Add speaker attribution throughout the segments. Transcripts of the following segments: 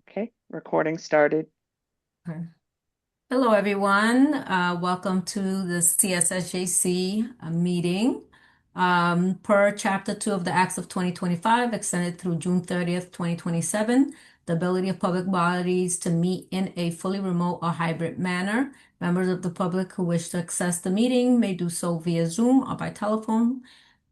Speaker 1: Okay, recording started.
Speaker 2: Okay. Hello, everyone. Welcome to the CSSJC meeting. Per Chapter 2 of the Acts of 2025, extended through June 30th, 2027, the ability of public bodies to meet in a fully remote or hybrid manner. Members of the public who wish to access the meeting may do so via Zoom or by telephone.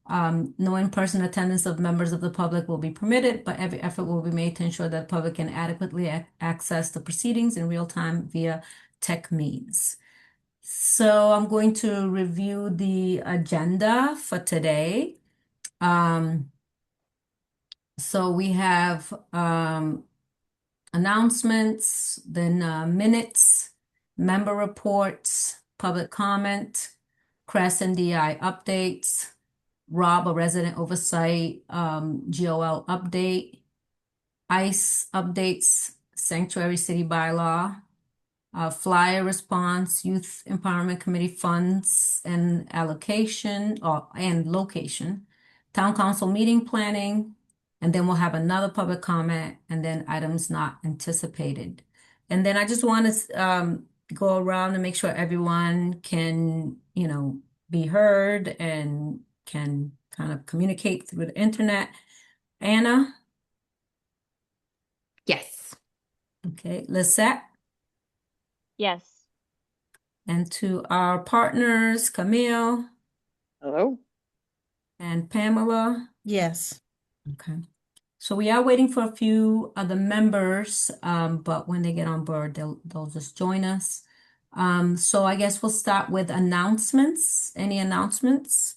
Speaker 2: No in-person attendance of members of the public will be permitted, but every effort will be made to ensure that the public can adequately access the proceedings in real time via tech means. So I'm going to review the agenda for today. Um, so we have announcements, then minutes, member reports, public comment, CREST and DI updates, Rob, a resident oversight, GOL update, ICE updates, Sanctuary City bylaw, flyer response, Youth Empowerment Committee funds and allocation and location, Town Council meeting planning, and then we'll have another public comment and then items not anticipated. And then I just want to go around and make sure everyone can, be heard and can kind of communicate through the internet. Anna?
Speaker 1: Yes.
Speaker 2: Okay. Lisette?
Speaker 3: Yes.
Speaker 2: And to our partners, Camille
Speaker 1: Hello.
Speaker 2: and Pamela.
Speaker 4: Yes.
Speaker 2: Okay. So we are waiting for a few other members, but when they get on board, they'll just join us. So I guess we'll start with announcements. Any announcements?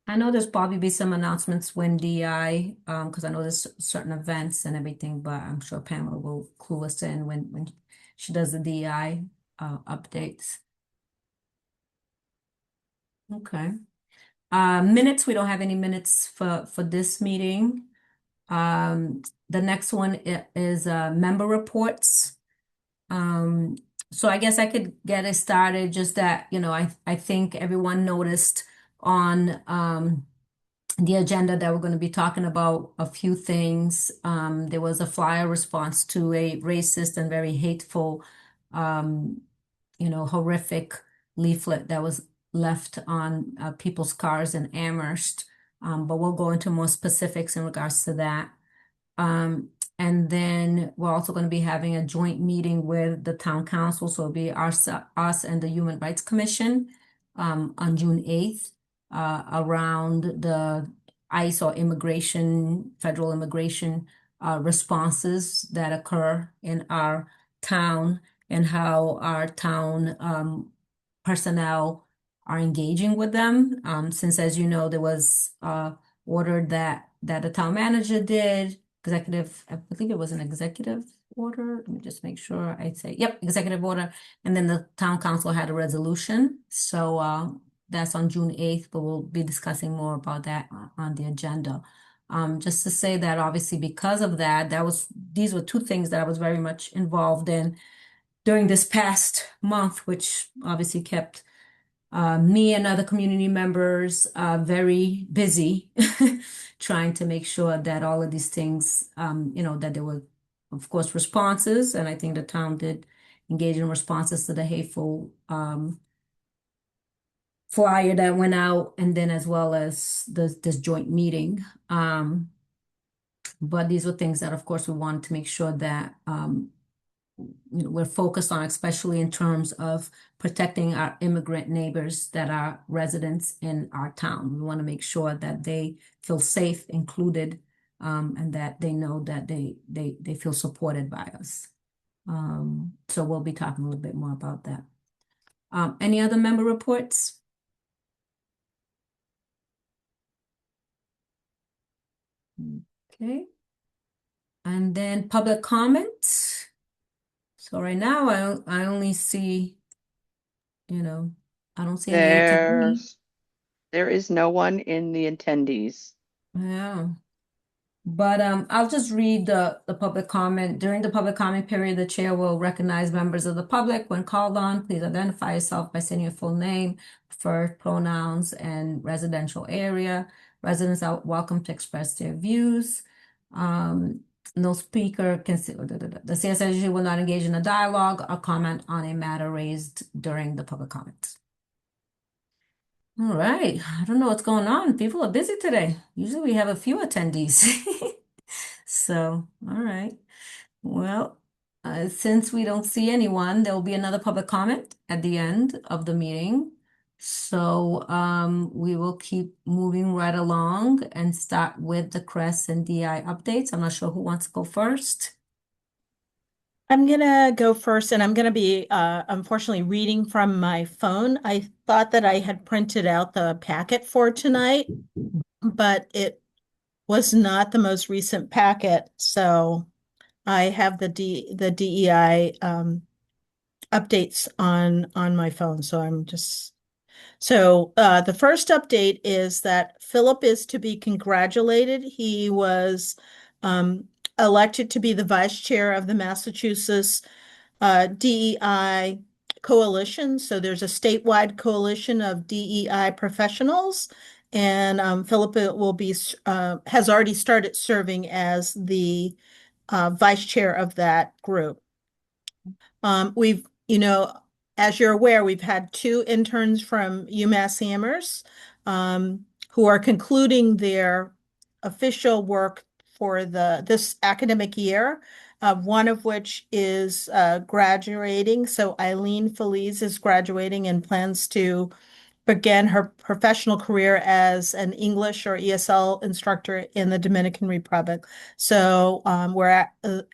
Speaker 2: I know there's probably be some announcements when DI, because I know there's certain events and everything, but I'm sure Pamela will clue us in when she does the DI updates. Okay. Minutes, we don't have any minutes for this meeting. The next one is member reports. So I guess I could get it started, just that, I think everyone noticed on the agenda that we're going to be talking about a few things. There was a flyer response to a racist and very hateful, horrific leaflet that was left on people's cars in Amherst. But we'll go into more specifics in regards to that. And then we're also going to be having a joint meeting with the town council. So it'll be us and the Human Rights Commission on June 8th around the ICE or federal immigration responses that occur in our town and how our town personnel are engaging with them. Since, as you know, there was order that the town manager did, I believe it was an executive order. Let me just make sure I say, yep, executive order. And then the town council had a resolution. So that's on June 8th, but we'll be discussing more about that on the agenda. Just to say that obviously because of that, these were two things that I was very much involved in during this past month, which obviously kept me and other community members very busy trying to make sure that all of these things, that there were, of course, responses. And I think the town did engage in responses to the hateful flyer that went out, and then as well as this joint meeting. But these were things that, of course, we wanted to make sure that we're focused on, especially in terms of protecting our immigrant neighbors that are residents in our town. We want to make sure that they feel safe, included, and that they know that they feel supported by us. So we'll be talking a little bit more about that. Any other member reports? Okay. And then public comment. So right now I only see, I don't see any attendees.
Speaker 1: There is no one in the attendees.
Speaker 2: Yeah. But I'll just read the public comment. During the public comment period, the chair will recognize members of the public. When called on, please identify yourself by saying your full name, preferred pronouns, and residential area. Residents are welcome to express their views. No speaker can, the CSSG will not engage in a dialogue or comment on a matter raised during the public comments. All right, I don't know what's going on. People are busy today. Usually we have a few attendees. So, all right. Well, since we don't see anyone, there will be another public comment at the end of the meeting. So, we will keep moving right along and start with the CREST and DI updates. I'm not sure who wants to go first.
Speaker 4: I'm gonna go first, and I'm gonna be unfortunately reading from my phone. I thought that I had printed out the packet for tonight, but it was not the most recent packet, so I have the DEI updates on my phone. So the first update is that Philip is to be congratulated. He was elected to be the vice chair of the Massachusetts DEI coalition. So there's a statewide coalition of DEI professionals, and Philip will be has already started serving as the vice chair of that group. We've, as you're aware, we've had 2 interns from UMass Amherst who are concluding their official work for this academic year. One of which is graduating. So Eileen Feliz is graduating and plans to begin her professional career as an English or ESL instructor in the Dominican Republic. So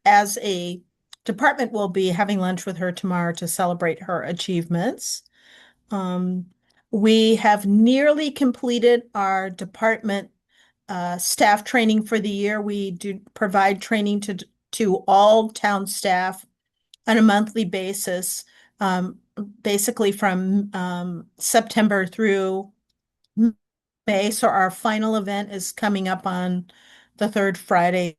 Speaker 4: as a department, we'll be having lunch with her tomorrow to celebrate her achievements. We have nearly completed our department staff training for the year. We do provide training to all town staff on a monthly basis, basically from September through May. So our final event is coming up on the 3rd Friday.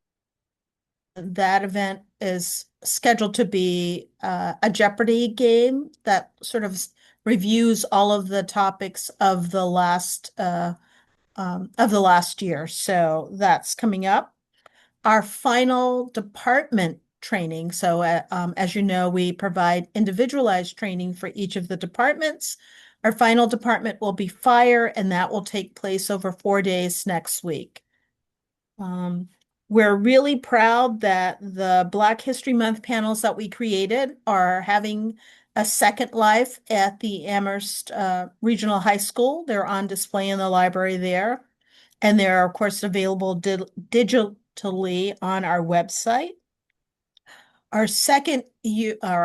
Speaker 4: That event is scheduled to be a Jeopardy game that sort of reviews all of the topics of the last year. So that's coming up. Our final department training. So, as you know, we provide individualized training for each of the departments. Our final department will be fire, and that will take place over 4 days next week. We're really proud that the Black History Month panels that we created are having a second life at the Amherst Regional High School. They're on display in the library there, and they're, of course, available digitally on our website. Our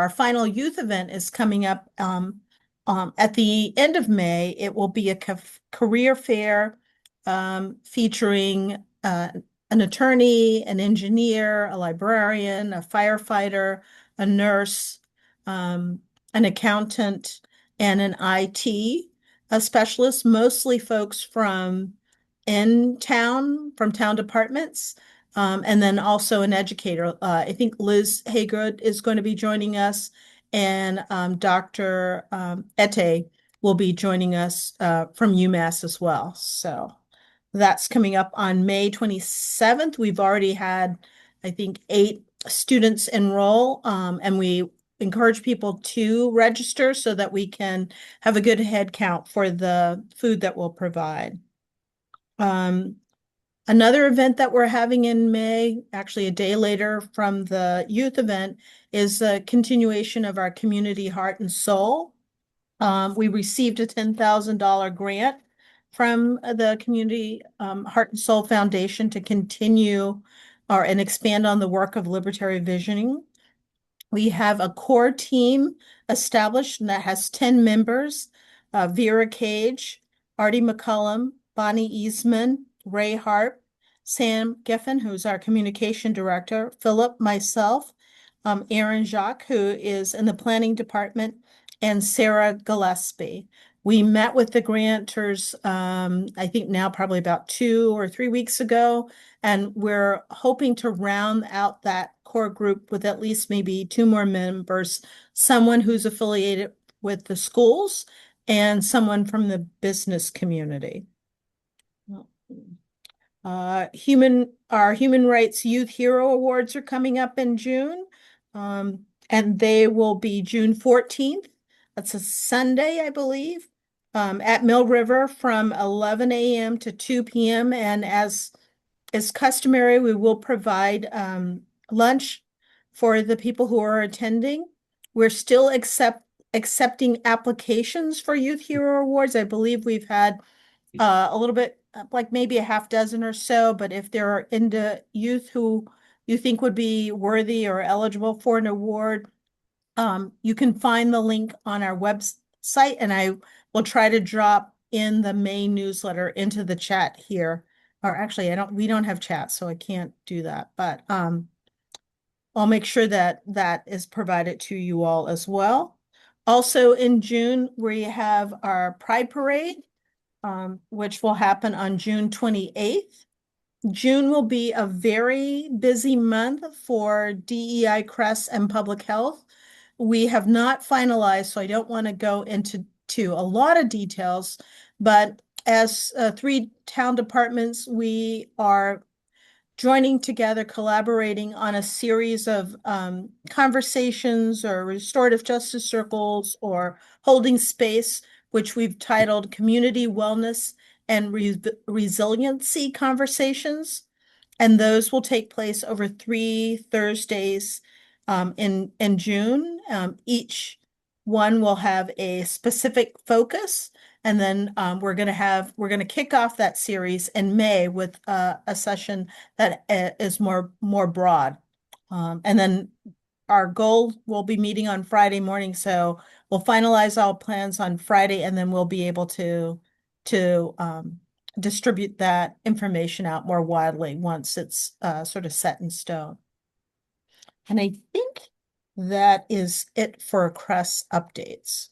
Speaker 4: final youth event is coming up at the end of May. It will be a career fair featuring an attorney, an engineer, a librarian, a firefighter, a nurse, an accountant, and an IT specialist, mostly folks from town departments, and then also an educator. I think Liz Haygood is going to be joining us, and Dr. Ete will be joining us from UMass as well. So that's coming up on May 27th. We've already had, I think, 8 students enroll, and we encourage people to register so that we can have a good head count for the food that we'll provide. Another event that we're having in May, actually a day later from the youth event, is a continuation of our Community Heart and Soul. We received a $10,000 grant from the Community Heart and Soul Foundation to continue and expand on the work of libertarian visioning. We have a core team established and that has 10 members: Vera Cage, Artie McCullum, Bonnie Eastman, Ray Harp, Sam Giffen, who's our communication director, Philip, myself, Aaron Jacques, who is in the planning department, and Sarah Gillespie. We met with the grantors, I think now probably about 2 or 3 weeks ago, and we're hoping to round out that core group with at least maybe 2 more members, someone who's affiliated with the schools and someone from the business community. Our Human Rights Youth Hero Awards are coming up in June. And they will be June 14th. That's a Sunday, I believe, at Mill River from 11 a.m. to 2 p.m. And as is customary, we will provide lunch for the people who are attending. We're still accepting applications for Youth Hero Awards. I believe we've had a little bit, like maybe a half dozen or so, but if there are into youth who you think would be worthy or eligible for an award, you can find the link on our website, and I will try to drop in the May newsletter into the chat here. Or actually, we don't have chat, so I can't do that, but I'll make sure that that is provided to you all as well. Also in June, we have our Pride Parade, which will happen on June 28th. June will be a very busy month for DEI, CREST, and public health. We have not finalized, so I don't want to go into a lot of details, but as 3 town departments, we are joining together, collaborating on a series of conversations or restorative justice circles or holding space, which we've titled Community Wellness and Resiliency Conversations. And those will take place over 3 Thursdays in June. Each one will have a specific focus. And then we're going to kick off that series in May with a session that is more broad. And then our goal will be meeting on Friday morning. So we'll finalize all plans on Friday, and then we'll be able to distribute that information out more widely once it's sort of set in stone. And I think that is it for CREST updates.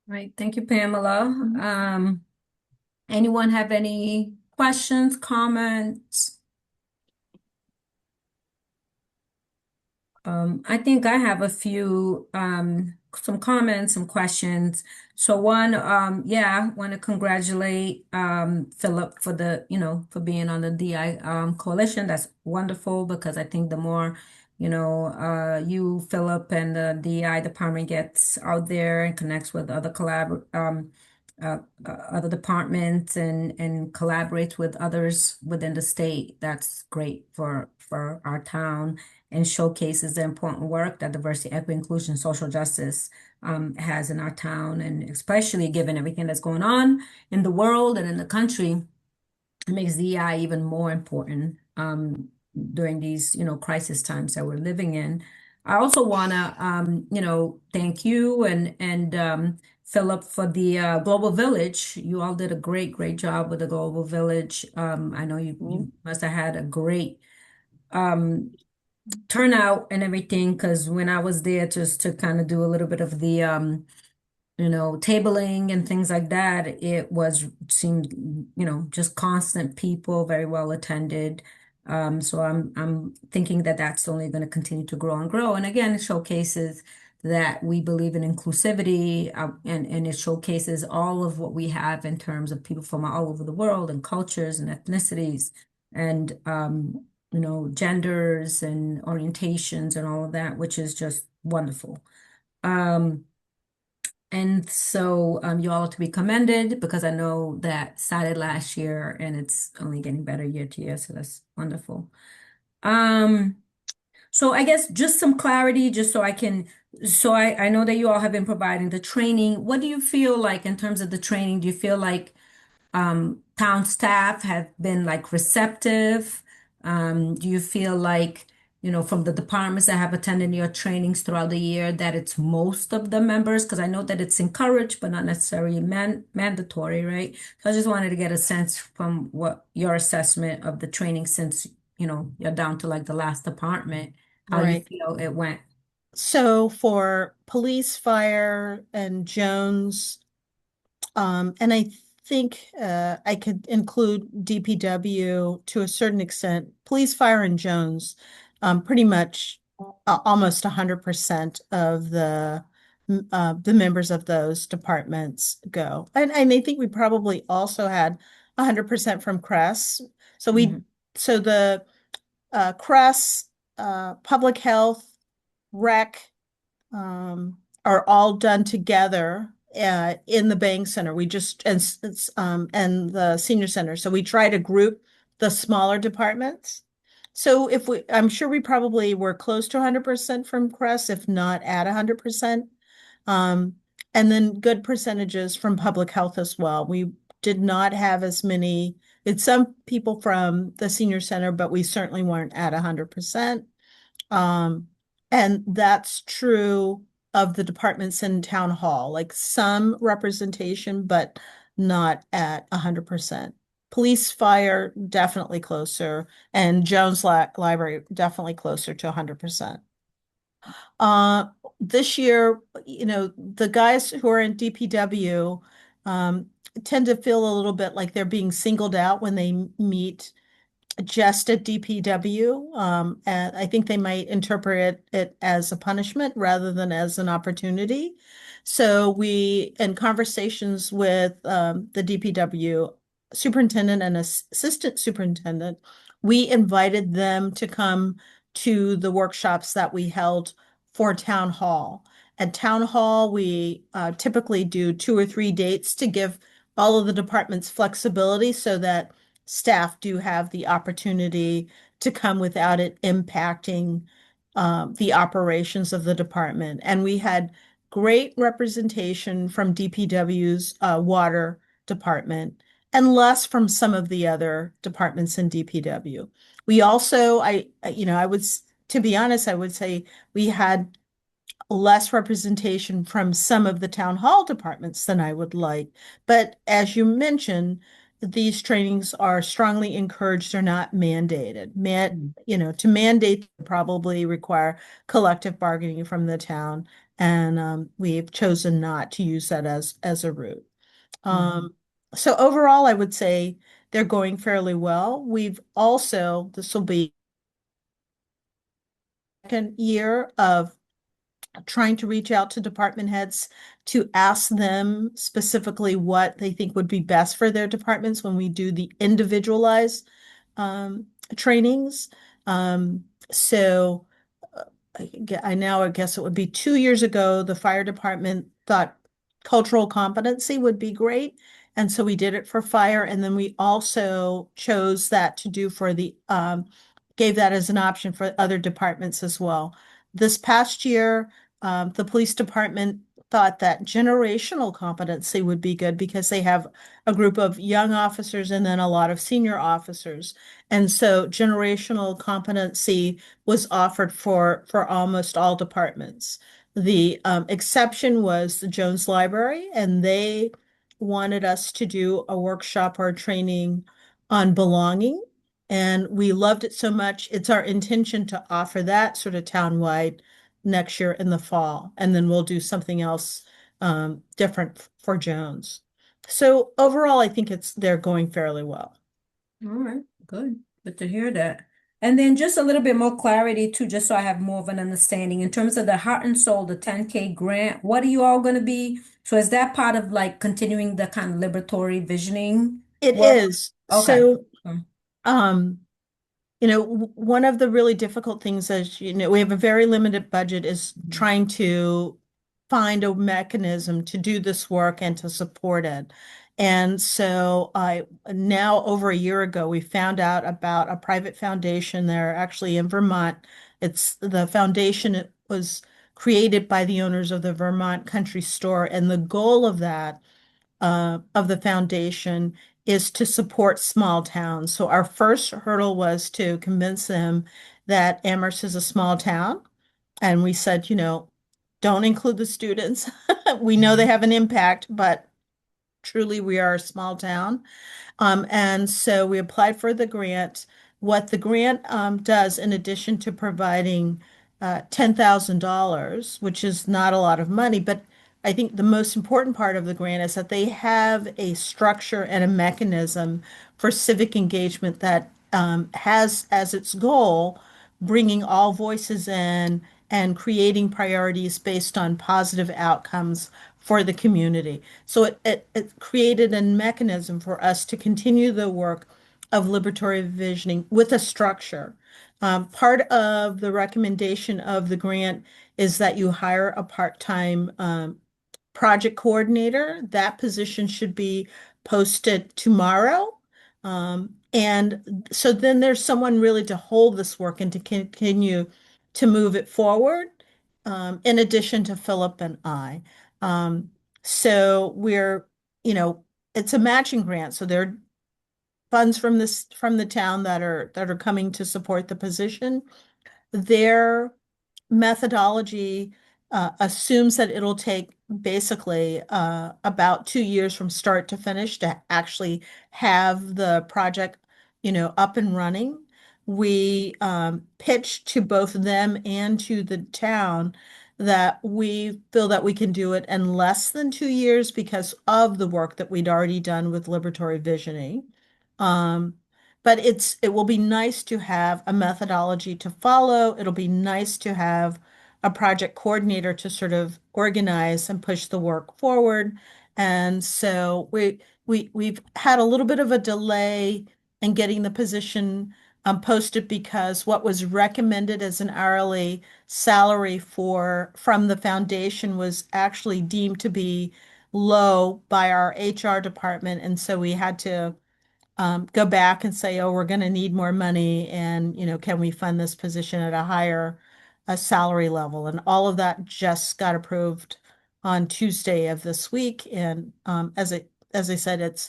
Speaker 2: Right. Thank you, Pamela. Anyone have any questions, comments? I think I have a few, some comments, some questions. So one, yeah, I want to congratulate Philip for the, for being on the DI coalition. That's wonderful, because I think the more, you, Philip, and the DI department gets out there and connects with other other departments and collaborates with others within the state, that's great for our town, and showcases the important work that diversity, equity, inclusion, social justice has in our town. And especially given everything that's going on in the world and in the country, it makes DEI even more important during these, crisis times that we're living in. I also want to, thank you and Philip for the Global Village. You all did a great job with the Global Village. I know you must have had a great turnout and everything, because when I was there just to kind of do a little bit of the tabling and things like that, it seemed just constant people, very well attended. So I'm thinking that that's only going to continue to grow and grow. And again, it showcases that we believe in inclusivity, and it showcases all of what we have in terms of people from all over the world, and cultures and ethnicities, and genders and orientations and all of that, which is just wonderful. And so you all are to be commended, because I know that started last year and it's only getting better year to year. So that's wonderful. So I guess just some clarity, just so I know that you all have been providing the training. What do you feel like in terms of the training? Do you feel like town staff have been like receptive? Do you feel like, from the departments that have attended your trainings throughout the year, that it's most of the members? Because I know that it's encouraged, but not necessarily mandatory, right? So I just wanted to get a sense from what your assessment of the training, since, you're down to like the last department, how you feel it went.
Speaker 4: So for police, fire, and Jones, and I think I could include DPW to a certain extent. Police, fire, and Jones, pretty much almost 100% of the members of those departments go. And I think we probably also had 100% from Crest. So
Speaker 2: Mhm.
Speaker 4: so the Crest, Public Health, Rec, are all done together in the Bang Center. We just and the Senior Center. So we try to group the smaller departments. So I'm sure we probably were close to 100% from Crest, if not at 100%. Um, and then good percentages from Public Health as well. We did not have as many. It's some people from the Senior Center, but we certainly weren't at 100%. Um, and that's true of the departments in town hall, like some representation, but not at 100%. Police, fire, definitely closer, and Jones Library, definitely closer to 100%. Uh, this year, the guys who are in DPW um, tend to feel a little bit like they're being singled out when they meet just at DPW. And I think they might interpret it as a punishment rather than as an opportunity. So in conversations with the DPW superintendent and assistant superintendent, we invited them to come to the workshops that we held for town hall. At town hall, we typically do 2 or 3 dates to give all of the departments flexibility so that staff do have the opportunity to come without it impacting the operations of the department. And we had great representation from DPW's water department and less from some of the other departments in DPW. We also, to be honest, I would say we had less representation from some of the town hall departments than I would like. But as you mentioned, these trainings are strongly encouraged, they're not mandated. To mandate probably require collective bargaining from the town, and we've chosen not to use that as a route. Um, so overall, I would say they're going fairly well. This will be second year of trying to reach out to department heads to ask them specifically what they think would be best for their departments when we do the individualized trainings. So I guess it would be 2 years ago, the fire department thought cultural competency would be great. And so we did it for fire. And then we also chose that to do gave that as an option for other departments as well. This past year, the police department thought that generational competency would be good because they have a group of young officers and then a lot of senior officers. And so generational competency was offered for almost all departments. The exception was the Jones Library, and they wanted us to do a workshop or training on belonging. And we loved it so much. It's our intention to offer that sort of townwide next year in the fall. And then we'll do something else different for Jones. So overall, I think they're going fairly well.
Speaker 2: All right, good. Good to hear that. And then just a little bit more clarity too, just so I have more of an understanding in terms of the Heart and Soul, the 10K grant, what are you all going to be? So is that part of like continuing the kind of liberatory visioning
Speaker 4: It
Speaker 2: work?
Speaker 4: is.
Speaker 2: Okay.
Speaker 4: So,
Speaker 2: Mm.
Speaker 4: one of the really difficult things is, we have a very limited budget, is trying to find a mechanism to do this work and to support it. And so now over a year ago, we found out about a private foundation there actually in Vermont. It's the foundation. It was created by the owners of the Vermont Country Store. And the goal of the foundation is to support small towns. So our first hurdle was to convince them that Amherst is a small town. And we said, don't include the students. We know they have an impact, but truly we are a small town. And so we applied for the grant. What the grant does, in addition to providing $10,000, which is not a lot of money, but I think the most important part of the grant is that they have a structure and a mechanism for civic engagement that has as its goal bringing all voices in and creating priorities based on positive outcomes for the community. So it created a mechanism for us to continue the work of liberatory visioning with a structure. Part of the recommendation of the grant is that you hire a part-time project coordinator. That position should be posted tomorrow. And so then there's someone really to hold this work and to continue to move it forward, in addition to Philip and I. So we're, you know, it's a matching grant, so there are funds from the town that are coming to support the position. Their methodology assumes that it'll take basically about 2 years from start to finish to actually have the project, up and running. We pitched to both them and to the town that we feel that we can do it in less than 2 years because of the work that we'd already done with liberatory visioning. Um, but it will be nice to have a methodology to follow. It'll be nice to have a project coordinator to sort of organize and push the work forward. And so we've had a little bit of a delay in getting the position posted because what was recommended as an hourly salary from the foundation was actually deemed to be low by our HR department. And so we had to go back and say, oh, we're going to need more money, and can we fund this position at a higher salary level? And all of that just got approved on Tuesday of this week. And as I said,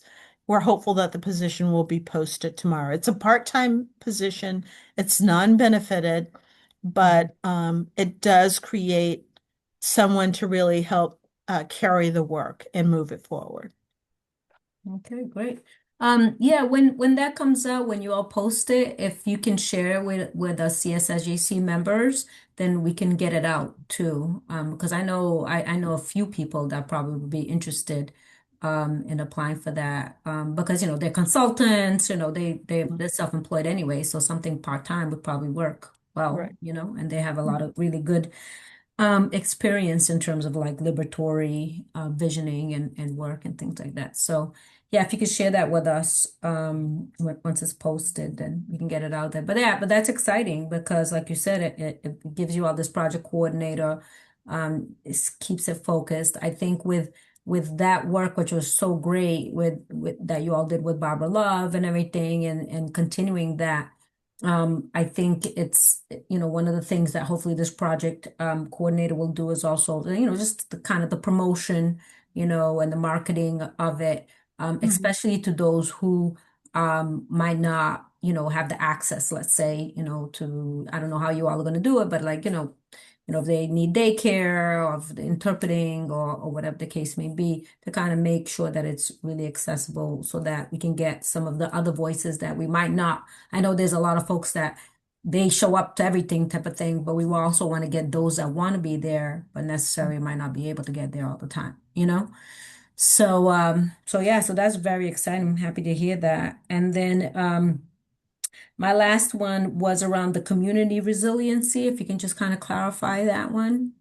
Speaker 4: we're hopeful that the position will be posted tomorrow. It's a part-time position. It's non-benefited, but it does create someone to really help carry the work and move it forward.
Speaker 2: Okay, great. Yeah, when that comes out, when you all post it, if you can share it with the CSSJC members, then we can get it out too. Because I know a few people that probably would be interested in applying for that. Because they're consultants, they're self-employed anyway, so something part-time would probably work well,
Speaker 4: Right.
Speaker 2: and they have a lot of really good experience in terms of like liberatory visioning and work and things like that. So yeah, if you could share that with us once it's posted, then we can get it out there. But yeah, but that's exciting because like you said, it gives you all this project coordinator, it keeps it focused. I think with that work, which was so great with that you all did with Barbara Love and everything, and continuing that. I think it's, one of the things that hopefully this project coordinator will do is also, just the kind of the promotion, and the marketing of it, especially to those who might not, have the access, let's say, to, I don't know how you all are going to do it, but like, if they need daycare or if the interpreting or whatever the case may be, to kind of make sure that it's really accessible so that we can get some of the other voices that we might not. I know there's a lot of folks that they show up to everything type of thing, but we will also want to get those that want to be there, but necessarily might not be able to get there all the time. So yeah, so that's very exciting. I'm happy to hear that. And then my last one was around the community resiliency. If you can just kind of clarify that one.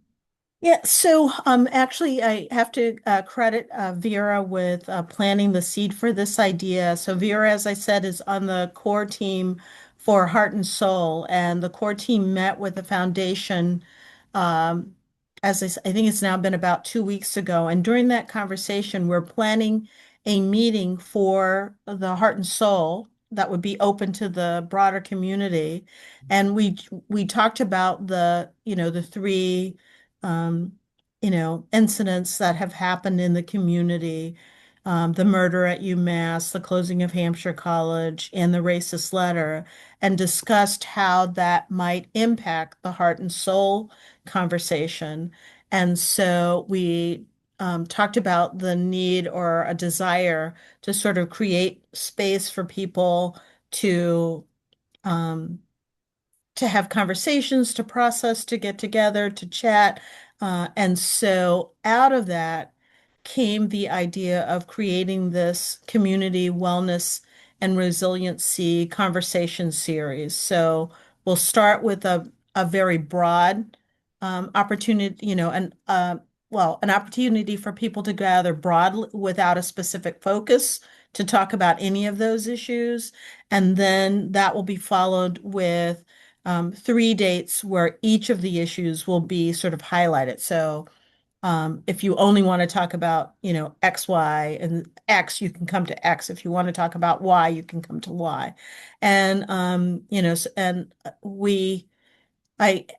Speaker 4: Yeah, so actually, I have to credit Vera with planting the seed for this idea. So Vera, as I said, is on the core team for Heart and Soul, and the core team met with the foundation. Um, I think it's now been about 2 weeks ago, and during that conversation, we're planning a meeting for the Heart and Soul that would be open to the broader community, and we talked about the three um, incidents that have happened in the community, the murder at UMass, the closing of Hampshire College, and the racist letter, and discussed how that might impact the heart and soul conversation. And so we talked about the need or a desire to sort of create space for people to um, to have conversations, to process, to get together, to chat. And so out of that came the idea of creating this community wellness and resiliency conversation series. So we'll start with a very broad opportunity, an opportunity for people to gather broadly without a specific focus to talk about any of those issues. And then that will be followed with 3 dates where each of the issues will be sort of highlighted. So if you only want to talk about, X, Y, and X, you can come to X. If you want to talk about Y, you can come to Y. And,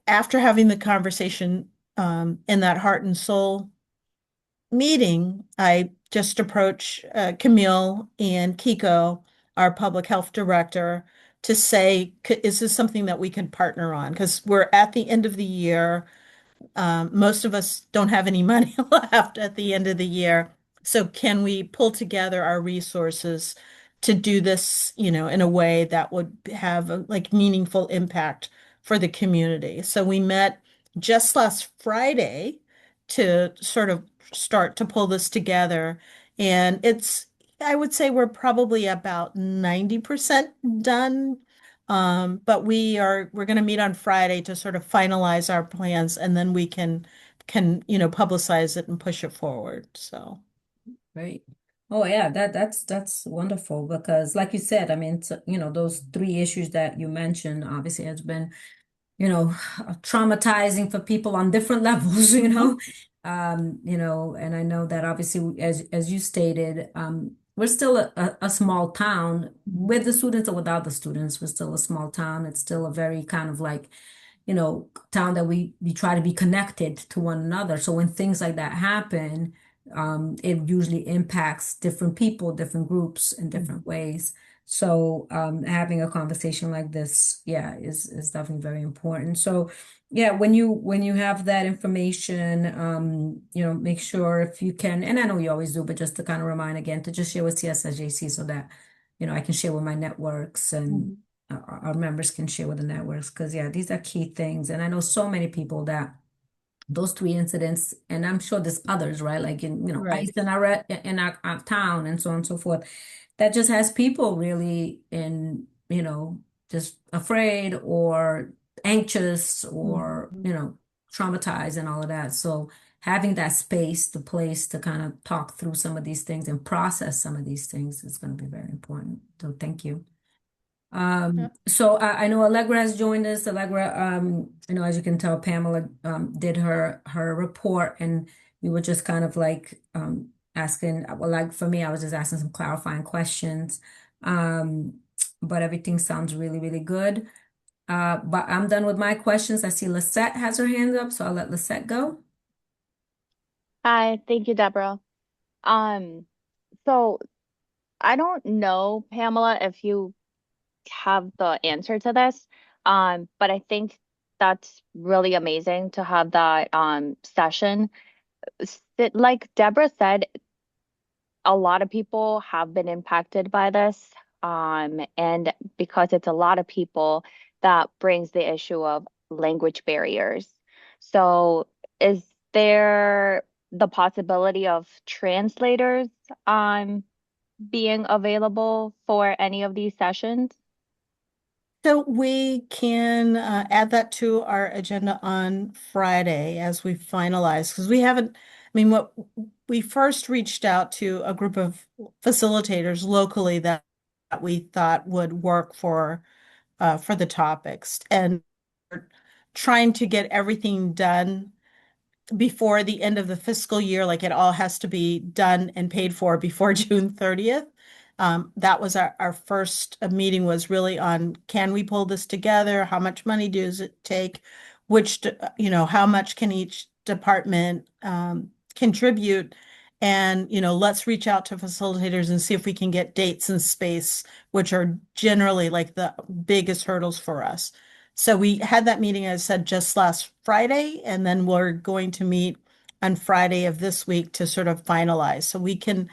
Speaker 4: after having the conversation in that heart and soul meeting, I just approached Camille and Kiko, our public health director, to say, is this something that we can partner on? Because we're at the end of the year. Most of us don't have any money left at the end of the year. So can we pull together our resources to do this, in a way that would have a meaningful impact for the community? So we met just last Friday to sort of start to pull this together. And I would say we're probably about 90% done. But we're going to meet on Friday to sort of finalize our plans, and then we can publicize it and push it forward. So
Speaker 2: Great. Oh yeah, that's wonderful because like you said, I mean, those three issues that you mentioned obviously has been, traumatizing for people on different levels, and I know that obviously as you stated, we're still a small town with the students or without the students. We're still a small town. It's still a very kind of town that we try to be connected to one another. So when things like that happen, it usually impacts different people, different groups in different ways. So having a conversation like this, yeah, is definitely very important. So yeah, when you have that information, make sure if you can, and I know you always do, but just to kind of remind again, to just share with CSSJC so that, I can share with my networks and our members can share with the networks. Because yeah, these are key things. And I know so many people that those three incidents, and I'm sure there's others, right? Like in,
Speaker 4: Right.
Speaker 2: ICE in our town and so on and so forth. That just has people really in, just afraid or anxious or, traumatized and all of that. So having that space, the place to kind of talk through some of these things and process some of these things is going to be very important. So thank you.
Speaker 4: Yeah.
Speaker 2: So I know Allegra has joined us. Allegra, as you can tell, Pamela did her report, and we were just kind of asking. Well, like for me, I was just asking some clarifying questions. But everything sounds really, really good. But I'm done with my questions. I see Lisette has her hand up, so I'll let Lisette go.
Speaker 3: Hi, thank you, Deborah. Um, so I don't know, Pamela, if you have the answer to this. But I think that's really amazing to have that session. Like Deborah said, a lot of people have been impacted by this. And because it's a lot of people, that brings the issue of language barriers. So is there the possibility of translators being available for any of these sessions?
Speaker 4: So we can add that to our agenda on Friday as we finalize, because we haven't, I mean, what we first reached out to a group of facilitators locally that we thought would work for the topics, and trying to get everything done before the end of the fiscal year, like it all has to be done and paid for before June 30th. That was our first meeting, was really on, can we pull this together? How much money does it take? How much can each department contribute? And, let's reach out to facilitators and see if we can get dates and space, which are generally like the biggest hurdles for us. So we had that meeting, as I said, just last Friday, and then we're going to meet on Friday of this week to sort of finalize. So we can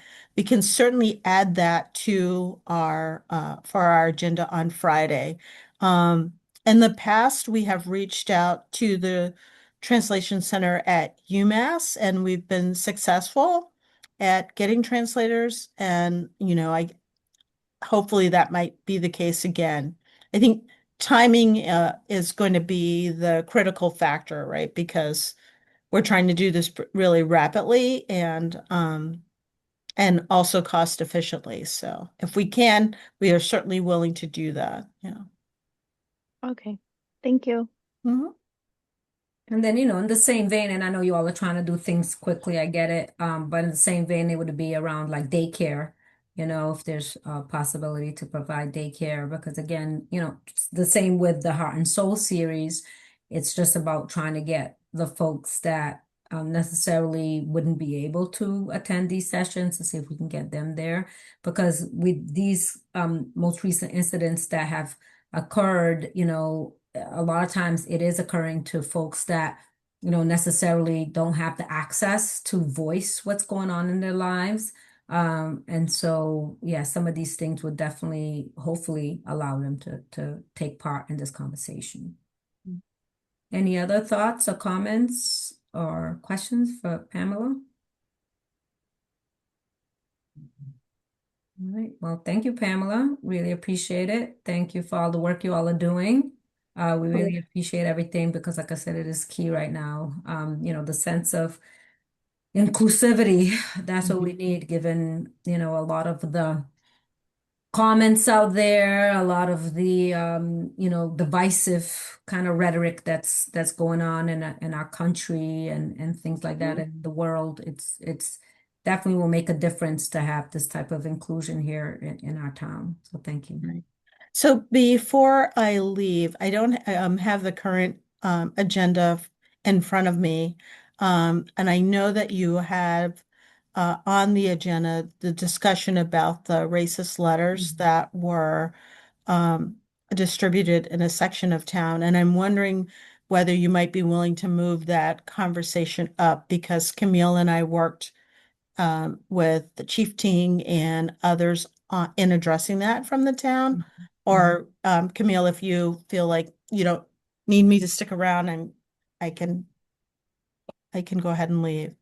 Speaker 4: certainly add that to our for our agenda on Friday. In the past, we have reached out to the Translation Center at UMass, and we've been successful at getting translators. And I hopefully that might be the case again. I think timing is going to be the critical factor, right? Because we're trying to do this really rapidly and also cost efficiently. So if we can, we are certainly willing to do that. Yeah.
Speaker 3: Okay, thank you.
Speaker 4: Mhm.
Speaker 2: And then, in the same vein, and I know you all are trying to do things quickly, I get it. But in the same vein, it would be around like daycare, if there's a possibility to provide daycare, because again, it's the same with the Heart and Soul series. It's just about trying to get the folks that necessarily wouldn't be able to attend these sessions to see if we can get them there. Because with these most recent incidents that have occurred, a lot of times it is occurring to folks that, necessarily don't have the access to voice what's going on in their lives. And so, yeah, some of these things would definitely, hopefully, allow them to take part in this conversation. Any other thoughts or comments or questions for Pamela? All right. Well, thank you, Pamela. Really appreciate it. Thank you for all the work you all are doing. We really appreciate everything because, like I said, it is key right now. The sense of inclusivity, that's what we need, given, a lot of the comments out there, a lot of the, divisive kind of rhetoric that's going on in our country and things like that in the world. It's definitely will make a difference to have this type of inclusion here in our town. So thank you.
Speaker 4: Right. So before I leave, I don't have the current agenda in front of me. And I know that you have on the agenda the discussion about the racist letters that were distributed in a section of town. And I'm wondering whether you might be willing to move that conversation up because Camille and I worked with the Chief Ting and others in addressing that from the town. Or Camille, if you feel like you don't need me to stick around, I can go ahead and leave.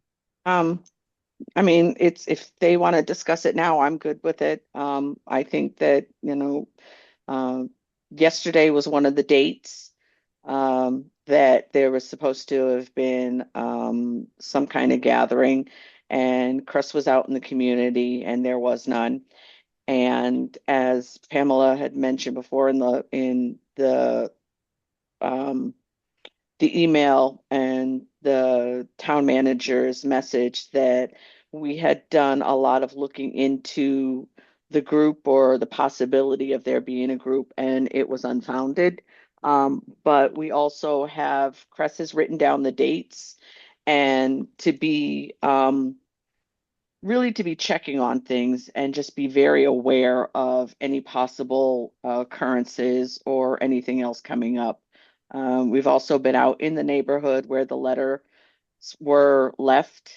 Speaker 1: I mean, it's if they want to discuss it now, I'm good with it. I think that, yesterday was one of the dates that there was supposed to have been some kind of gathering, and Chris was out in the community and there was none. And as Pamela had mentioned before the email and the town manager's message, that we had done a lot of looking into the group or the possibility of there being a group, and it was unfounded. But we also have, Cress has written down the dates, and to be really to be checking on things and just be very aware of any possible occurrences or anything else coming up. We've also been out in the neighborhood where the letters were left,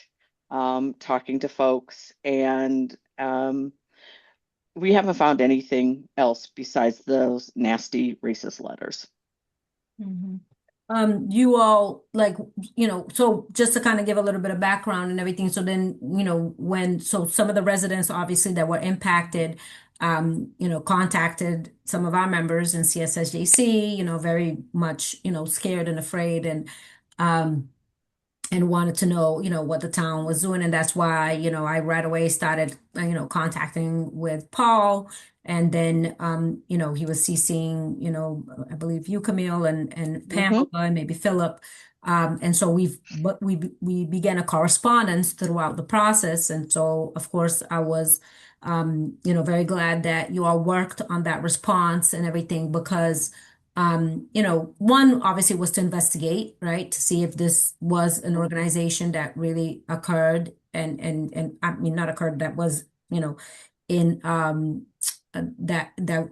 Speaker 1: talking to folks, and we haven't found anything else besides those nasty racist letters.
Speaker 2: You all so just to kind of give a little bit of background and everything. So then, so some of the residents obviously that were impacted, contacted some of our members in CSSJC, very much, scared and afraid and wanted to know, what the town was doing. And that's why, I right away started, contacting with Paul. And then, he was CCing, I believe you, Camille, and Pamela, and maybe Philip. And so we began a correspondence throughout the process. And so, of course, I was, very glad that you all worked on that response and everything because one obviously was to investigate, right, to see if this was an organization that really occurred and I mean not occurred, that was, in that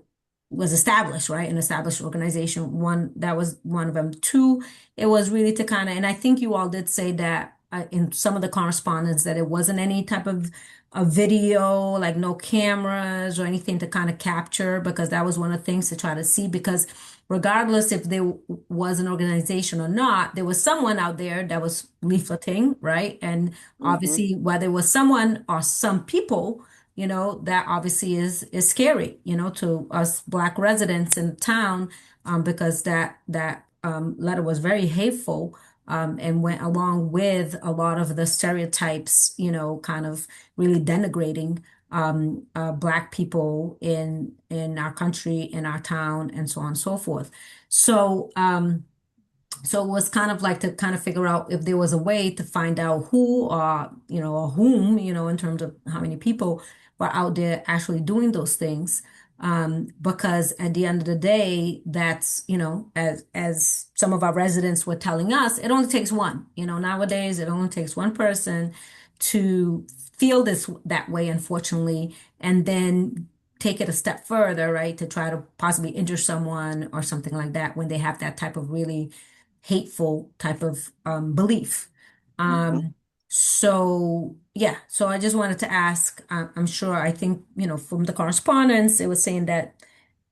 Speaker 2: was established, right, an established organization. One, that was one of them. Two, it was really to kind of, and I think you all did say that in some of the correspondence that it wasn't any type of a video, like no cameras or anything to kind of capture, because that was one of the things to try to see, because regardless if there was an organization or not, there was someone out there that was leafleting, right? And obviously, whether it was someone or some people, that obviously is scary, to us Black residents in town, because that letter was very hateful, and went along with a lot of the stereotypes, kind of really denigrating Black people in our country, in our town, and so on and so forth. So, so it was kind of like to kind of figure out if there was a way to find out who or whom, in terms of how many people were out there actually doing those things. Because at the end of the day, that's, as some of our residents were telling us, it only takes one. Nowadays it only takes one person to feel that way, unfortunately, and then take it a step further, right, to try to possibly injure someone or something like that when they have that type of really hateful type of belief.
Speaker 1: Mhm.
Speaker 2: So yeah, so I just wanted to ask, I'm sure, I think, from the correspondence, it was saying that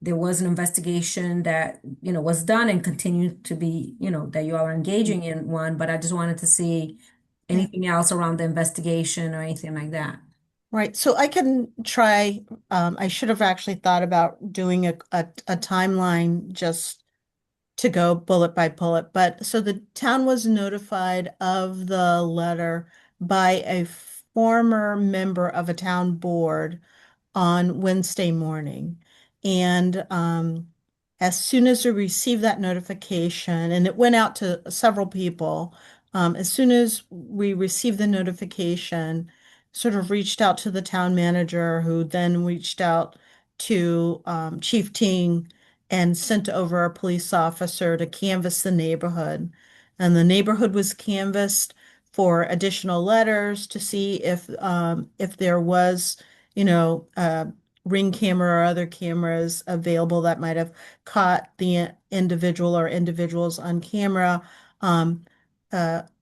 Speaker 2: there was an investigation that, was done and continued to be, that you are engaging in one, but I just wanted to see
Speaker 4: Yeah.
Speaker 2: anything else around the investigation or anything like that.
Speaker 4: Right. So I can try, I should have actually thought about doing a timeline just to go bullet by bullet. But so the town was notified of the letter by a former member of a town board on Wednesday morning. And as soon as we received that notification, and it went out to several people, as soon as we received the notification, sort of reached out to the town manager, who then reached out to Chief Ting and sent over a police officer to canvass the neighborhood. And the neighborhood was canvassed for additional letters to see if there was, ring camera or other cameras available that might have caught the individual or individuals on camera. Um,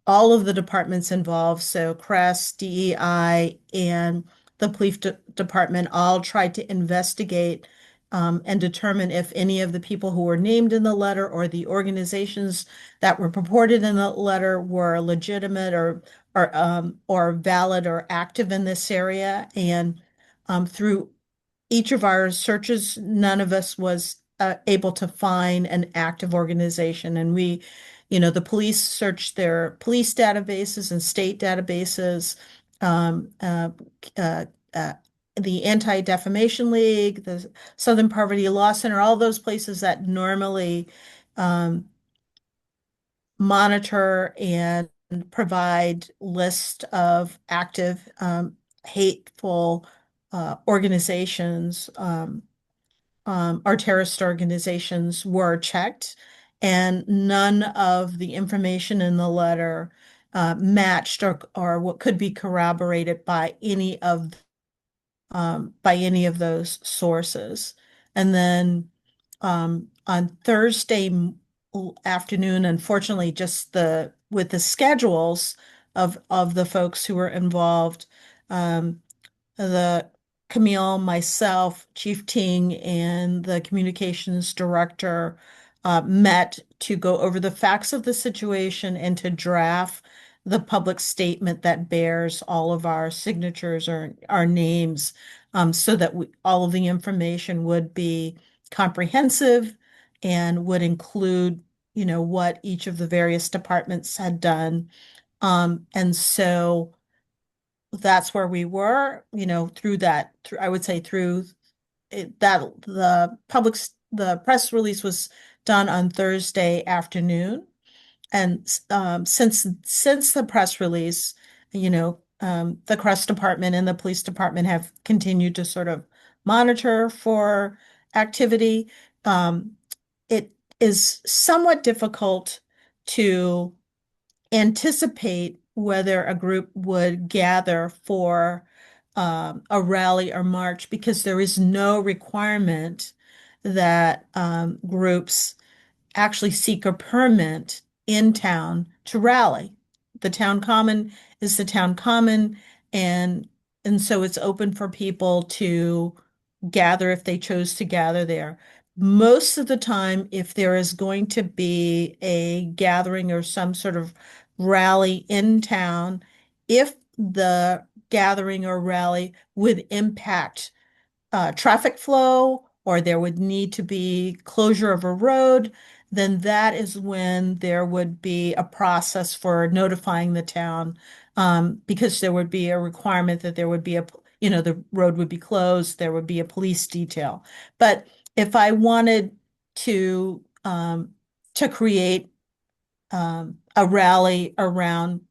Speaker 4: all of the departments involved, so Crest, DEI, and the department all tried to investigate and determine if any of the people who were named in the letter or the organizations that were purported in the letter were legitimate or valid or active in this area. And through each of our searches, none of us was able to find an active organization. And the police searched their police databases and state databases, um, uh, uh, uh, the Anti-Defamation League, the Southern Poverty Law Center, all those places that normally um, monitor and provide list of active hateful organizations, or terrorist organizations, were checked, and none of the information in the letter matched or what could be corroborated by any of those sources. And then on Thursday afternoon, unfortunately, just the with the schedules of the folks who were involved, um, the Camille, myself, Chief Ting, and the communications director met to go over the facts of the situation and to draft the public statement that bears all of our signatures or our names, so that all of the information would be comprehensive and would include, what each of the various departments had done. And so that's where we were, I would say through that the press release was done on Thursday afternoon. And since the press release, the Crest Department and the police department have continued to sort of monitor for activity. It is somewhat difficult to anticipate whether a group would gather for a rally or march, because there is no requirement that groups actually seek a permit in town to rally. The town common is the town common, and so it's open for people to gather if they chose to gather there. Most of the time, if there is going to be a gathering or some sort of rally in town, if the gathering or rally would impact traffic flow, or there would need to be closure of a road, then that is when there would be a process for notifying the town, because there would be a requirement that there would be the road would be closed, there would be a police detail. But if I wanted to create a rally around,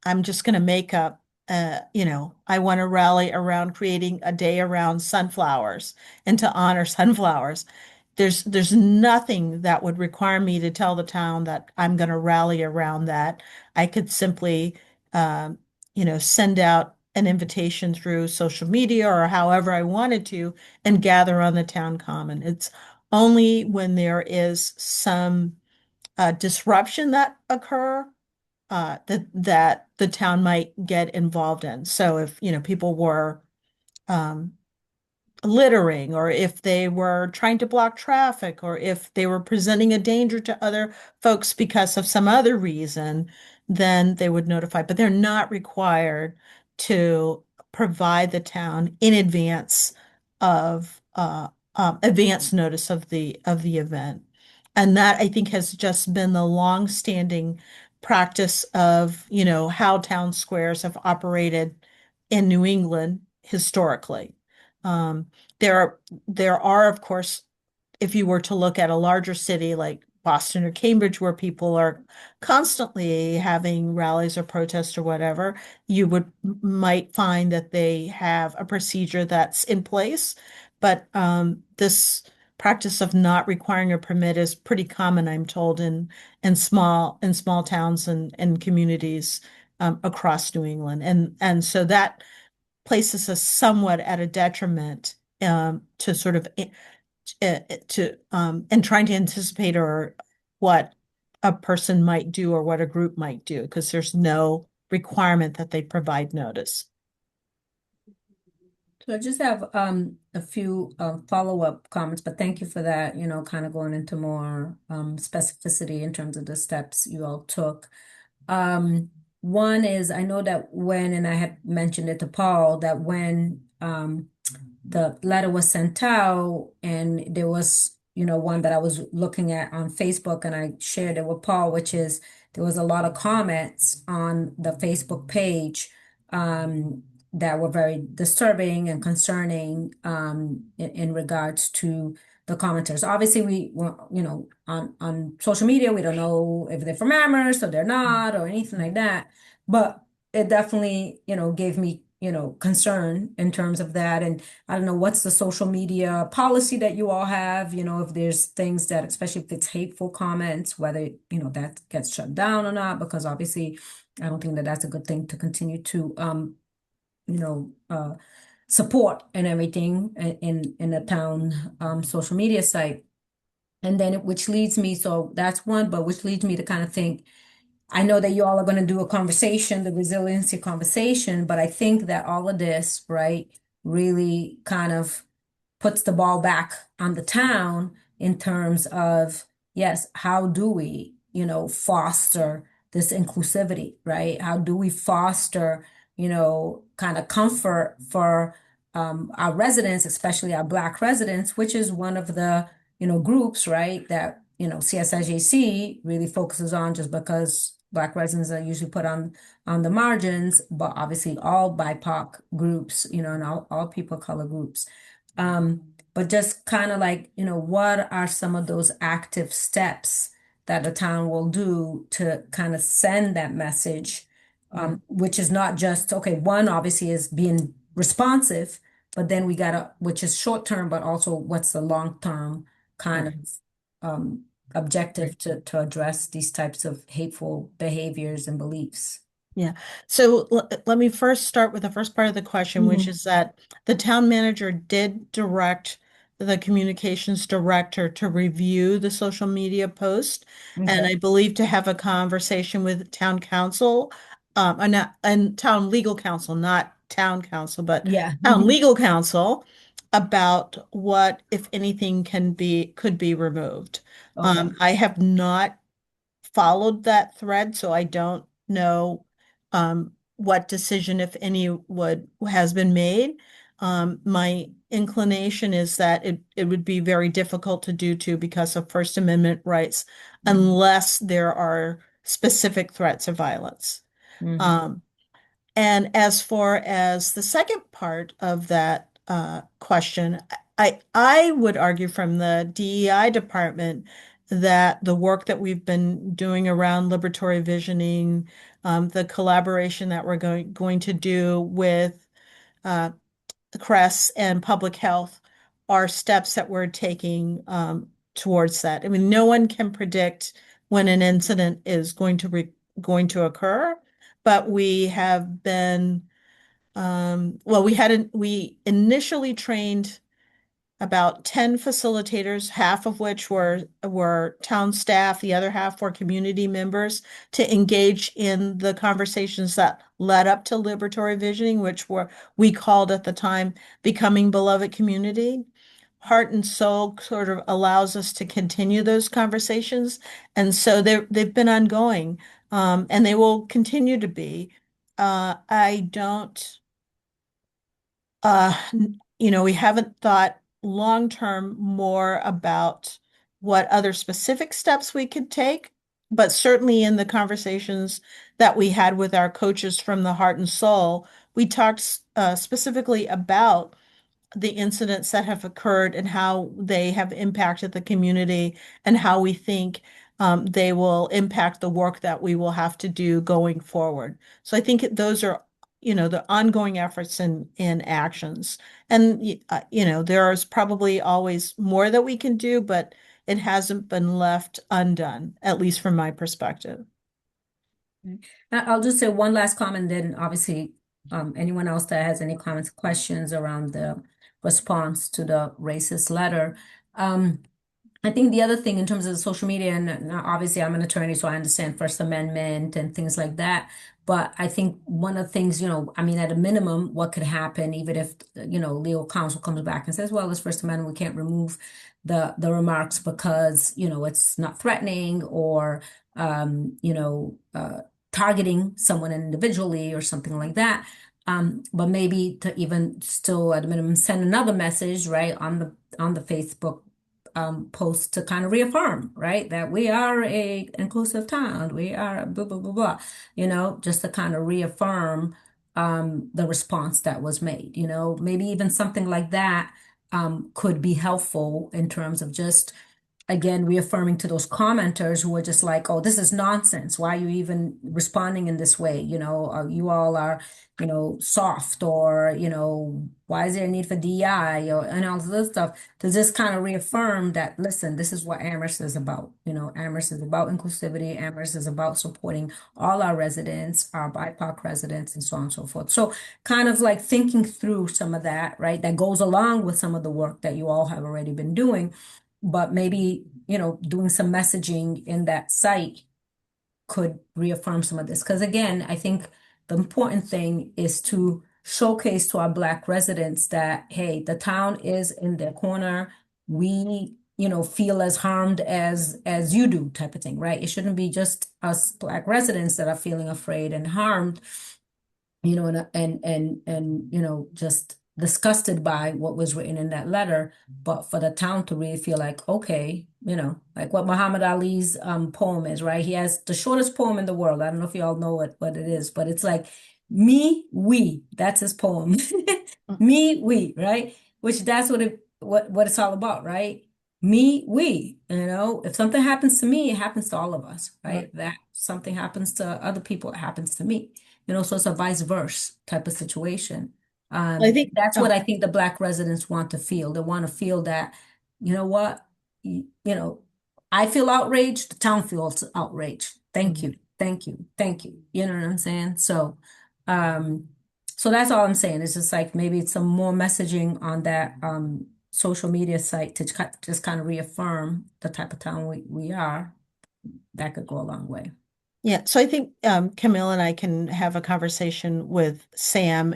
Speaker 4: I'm just going to make up, I want to rally around creating a day around sunflowers and to honor sunflowers. There's nothing that would require me to tell the town that I'm going to rally around that. I could simply, send out an invitation through social media or however I wanted to and gather on the town common. It's only when there is some disruption that occur that the town might get involved in. So if, people were um, littering, or if they were trying to block traffic, or if they were presenting a danger to other folks because of some other reason, then they would notify. But they're not required to provide the town in advance of advance notice of the event. And that, I think, has just been the long-standing practice of, how town squares have operated in New England historically. Um, there are, of course, if you were to look at a larger city like Boston or Cambridge, where people are constantly having rallies or protests or whatever, you might find that they have a procedure that's in place. But this practice of not requiring a permit is pretty common, I'm told, in small towns and communities across New England, and so that places us somewhat at a detriment to sort of to and trying to anticipate or what a person might do or what a group might do, because there's no requirement that they provide notice.
Speaker 2: So I just have a few follow-up comments, but thank you for that, kind of going into more specificity in terms of the steps you all took. One is I know that and I had mentioned it to Paul, that when the letter was sent out and there was, one that I was looking at on Facebook and I shared it with Paul, which is there was a lot of comments on the Facebook page that were very disturbing and concerning in regards to the commenters. Obviously, on social media, we don't know if they're from Amherst or they're not or anything like that. But it definitely, gave me, concern in terms of that. And I don't know what's the social media policy that you all have, if there's things that, especially if it's hateful comments, whether, that gets shut down or not, because obviously I don't think that that's a good thing to continue to, support and everything in the town social media site. And then which leads me, so that's one, but which leads me to kind of think, I know that you all are going to do a conversation, the resiliency conversation, but I think that all of this, right, really kind of puts the ball back on the town in terms of, yes, how do we, foster this inclusivity, right? How do we foster, kind of comfort for our residents, especially our Black residents, which is one of the, groups, right, that, CSIJC really focuses on, just because Black residents are usually put on the margins, but obviously all BIPOC groups, and all people of color groups. But just kind of like, what are some of those active steps that the town will do to kind of send that message, which is not just, okay, one obviously is being responsive, but then we gotta, which is short term, but also what's the long term kind of objective to address these types of hateful behaviors and beliefs.
Speaker 4: Yeah. So let me first start with the first part of the question, which is that the town manager did direct the communications director to review the social media post, and
Speaker 2: Okay.
Speaker 4: I believe to have a conversation with town council, and town legal counsel, not town council, but
Speaker 2: Yeah.
Speaker 4: town legal counsel, about what, if anything, could be removed.
Speaker 2: Okay.
Speaker 4: I have not followed that thread, so I don't know what decision, if any, has been made. My inclination is that it would be very difficult to do too because of First Amendment rights, unless there are specific threats of violence.
Speaker 2: Mhm.
Speaker 4: And as far as the second part of that question, I would argue from the DEI department that the work that we've been doing around liberatory visioning, the collaboration that we're going to do with uh, CRESS and public health are steps that we're taking towards that. I mean, no one can predict when an incident is going to occur, but we have been well, we initially trained about 10 facilitators, half of which were town staff, the other half were community members, to engage in the conversations that led up to liberatory visioning, which we called at the time Becoming Beloved Community. Heart and Soul sort of allows us to continue those conversations, and so they've been ongoing, and they will continue to be. I don't. We haven't thought long term more about what other specific steps we could take, but certainly in the conversations that we had with our coaches from the Heart and Soul, we talked specifically about the incidents that have occurred and how they have impacted the community and how we think they will impact the work that we will have to do going forward. So I think those are, the ongoing efforts and actions. And, there is probably always more that we can do, but it hasn't been left undone, at least from my perspective.
Speaker 2: I'll just say one last comment, then obviously, anyone else that has any comments, questions around the response to the racist letter. I think the other thing in terms of the social media, and obviously I'm an attorney, so I understand First Amendment and things like that. But I think one of the things, I mean, at a minimum, what could happen, even if, legal counsel comes back and says, well, it's First Amendment, we can't remove the remarks because, it's not threatening or, targeting someone individually or something like that. But maybe to even still at a minimum send another message, right, on the Facebook post to kind of reaffirm, right, that we are a inclusive town, we are blah blah blah blah, just to kind of reaffirm the response that was made. Maybe even something like that could be helpful in terms of just again reaffirming to those commenters who were just like, oh, this is nonsense, why are you even responding in this way, you all are soft, or why is there a need for DI, or and all this stuff, to just kind of reaffirm that, listen, this is what Amherst is about. Amherst is about inclusivity. Amherst is about supporting all our residents, our BIPOC residents, and so on and so forth. So kind of like thinking through some of that, right, that goes along with some of the work that you all have already been doing, but maybe, doing some messaging in that site could reaffirm some of this. Because again, I think the important thing is to showcase to our Black residents that, hey, the town is in their corner. We, feel as harmed as you do, type of thing, right? It shouldn't be just us Black residents that are feeling afraid and harmed, and just disgusted by what was written in that letter, but for the town to really feel like, okay, like what Muhammad Ali's poem is, right? He has the shortest poem in the world. I don't know if you all know what it is, but it's like me, we, that's his poem. Me, we, right? Which that's what it's all about, right? Me, we, if something happens to me, it happens to all of us, right? That something happens to other people, it happens to me. So it's a vice versa type of situation.
Speaker 4: I think,
Speaker 2: That's what I think the Black residents want to feel. They want to feel that, you know what, I feel outraged, the town feels outraged. Thank you, thank you, thank you. You know what I'm saying? So that's all I'm saying. It's just like maybe it's some more messaging on that social media site to just kind of reaffirm the type of town we are. That could go a long way.
Speaker 4: Yeah, so I think Camille and I can have a conversation with Sam,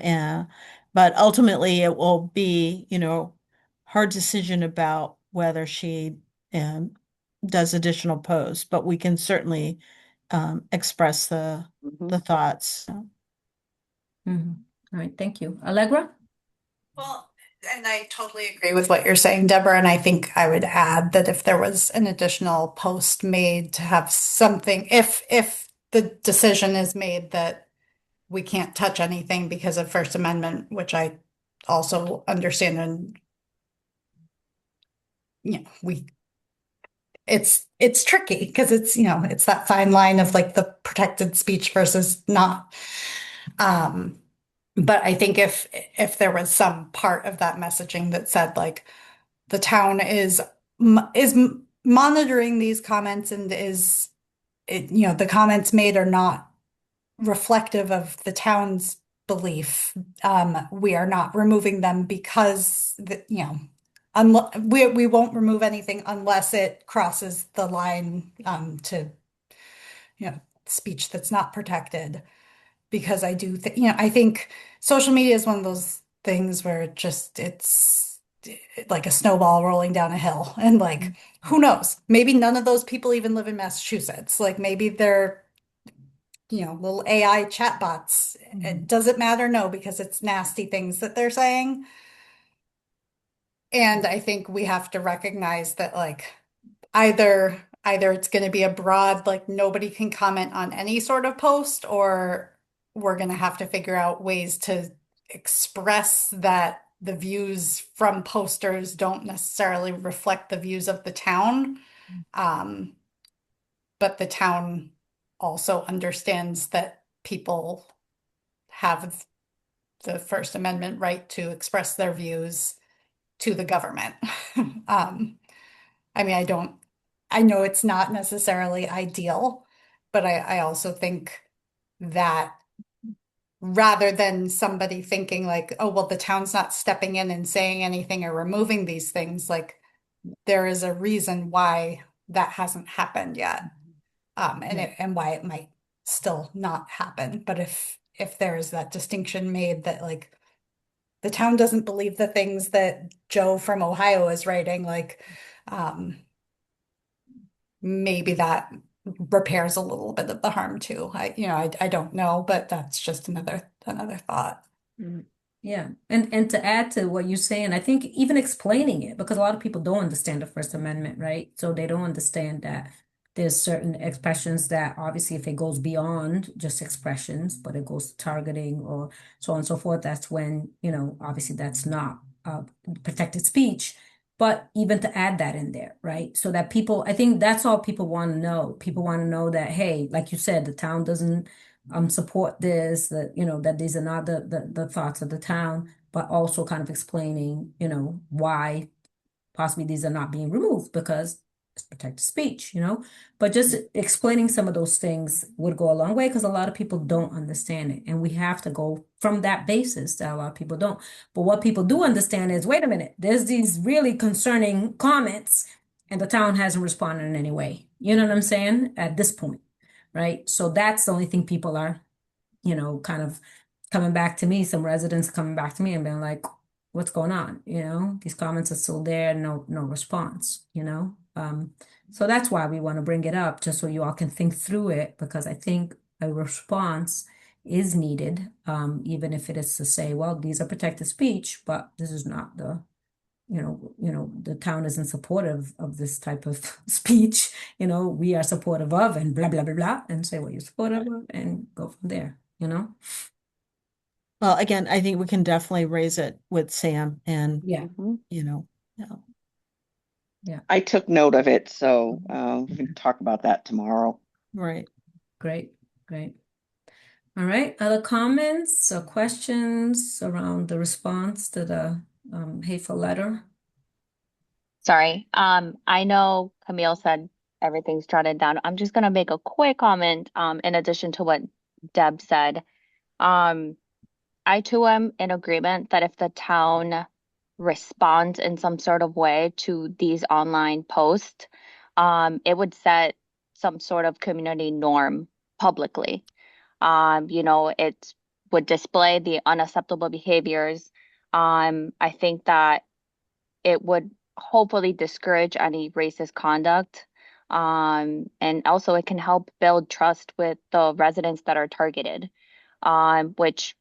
Speaker 4: but ultimately it will be, her decision about whether she um, does additional posts, but we can certainly express the
Speaker 1: Mhm.
Speaker 4: thoughts.
Speaker 2: Mhm. All right, thank you. Allegra?
Speaker 5: Well, and I totally agree with what you're saying, Deborah. And I think I would add that if there was an additional post made to have something, if the decision is made that we can't touch anything because of First Amendment, which I also understand, and we it's tricky because it's that fine line of like the protected speech versus not. Um, but I think if there was some part of that messaging that said like the town is monitoring these comments and the comments made are not reflective of the town's belief. We are not removing them because we won't remove anything unless it crosses the line to speech that's not protected. Because I do think I think social media is one of those things where it's like a snowball rolling down a hill, and like who knows, maybe none of those people even live in Massachusetts. Like maybe they're little AI chatbots. Does it matter? No, because it's nasty things that they're saying. And I think we have to recognize that like either it's going to be a broad like nobody can comment on any sort of post, or we're going to have to figure out ways to express that the views from posters don't necessarily reflect the views of the town. Um, but the town also understands that people have the First Amendment right to express their views to the government. I mean, I know it's not necessarily ideal, but I also think that rather than somebody thinking like, oh, well, the town's not stepping in and saying anything or removing these things, like there is a reason why that hasn't happened yet. And why it might still not happen. But if there is that distinction made that like the town doesn't believe the things that Joe from Ohio is writing, like maybe that repairs a little bit of the harm too. I don't know, but that's just another thought.
Speaker 2: Mm. Yeah, and to add to what you're saying, I think even explaining it, because a lot of people don't understand the First Amendment, right? So they don't understand that there's certain expressions that obviously if it goes beyond just expressions, but it goes to targeting or so on and so forth, that's when, obviously that's not protected speech. But even to add that in there, right? So that people, I think that's all people want to know. People want to know that, hey, like you said, the town doesn't support this, that, that these are not the thoughts of the town, but also kind of explaining, why possibly these are not being removed because it's protected speech, but just explaining some of those things would go a long way because a lot of people don't understand it. And we have to go from that basis that a lot of people don't. But what people do understand is, wait a minute, there's these really concerning comments and the town hasn't responded in any way. You know what I'm saying? At this point, right? So that's the only thing people are, kind of coming back to me, some residents coming back to me and being like, what's going on? These comments are still there, no response, so that's why we want to bring it up, just so you all can think through it, because I think a response is needed, even if it is to say, well, these are protected speech, but this is not the town isn't supportive of this type of speech, we are supportive of, and blah, blah, blah, blah, and say what you're supportive of and go from there,
Speaker 4: Well, again, I think we can definitely raise it with Sam and,
Speaker 2: Yeah,
Speaker 1: Mhm.
Speaker 4: yeah,
Speaker 1: I took note of it, so we can talk about that tomorrow.
Speaker 4: right.
Speaker 2: great, great. All right, other comments or questions around the response to the hateful letter?
Speaker 3: Sorry. I know Camille said everything's jotted down. I'm just gonna make a quick comment, in addition to what Deb said. Um, I too am in agreement that if the town responds in some sort of way to these online posts, it would set some sort of community norm publicly. It would display the unacceptable behaviors. I think that it would hopefully discourage any racist conduct. And also it can help build trust with the residents that are targeted, which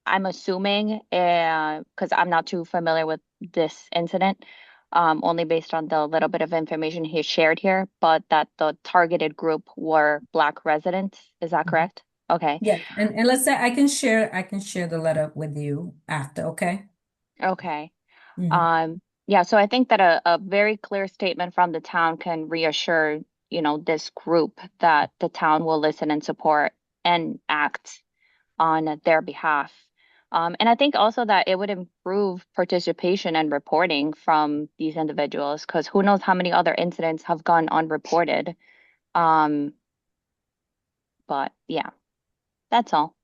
Speaker 3: I'm assuming, because I'm not too familiar with this incident, only based on the little bit of information he shared here, but that the targeted group were Black residents. Is that correct? Okay.
Speaker 2: Yeah, and let's say I can share the letter with you after, okay?
Speaker 3: Okay.
Speaker 2: Mhm.
Speaker 3: Yeah, so I think that a very clear statement from the town can reassure, this group that the town will listen and support and act on their behalf. And I think also that it would improve participation and reporting from these individuals, because who knows how many other incidents have gone unreported. Um, but yeah, that's all.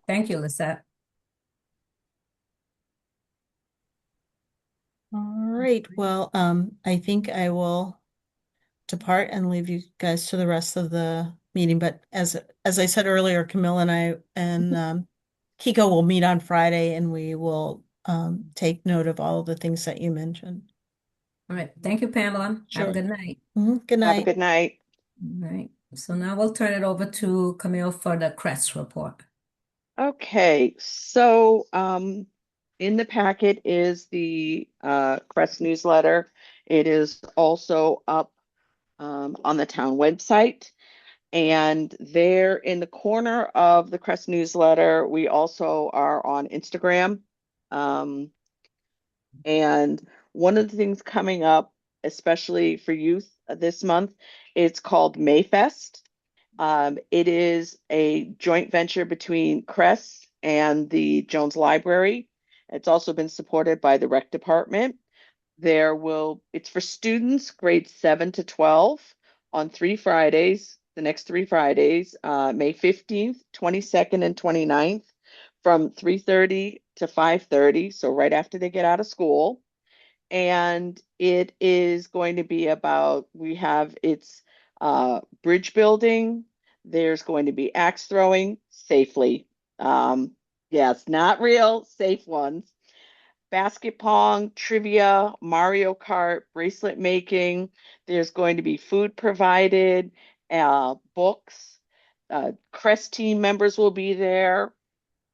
Speaker 2: Thank you, Lisette.
Speaker 4: All right. Well, I think I will depart and leave you guys to the rest of the meeting. But as I said earlier, Camille and I and Kiko will meet on Friday and we will take note of all of the things that you mentioned.
Speaker 2: All right, thank you, Pamela. Have a
Speaker 4: Sure.
Speaker 2: good night.
Speaker 4: Good
Speaker 1: Have a
Speaker 4: night.
Speaker 1: good night.
Speaker 2: All right, so now we'll turn it over to Camille for the CREST report.
Speaker 1: Okay, so in the packet is the Crest newsletter. It is also up on the town website. And there in the corner of the Crest newsletter, we also are on Instagram. And one of the things coming up, especially for youth this month, it's called Mayfest. It is a joint venture between Crest and the Jones Library. It's also been supported by the rec department. It's for students grades 7 to 12 on 3 Fridays, the next 3 Fridays, May 15th, 22nd, and 29th from 3:30 to 5:30, so right after they get out of school. And it is going to be about, we have its bridge building, there's going to be axe throwing safely. Yes, not real, safe ones. Basket pong, trivia, Mario Kart, bracelet making. There's going to be food provided, books. Crest team members will be there.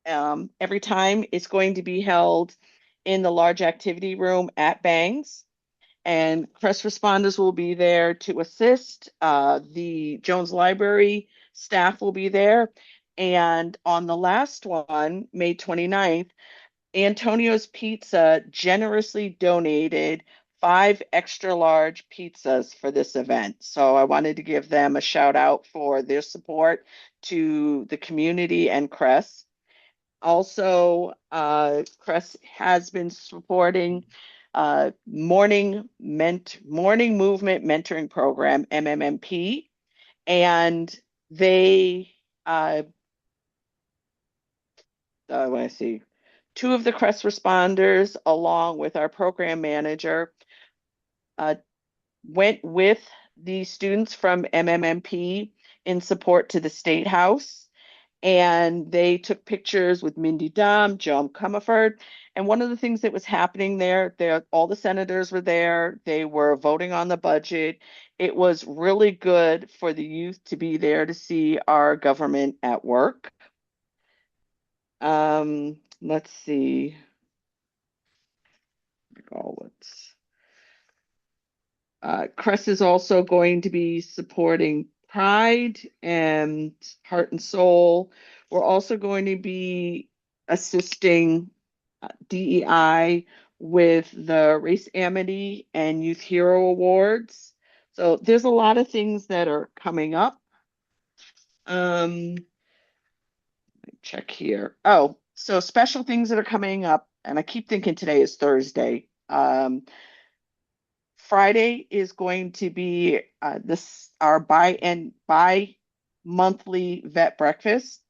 Speaker 1: Every time it's going to be held in the large activity room at Bangs. And Crest responders will be there to assist. The Jones Library staff will be there. And on the last one, May 29th, Antonio's Pizza generously donated 5 extra large pizzas for this event. So I wanted to give them a shout out for their support to the community and Crest. Also, Crest has been supporting Morning Movement Mentoring Program, MMMP, and they let me see, two of the Crest responders, along with our program manager, uh, went with the students from MMMP in support to the State House. And they took pictures with Mindy Dom, Joan Comerford. And one of the things that was happening there, all the senators were there. They were voting on the budget. It was really good for the youth to be there to see our government at work. Let's see. Crest is also going to be supporting Pride and Heart and Soul. We're also going to be assisting DEI with the Race Amity and Youth Hero Awards. So there's a lot of things that are coming up. Check here. Oh, so special things that are coming up, and I keep thinking today is Thursday. Friday is going to be our bi-monthly vet breakfast.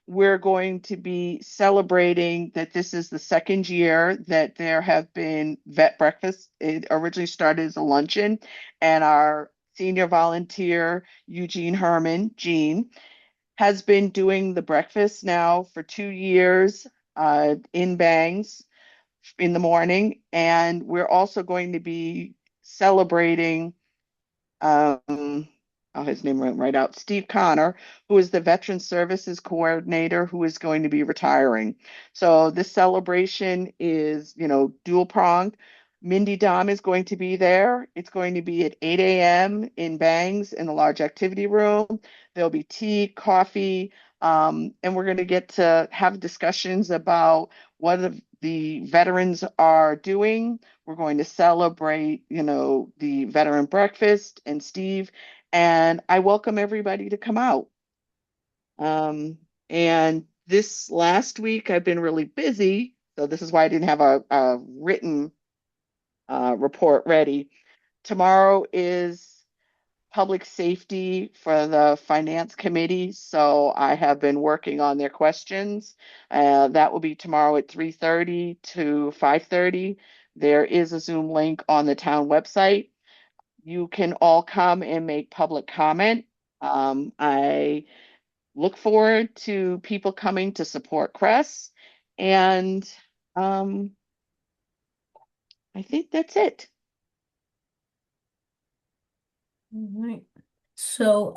Speaker 1: We're going to be celebrating that this is the second year that there have been vet breakfasts. It originally started as a luncheon, and our senior volunteer, Eugene Herman, Gene, has been doing the breakfast now for 2 years in Bangs in the morning. And we're also going to be celebrating oh, his name went right out, Steve Connor, who is the Veteran Services Coordinator, who is going to be retiring. So this celebration is, dual pronged. Mindy Dom is going to be there. It's going to be at 8 a.m. in Bangs in the large activity room. There'll be tea, coffee, and we're going to get to have discussions about what the veterans are doing. We're going to celebrate, the veteran breakfast and Steve, and I welcome everybody to come out. And this last week I've been really busy, so this is why I didn't have a written report ready. Tomorrow is public safety for the finance committee, so I have been working on their questions. That will be tomorrow at 3:30 to 5:30. There is a Zoom link on the town website. You can all come and make public comment. I look forward to people coming to support Cress, and I think that's it.
Speaker 2: All right. So,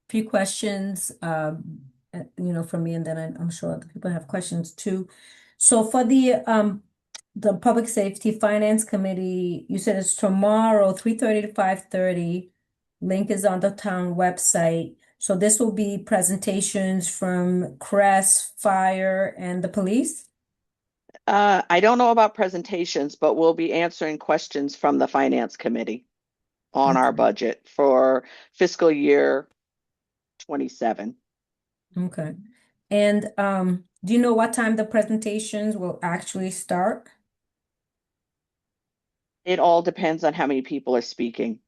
Speaker 2: few questions, from me, and then I'm sure other people have questions too. So for the Public Safety Finance Committee, you said it's tomorrow, 3:30 to 5:30. Link is on the town website. So this will be presentations from Crest, Fire, and the police?
Speaker 1: I don't know about presentations, but we'll be answering questions from the finance committee on our
Speaker 2: Okay.
Speaker 1: budget for fiscal year 27.
Speaker 2: Okay. And do you know what time the presentations will actually start?
Speaker 1: It all depends on how many people are speaking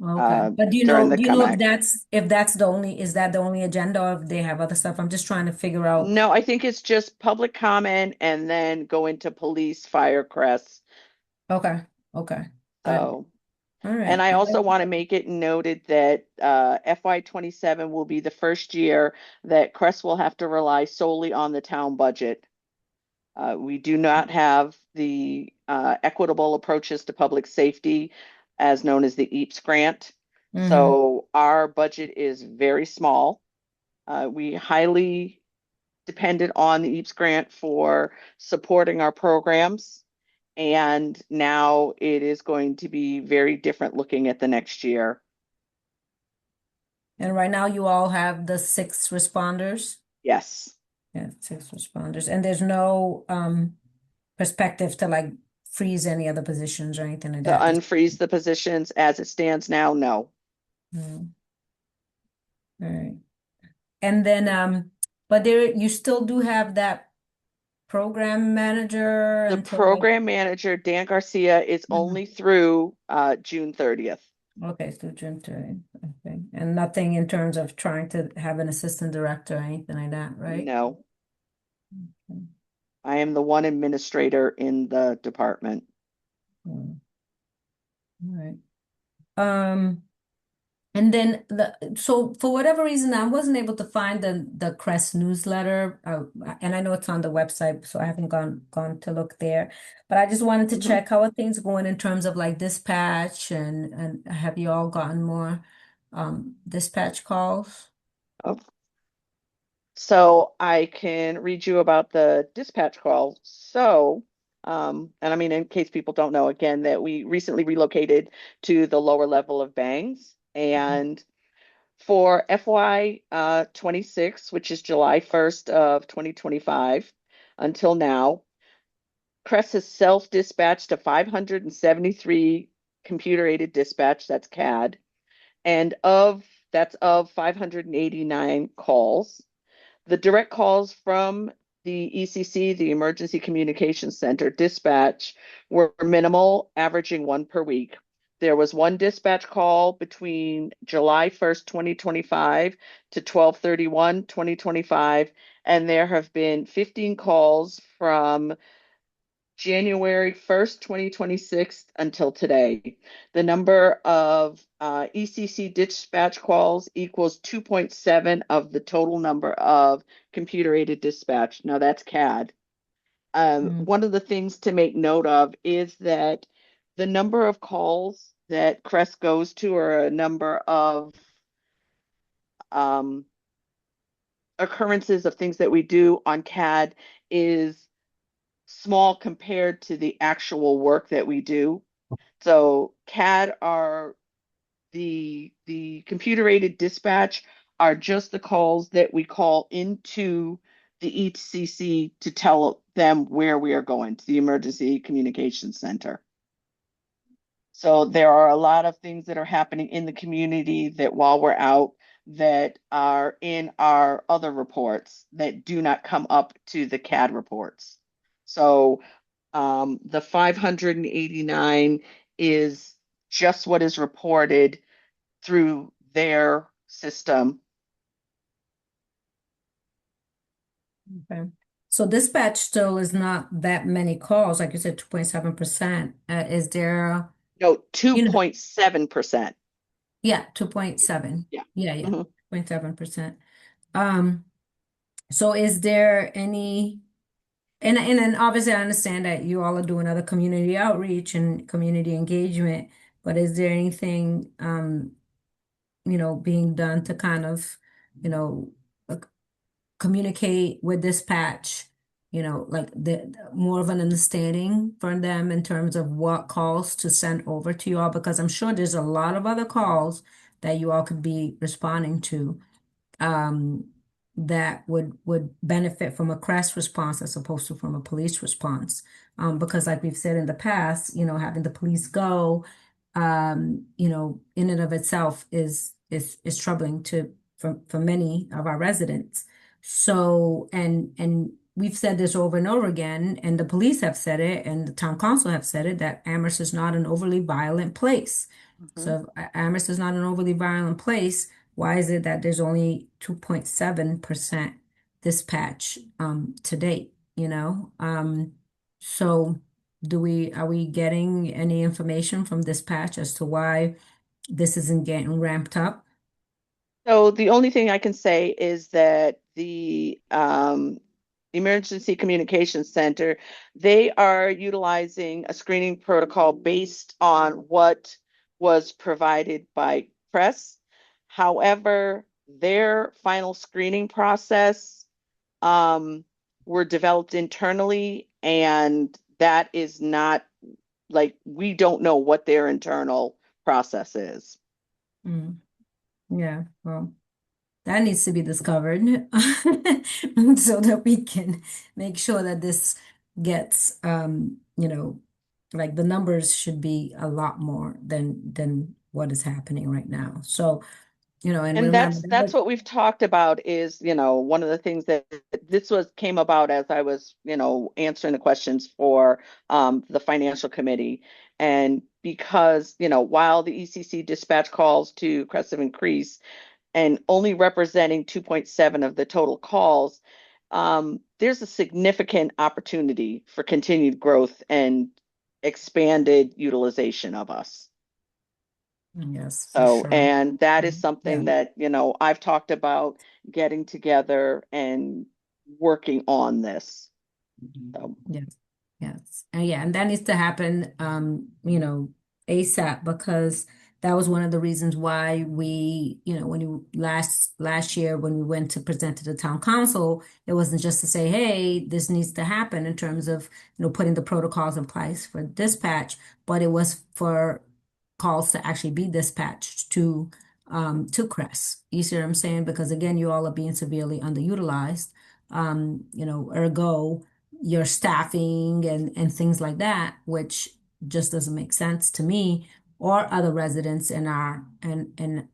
Speaker 2: Okay. But
Speaker 1: during the
Speaker 2: do you know
Speaker 1: comeback.
Speaker 2: if that's is that the only agenda, or if they have other stuff? I'm just trying to figure out.
Speaker 1: No, I think it's just public comment and then go into police, fire, crest.
Speaker 2: Okay. Okay. Good.
Speaker 1: So,
Speaker 2: All
Speaker 1: and
Speaker 2: right.
Speaker 1: I also want to make it noted that FY 27 will be the first year that Crest will have to rely solely on the town budget. We do not have the equitable approaches to public safety as known as the EAPS grant.
Speaker 2: Mhm.
Speaker 1: So our budget is very small. We highly depended on the EAPS grant for supporting our programs. And now it is going to be very different looking at the next year.
Speaker 2: And right now you all have the 6 responders?
Speaker 1: Yes.
Speaker 2: Yeah, 6 responders. And there's no perspective to like freeze any other positions or anything like
Speaker 1: To
Speaker 2: that.
Speaker 1: unfreeze the positions as it stands now, no.
Speaker 2: Mm. All right. And then but you still do have that program manager
Speaker 1: The
Speaker 2: until like,
Speaker 1: program manager, Dan Garcia, is only through June 30th.
Speaker 2: okay, so June 30th. Okay. And nothing in terms of trying to have an assistant director or anything like that, right?
Speaker 1: No,
Speaker 2: Okay.
Speaker 1: I am the one administrator in the department.
Speaker 2: All right. And then so for whatever reason, I wasn't able to find the Crest newsletter, and I know it's on the website, so I haven't gone to look there. But I just wanted to
Speaker 1: Mhm.
Speaker 2: check how are things going in terms of like dispatch, and have you all gotten more dispatch calls?
Speaker 1: Oh. So I can read you about the dispatch call. So, and I mean, in case people don't know, again, that we recently relocated to the lower level of Bangs. And for FY 26, which is July 1st of 2025 until now, Crest has self-dispatched to 573 computer-aided dispatch, that's CAD, and that's of 589 calls. The direct calls from the ECC, the Emergency Communications Center dispatch, were minimal, averaging one per week. There was one dispatch call between July 1st, 2025 to 12/31, 2025, and there have been 15 calls from January 1st, 2026 until today. The number of ECC dispatch calls equals 2.7 of the total number of computer-aided dispatch. Now that's CAD.
Speaker 2: Mm.
Speaker 1: One of the things to make note of is that the number of calls that Crest goes to, or a number of um, occurrences of things that we do on CAD, is small compared to the actual work that we do. So CAD are the computer aided dispatch are just the calls that we call into the ECC to tell them where we are going, to the Emergency Communications Center. So there are a lot of things that are happening in the community that while we're out, that are in our other reports that do not come up to the CAD reports. So the 589 is just what is reported through their system.
Speaker 2: Okay. So dispatch still is not that many calls, like you said, 2.7%. Is there,
Speaker 1: No,
Speaker 2: you know,
Speaker 1: 2.7%.
Speaker 2: yeah, 2.7.
Speaker 1: Yeah.
Speaker 2: Yeah, yeah,
Speaker 1: Mhm.
Speaker 2: 0.7%. Um, so is there any, and then obviously I understand that you all are doing other community outreach and community engagement, but is there anything, being done to kind of, you know, uh, communicate with dispatch, like more of an understanding for them in terms of what calls to send over to you all, because I'm sure there's a lot of other calls that you all could be responding to, um, that would benefit from a crash response as opposed to from a police response. Because like we've said in the past, having the police go, in and of itself is troubling to for many of our residents. So, and we've said this over and over again, and the police have said it, and the town council have said it, that Amherst is not an overly violent place.
Speaker 1: Mhm.
Speaker 2: So if Amherst is not an overly violent place, why is it that there's only 2.7% dispatch to date, So are we getting any information from dispatch as to why this isn't getting ramped up?
Speaker 1: So the only thing I can say is that the Emergency Communications Center, they are utilizing a screening protocol based on what was provided by press. However, their final screening process were developed internally, and that is not, like, we don't know what their internal process is.
Speaker 2: Mm, yeah, well, that needs to be discovered so that we can make sure that this gets, like the numbers should be a lot more than what is happening right now. So, and
Speaker 1: And
Speaker 2: remember
Speaker 1: that's what we've talked about is, one of the things that this came about as I was, answering the questions for the financial committee. And because, while the ECC dispatch calls to Crest have increased and only representing 2.7 of the total calls, there's a significant opportunity for continued growth and expanded utilization of us.
Speaker 2: Yes, for
Speaker 1: So,
Speaker 2: sure.
Speaker 1: and that is
Speaker 2: Yeah.
Speaker 1: something that, I've talked about getting together and working on this. So,
Speaker 2: Yes, yes. And yeah, and that needs to happen, ASAP, because that was one of the reasons why we, when you last year when we went to present to the town council, it wasn't just to say, hey, this needs to happen in terms of, putting the protocols in place for dispatch, but it was for calls to actually be dispatched to Crest. You see what I'm saying? Because again, you all are being severely underutilized. Ergo your staffing and things like that, which just doesn't make sense to me or other residents in our in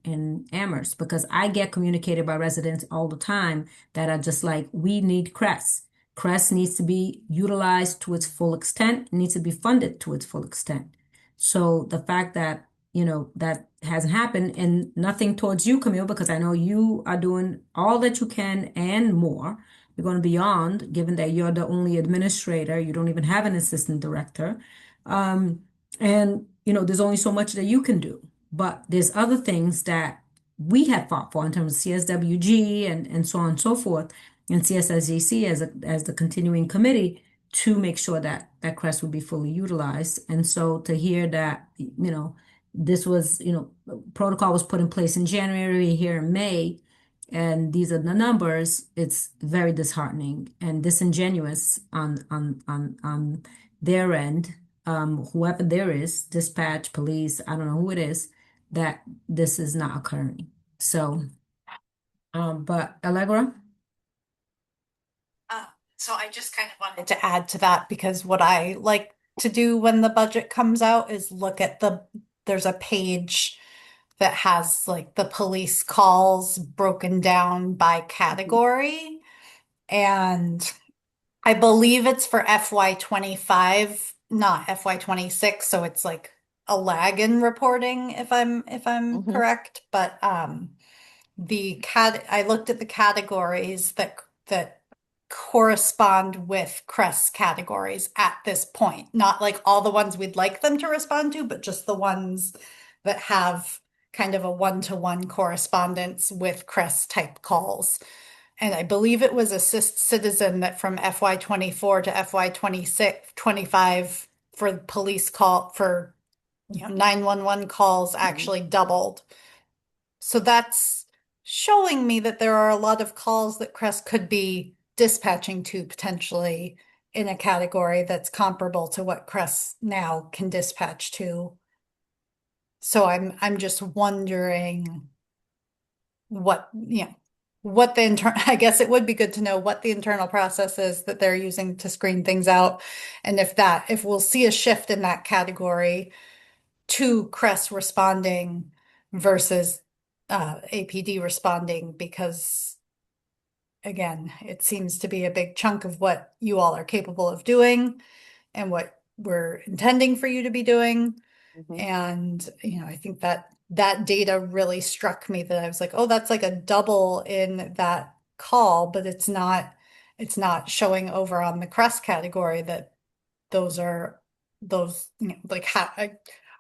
Speaker 2: Amherst, because I get communicated by residents all the time that are just like, we need Crest. Crest needs to be utilized to its full extent, needs to be funded to its full extent. So the fact that, that hasn't happened, and nothing towards you, Camille, because I know you are doing all that you can and more. You're going beyond, given that you're the only administrator, you don't even have an assistant director. And, there's only so much that you can do. But there's other things that we have fought for in terms of CSWG and so on and so forth, and CSSGC as the continuing committee to make sure that Crest would be fully utilized. And so to hear that, this was, protocol was put in place in January, here in May, and these are the numbers. It's very disheartening and disingenuous on their end. Whoever there is, dispatch, police, I don't know who it is, that this is not occurring. So, but Allegra?
Speaker 5: So I just kind of wanted to add to that because what I like to do when the budget comes out is look at there's a page that has like the police calls broken down by category. And I believe it's for FY25, not FY26, so it's like a lag in reporting if I'm
Speaker 1: Mhm.
Speaker 5: correct. But I looked at the categories that correspond with CREST categories at this point. Not like all the ones we'd like them to respond to, but just the ones that have kind of a one-to-one correspondence with CREST type calls. And I believe it was Assist Citizen that from FY24 to FY26, 25 for police call for 911 calls actually doubled. So that's showing me that there are a lot of calls that Crest could be dispatching to potentially in a category that's comparable to what Crest now can dispatch to. So I'm just wondering what the internal, I guess it would be good to know what the internal process is that they're using to screen things out. And if we'll see a shift in that category to Crest responding versus APD responding, because again, it seems to be a big chunk of what you all are capable of doing and what we're intending for you to be doing.
Speaker 1: Mhm.
Speaker 5: And, I think that data really struck me that I was like, oh, that's like a double in that call, but it's not showing over on the Crest category that those, like how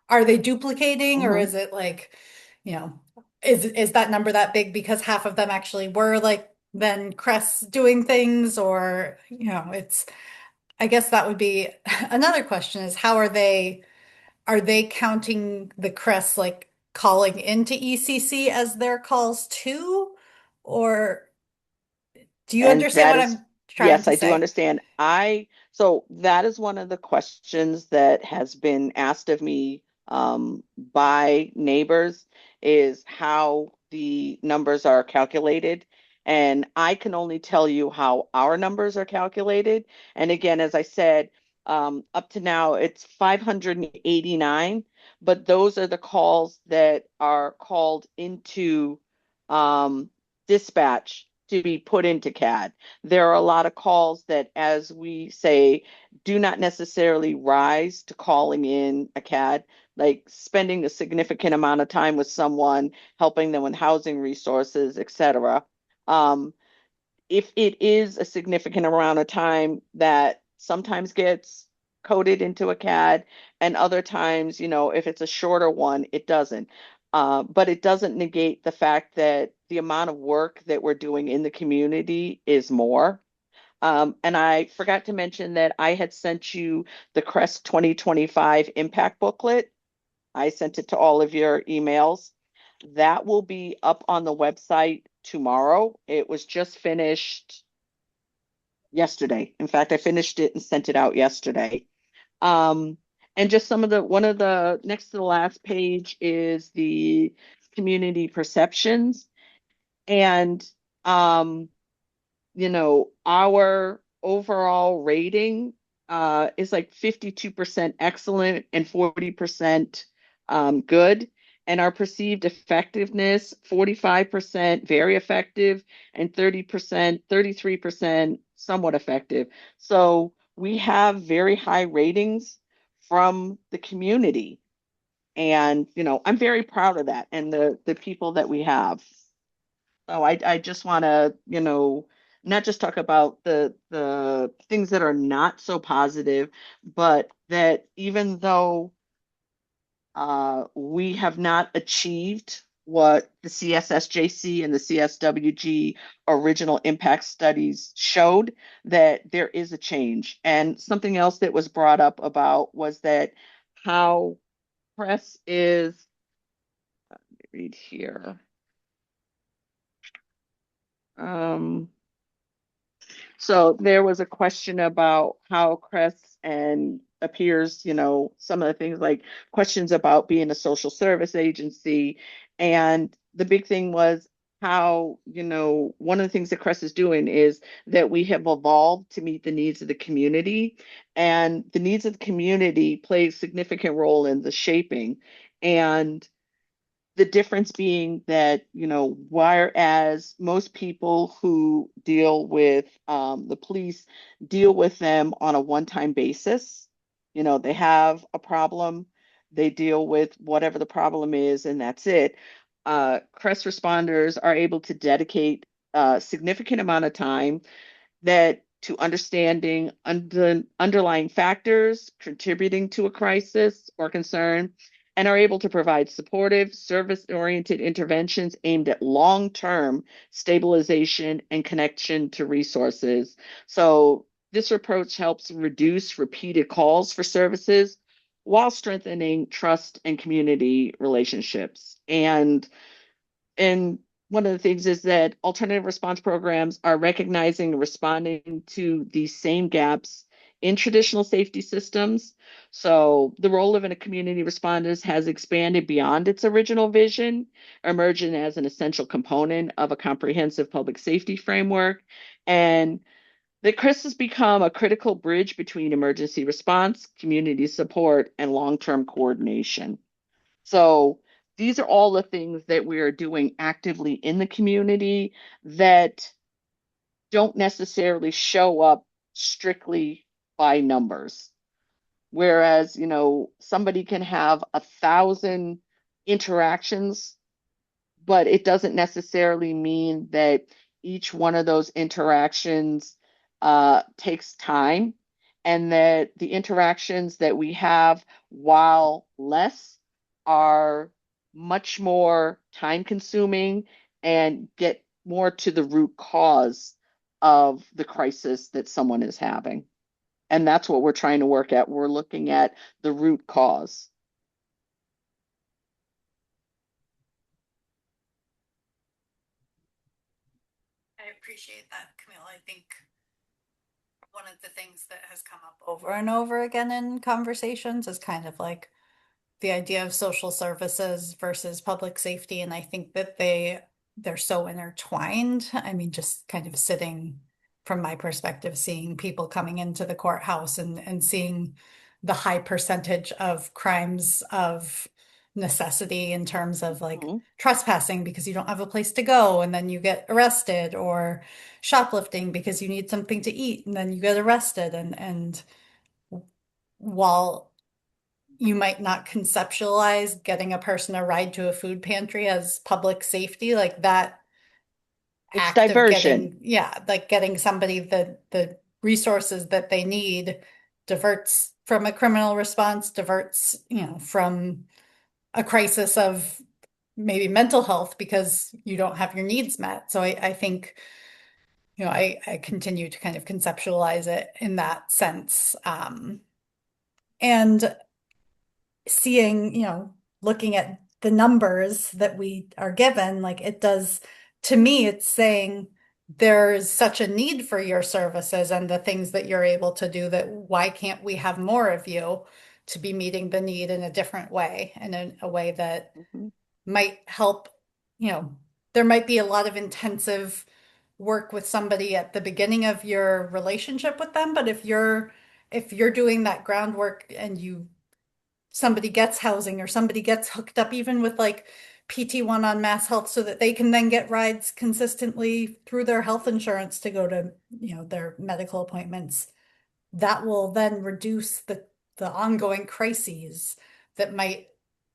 Speaker 5: are they duplicating or
Speaker 1: Mhm.
Speaker 5: is it like, you know, is that number that big because half of them actually were like then Crest doing things or, I guess that would be another question is how are they counting the Crest like calling into ECC as their calls too? Or do you
Speaker 1: And
Speaker 5: understand
Speaker 1: that
Speaker 5: what
Speaker 1: is,
Speaker 5: I'm trying
Speaker 1: yes,
Speaker 5: to
Speaker 1: I do
Speaker 5: say?
Speaker 1: understand. So that is one of the questions that has been asked of me by neighbors is how the numbers are calculated. And I can only tell you how our numbers are calculated. And again, as I said, up to now it's 589, but those are the calls that are called into um, dispatch to be put into CAD. There are a lot of calls that, as we say, do not necessarily rise to calling in a CAD, like spending a significant amount of time with someone, helping them with housing resources, etc. Um, if it is a significant amount of time that sometimes gets coded into a CAD, and other times, if it's a shorter one, it doesn't. But it doesn't negate the fact that the amount of work that we're doing in the community is more. And I forgot to mention that I had sent you the CREST 2025 impact booklet. I sent it to all of your emails. That will be up on the website tomorrow. It was just finished yesterday. In fact, I finished it and sent it out yesterday. Um, and just one of the next to the last page is the community perceptions. And, our overall rating is like 52% excellent and 40% good. And our perceived effectiveness, 45% very effective and 30%, 33% somewhat effective. So we have very high ratings from the community. And, I'm very proud of that and the people that we have. So I just want to, not just talk about the things that are not so positive, but that even though we have not achieved what the CSSJC and the CSWG original impact studies showed, that there is a change. And something else that was brought up about was that how CRESS is, let me read here. So there was a question about how CRESS and appears, some of the things like questions about being a social service agency. And the big thing was how, one of the things that CRESS is doing is that we have evolved to meet the needs of the community. And the needs of the community play a significant role in the shaping. And the difference being that, whereas most people who deal with the police deal with them on a one-time basis, they have a problem, they deal with whatever the problem is, and that's it. CRESS responders are able to dedicate a significant amount of time that to understanding underlying factors contributing to a crisis or concern, and are able to provide supportive, service-oriented interventions aimed at long-term stabilization and connection to resources. So this approach helps reduce repeated calls for services while strengthening trust and community relationships. And one of the things is that alternative response programs are recognizing and responding to these same gaps in traditional safety systems. So the role of a community responders has expanded beyond its original vision, emerging as an essential component of a comprehensive public safety framework. And that CRIS has become a critical bridge between emergency response, community support, and long-term coordination. So these are all the things that we are doing actively in the community that don't necessarily show up strictly by numbers. Whereas, somebody can have 1,000 interactions, but it doesn't necessarily mean that each one of those interactions takes time, and that the interactions that we have, while less, are much more time consuming and get more to the root cause of the crisis that someone is having. And that's what we're trying to work at. We're looking at the root cause.
Speaker 5: I appreciate that, Camille. I think one of the things that has come up over and over again in conversations is kind of like the idea of social services versus public safety. And I think that they're so intertwined. I mean, just kind of sitting from my perspective, seeing people coming into the courthouse and seeing the high percentage of crimes of necessity in terms of like trespassing because you don't have a place to go and then you get arrested, or shoplifting because you need something to eat and then you get arrested. And while you might not conceptualize getting a person a ride to a food pantry as public safety, like that
Speaker 1: It's
Speaker 5: act of
Speaker 1: diversion.
Speaker 5: getting somebody the resources that they need diverts from a criminal response, diverts, from a crisis of maybe mental health because you don't have your needs met. So I think, I continue to kind of conceptualize it in that sense. And seeing, looking at the numbers that we are given, like it does, to me, it's saying there's such a need for your services and the things that you're able to do, that why can't we have more of you to be meeting the need in a different way, and in a way that might help, there might be a lot of intensive work with somebody at the beginning of your relationship with them, but if you're doing that groundwork and somebody gets housing or somebody gets hooked up even with like PT1 on Mass Health so that they can then get rides consistently through their health insurance to go to, their medical appointments, that will then reduce the ongoing crises that might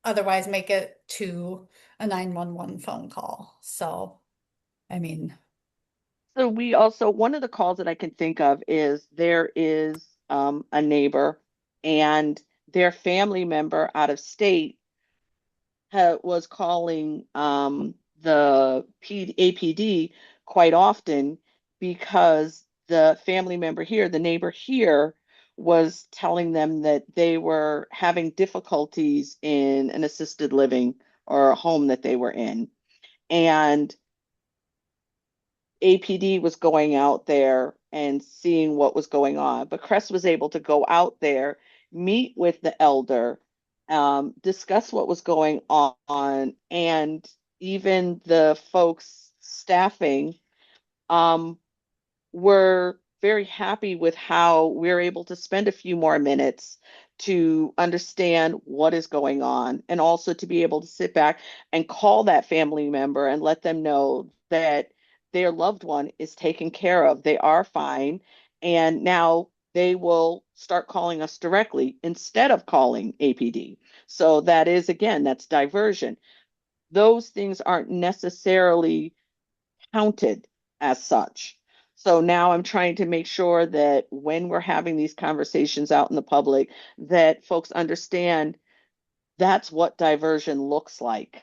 Speaker 5: otherwise make it to a 911 phone call. So, I mean,
Speaker 1: So one of the calls that I can think of is there is a neighbor, and their family member out of state was calling the APD quite often because the family member here, the neighbor here, was telling them that they were having difficulties in an assisted living or a home that they were in. And APD was going out there and seeing what was going on. But Crest was able to go out there, meet with the elder, discuss what was going on, and even the folks staffing um, were very happy with how we're able to spend a few more minutes to understand what is going on, and also to be able to sit back and call that family member and let them know that their loved one is taken care of. They are fine. And now they will start calling us directly instead of calling APD. So that is, again, that's diversion. Those things aren't necessarily counted as such. So now I'm trying to make sure that when we're having these conversations out in the public, that folks understand that's what diversion looks like.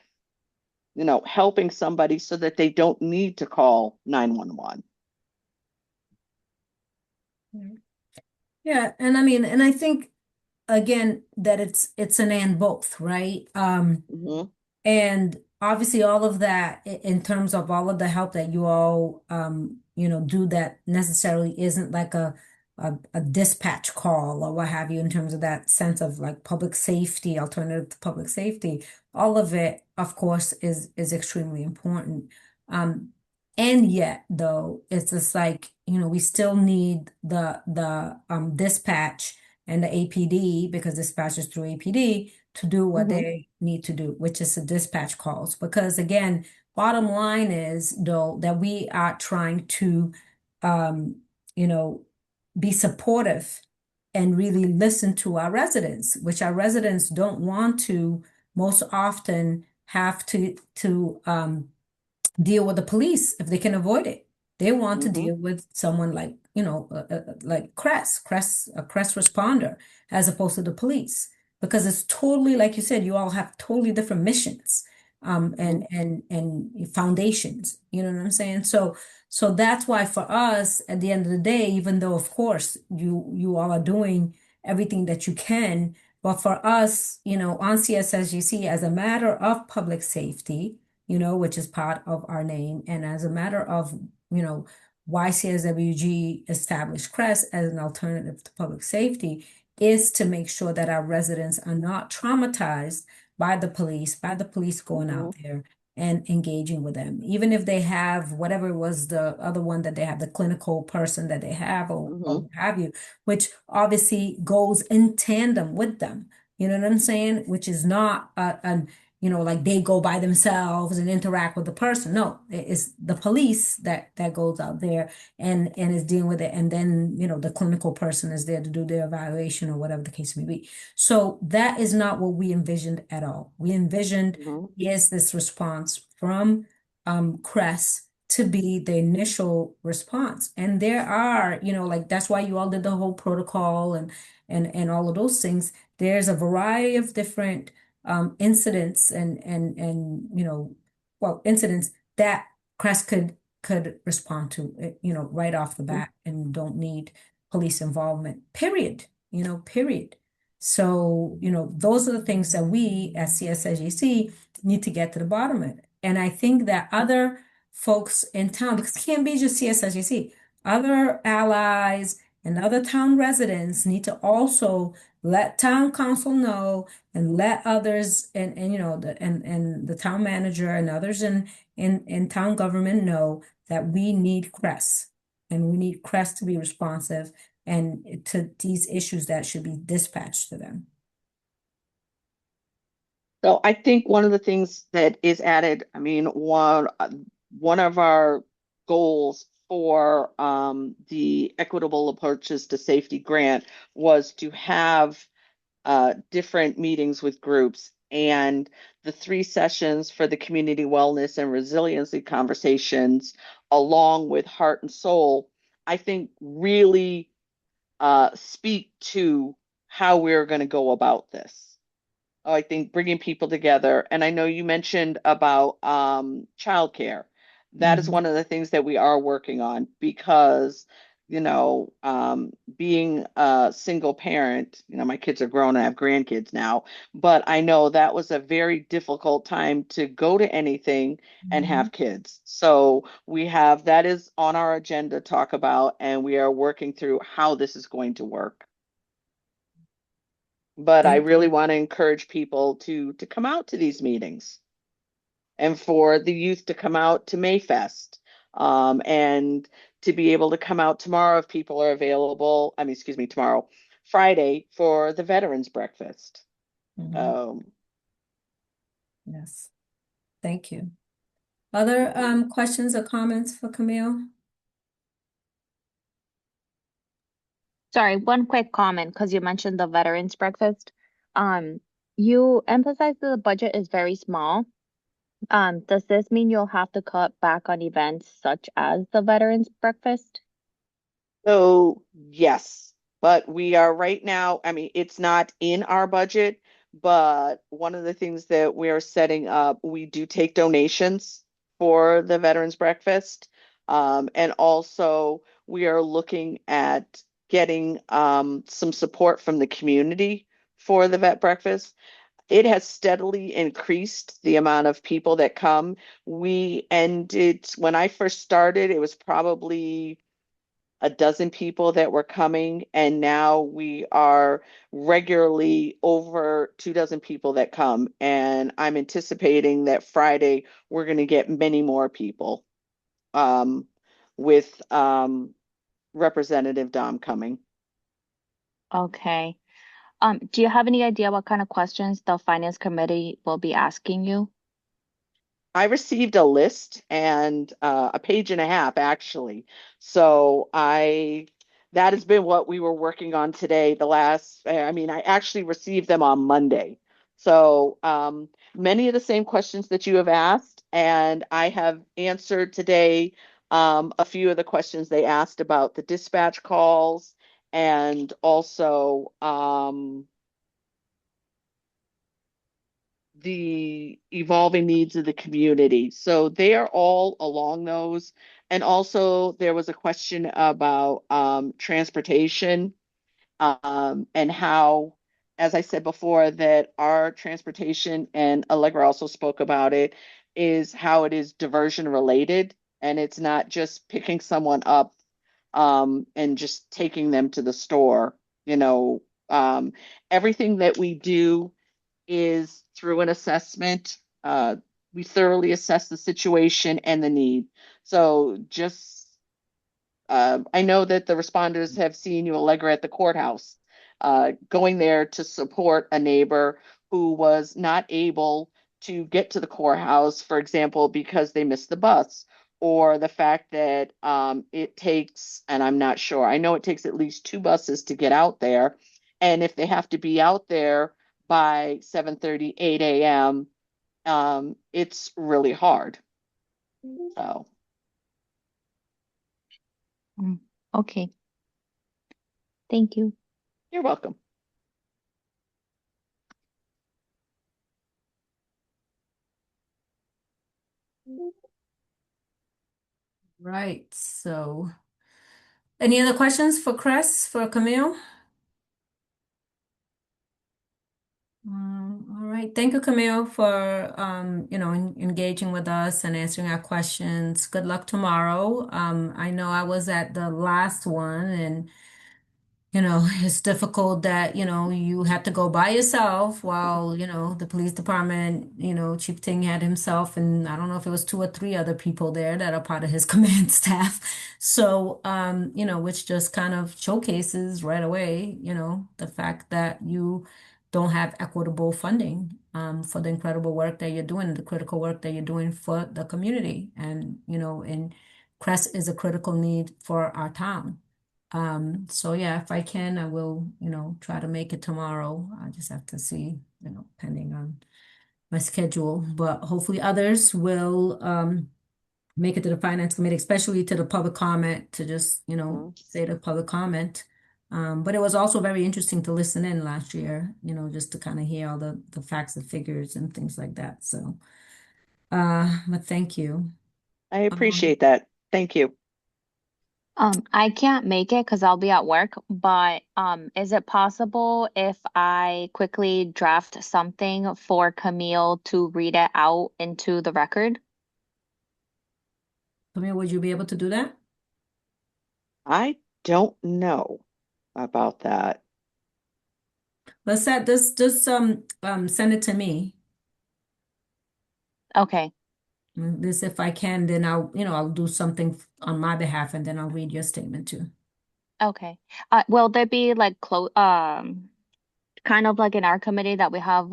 Speaker 1: Helping somebody so that they don't need to call 911.
Speaker 2: Yeah, and I mean, and I think again that it's an and both, right?
Speaker 1: Mm-hmm.
Speaker 2: And obviously all of that in terms of all of the help that you all do that necessarily isn't like a dispatch call or what have you in terms of that sense of like public safety, alternative to public safety. All of it, of course, is extremely important. Um, and yet though, it's just like, we still need the dispatch and the APD because dispatch is through APD to do what
Speaker 1: Mm-hmm.
Speaker 2: they need to do, which is the dispatch calls. Because again, bottom line is though that we are trying to, um, you know, be supportive and really listen to our residents, which our residents don't want to most often have to deal with the police if they can avoid it. They want to
Speaker 1: Mm-hmm.
Speaker 2: deal with someone like, like a Crest responder, as opposed to the police, because it's totally, like you said, you all have totally different missions,
Speaker 1: Mm-hmm.
Speaker 2: and foundations. You know what I'm saying? So that's why for us, at the end of the day, even though of course you all are doing everything that you can, but for us, on CSSGC, as a matter of public safety, which is part of our name. And as a matter of, why CSWG established CREST as an alternative to public safety is to make sure that our residents are not traumatized by the police going
Speaker 1: Mm-hmm.
Speaker 2: out there and engaging with them. Even if they have whatever was the other one that they have, the clinical person that they have or
Speaker 1: Mm-hmm.
Speaker 2: what have you, which obviously goes in tandem with them. You know what I'm saying? Which is not an like they go by themselves and interact with the person. No, it's the police that goes out there and is dealing with it. And then, the clinical person is there to do their evaluation or whatever the case may be. So that is not what we envisioned at all. We envisioned
Speaker 1: Mm-hmm.
Speaker 2: is this response from CREST to be the initial response. And there are, like that's why you all did the whole protocol and all of those things. There's a variety of different incidents and well, incidents that Crest could respond to, right off the bat and don't need police involvement, period, period. So, those are the things that we at CSSGC need to get to the bottom of it. And I think that other folks in town, because it can't be just CSSGC, other allies and other town residents need to also let town council know and let others and and the town manager and others in town government know that we need Crest and we need Crest to be responsive and to these issues that should be dispatched to them.
Speaker 1: So I think one of the things that is added, I mean, one of our goals for the Equitable Approaches to Safety grant was to have different meetings with groups, and the 3 sessions for the community wellness and resiliency conversations, along with heart and soul, I think really speak to how we're going to go about this. I think bringing people together. And I know you mentioned about childcare. That is
Speaker 2: Mhm.
Speaker 1: one of the things that we are working on, because being a single parent, my kids are grown and I have grandkids now, but I know that was a very difficult time to go to anything and have kids. So that is on our agenda to talk about, and we are working through how this is going to work. But I
Speaker 2: Thank
Speaker 1: really
Speaker 2: you.
Speaker 1: want to encourage people to come out to these meetings and for the youth to come out to Mayfest, and to be able to come out tomorrow if people are available. I mean, excuse me, tomorrow, Friday, for the Veterans Breakfast.
Speaker 2: Mhm. Yes. Thank you. Other questions or comments for Camille?
Speaker 3: Sorry, one quick comment because you mentioned the veterans breakfast. Um, you emphasized that the budget is very small. Does this mean you'll have to cut back on events such as the veterans breakfast?
Speaker 1: So, yes, but we are right now, I mean, it's not in our budget, but one of the things that we are setting up, we do take donations for the Veterans Breakfast. And also, we are looking at getting some support from the community for the vet breakfast. It has steadily increased the amount of people that come. We ended, when I first started, it was probably a dozen people that were coming, and now we are regularly over 2 dozen people that come. And I'm anticipating that Friday we're going to get many more people, um, with Representative Dom coming.
Speaker 3: Okay. Do you have any idea what kind of questions the finance committee will be asking you?
Speaker 1: I received a list and a page and a half actually. So that has been what we were working on today. I mean, I actually received them on Monday. So many of the same questions that you have asked, and I have answered today a few of the questions they asked about the dispatch calls, and also the evolving needs of the community. So they are all along those. And also, there was a question about transportation, and how, as I said before, that our transportation, and Allegra also spoke about it, is how it is diversion related. And it's not just picking someone up and just taking them to the store. You know, everything that we do is through an assessment. We thoroughly assess the situation and the need. So I know that the responders have seen you, Allegra, at the courthouse, going there to support a neighbor who was not able to get to the courthouse, for example, because they missed the bus, or the fact that it takes, and I'm not sure, I know it takes at least 2 buses to get out there. And if they have to be out there by 7:30, 8 a.m., it's really hard. So
Speaker 3: Mm, okay. Thank you.
Speaker 1: you're welcome.
Speaker 2: Right. So, any other questions for Chris, for Camille? All right. Thank you, Camille, for engaging with us and answering our questions. Good luck tomorrow. I know I was at the last one, and it's difficult that, you had to go by yourself while, the police department, Chief Ting had himself, and I don't know if it was 2 or 3 other people there that are part of his command staff. So, which just kind of showcases right away, the fact that you don't have equitable funding, for the incredible work that you're doing, the critical work that you're doing for the community. And CREST is a critical need for our town. So yeah, if I can, I will, try to make it tomorrow. I just have to see, pending on my schedule. But hopefully others will make it to the finance committee, especially to the public comment, to just,
Speaker 1: Mhm.
Speaker 2: say the public comment. But it was also very interesting to listen in last year, just to kind of hear all the facts and figures and things like that. So but thank you.
Speaker 1: I
Speaker 2: Um,
Speaker 1: appreciate that. Thank you.
Speaker 3: I can't make it because I'll be at work, but is it possible if I quickly draft something for Camille to read it out into the record?
Speaker 2: Camille, would you be able to do that?
Speaker 1: I don't know about that.
Speaker 2: Let's set this, just send it to me.
Speaker 3: Okay,
Speaker 2: This, if I can, then I'll do something on my behalf and then I'll read your statement too.
Speaker 3: okay. Will there be like kind of like in our committee that we have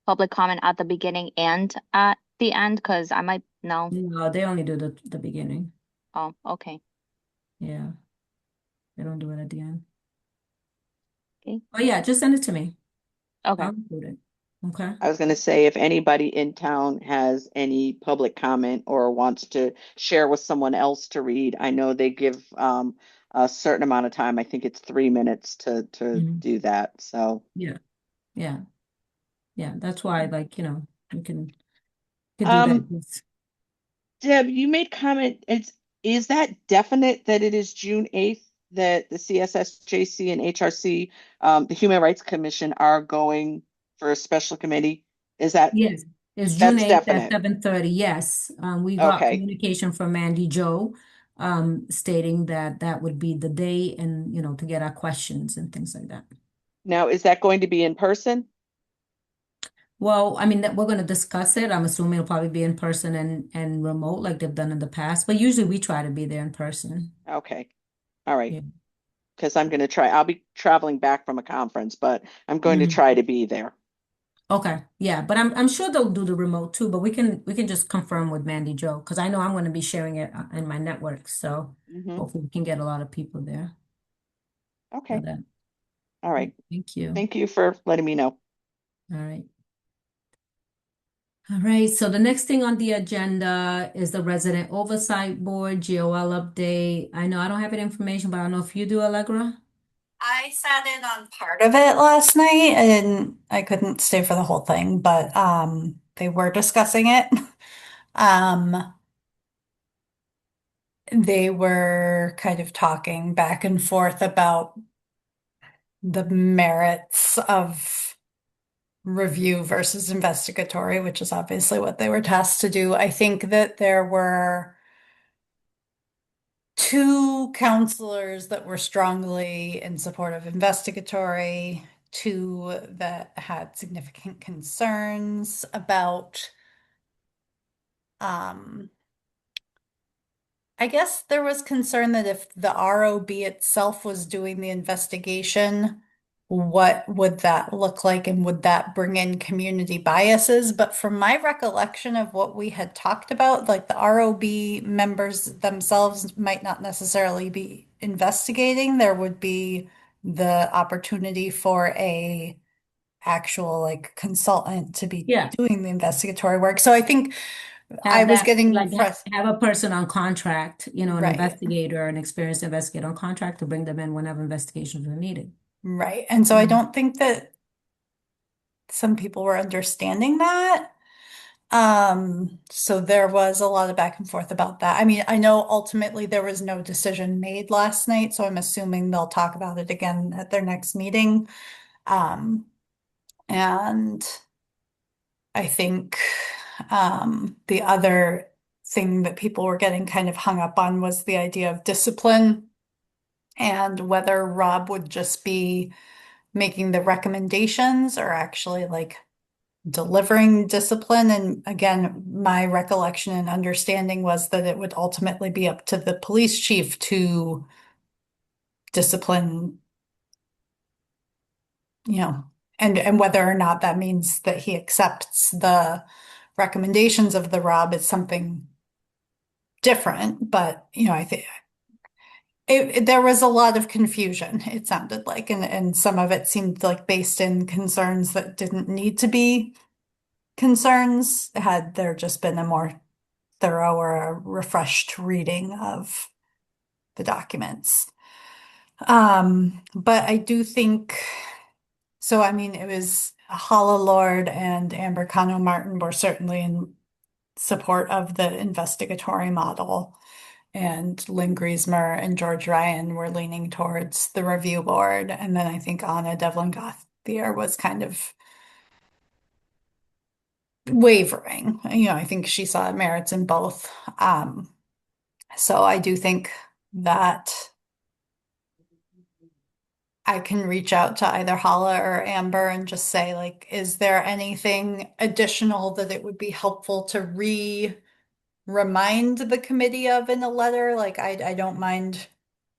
Speaker 3: public comment at the beginning and at the end? Because I might know.
Speaker 2: No, they only do the beginning.
Speaker 3: Oh, okay.
Speaker 2: Yeah, they don't do it at the end.
Speaker 3: Okay.
Speaker 2: Oh yeah, just send it to me.
Speaker 3: Okay.
Speaker 2: I'll include it. Okay.
Speaker 1: I was going to say, if anybody in town has any public comment or wants to share with someone else to read, I know they give a certain amount of time. I think it's 3 minutes to
Speaker 2: Mhm.
Speaker 1: do that. So,
Speaker 2: Yeah, yeah, yeah. That's why, like, you can do that.
Speaker 1: um, Deb, you made comment. Is that definite that it is June 8th that the CSSJC and HRC, the Human Rights Commission, are going for a special committee? Is that
Speaker 2: Yes, it's June
Speaker 1: that's
Speaker 2: 8th at
Speaker 1: definite?
Speaker 2: 7:30. Yes. We got
Speaker 1: Okay.
Speaker 2: communication from Mandy Joe stating that that would be the day and, to get our questions and things like that.
Speaker 1: Now, is that going to be in person?
Speaker 2: Well, I mean, that we're going to discuss it. I'm assuming it'll probably be in person and remote like they've done in the past, but usually we try to be there in person.
Speaker 1: Okay. All right.
Speaker 2: Yeah.
Speaker 1: Because I'm going to try. I'll be traveling back from a conference, but I'm going to
Speaker 2: Mhm.
Speaker 1: try to be there.
Speaker 2: Okay. Yeah, but I'm sure they'll do the remote too, but we can just confirm with Mandy Joe because I know I'm going to be sharing it in my network, so
Speaker 1: Hmm.
Speaker 2: hopefully we can get a lot of people there for
Speaker 1: Okay.
Speaker 2: that.
Speaker 1: All right.
Speaker 2: Thank you.
Speaker 1: Thank you for letting me know.
Speaker 2: All right. All right, so the next thing on the agenda is the Resident Oversight Board, GOL update. I know I don't have any information, but I don't know if you do, Allegra.
Speaker 5: I sat in on part of it last night and I couldn't stay for the whole thing, but they were discussing it. Um they were kind of talking back and forth about the merits of review versus investigatory, which is obviously what they were tasked to do. I think that there were two counselors that were strongly in support of investigatory, two that had significant concerns about, um, I guess there was concern that if the ROB itself was doing the investigation, what would that look like and would that bring in community biases? But from my recollection of what we had talked about, like the ROB members themselves might not necessarily be investigating. There would be the opportunity for a actual like consultant to be
Speaker 2: Yeah,
Speaker 5: doing the investigatory work. So I think I
Speaker 2: have
Speaker 5: was
Speaker 2: that,
Speaker 5: getting
Speaker 2: like
Speaker 5: frustrated.
Speaker 2: have a person on contract, an
Speaker 5: Right.
Speaker 2: investigator, an experienced investigator on contract to bring them in whenever investigations are needed.
Speaker 5: Right. And so I
Speaker 2: Mhm.
Speaker 5: don't think that some people were understanding that. So there was a lot of back and forth about that. I mean, I know ultimately there was no decision made last night, so I'm assuming they'll talk about it again at their next meeting. Um, and I think the other thing that people were getting kind of hung up on was the idea of discipline and whether Rob would just be making the recommendations or actually like delivering discipline. And again, my recollection and understanding was that it would ultimately be up to the police chief to discipline, you know, and whether or not that means that he accepts the recommendations of the Rob is something different. But, I think there was a lot of confusion, it sounded like, and some of it seemed like based in concerns that didn't need to be concerns had there just been a more thorough or a refreshed reading of the documents. But I do think so. I mean, it was Hala Lord and Amber Cano Martin were certainly in support of the investigatory model. and Lynn Griesmer and George Ryan were leaning towards the review board. And then I think Anna Devlin Gauthier was kind of wavering. I think she saw merits in both. So I do think that I can reach out to either Hala or Amber and just say, like, is there anything additional that it would be helpful to remind the committee of in a letter? Like, I don't mind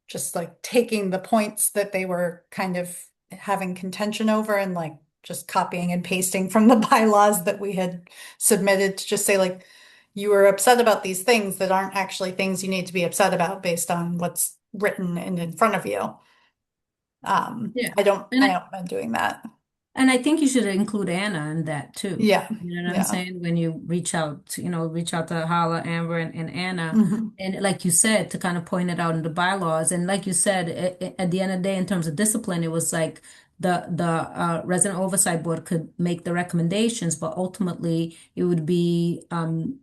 Speaker 5: just like taking the points that they were kind of having contention over and like just copying and pasting from the bylaws that we had submitted to just say, like, you were upset about these things that aren't actually things you need to be upset about based on what's written and in front of you.
Speaker 2: Yeah.
Speaker 5: I don't
Speaker 2: And
Speaker 5: mind doing that.
Speaker 2: And I think you should include Anna in that too.
Speaker 5: Yeah.
Speaker 2: You know what I'm
Speaker 5: Yeah.
Speaker 2: saying? When you reach out, reach out to Hala, Amber, and Anna.
Speaker 5: Mhm.
Speaker 2: And like you said, to kind of point it out in the bylaws. And like you said, at the end of the day, in terms of discipline, it was like the resident oversight board could make the recommendations, but ultimately it would be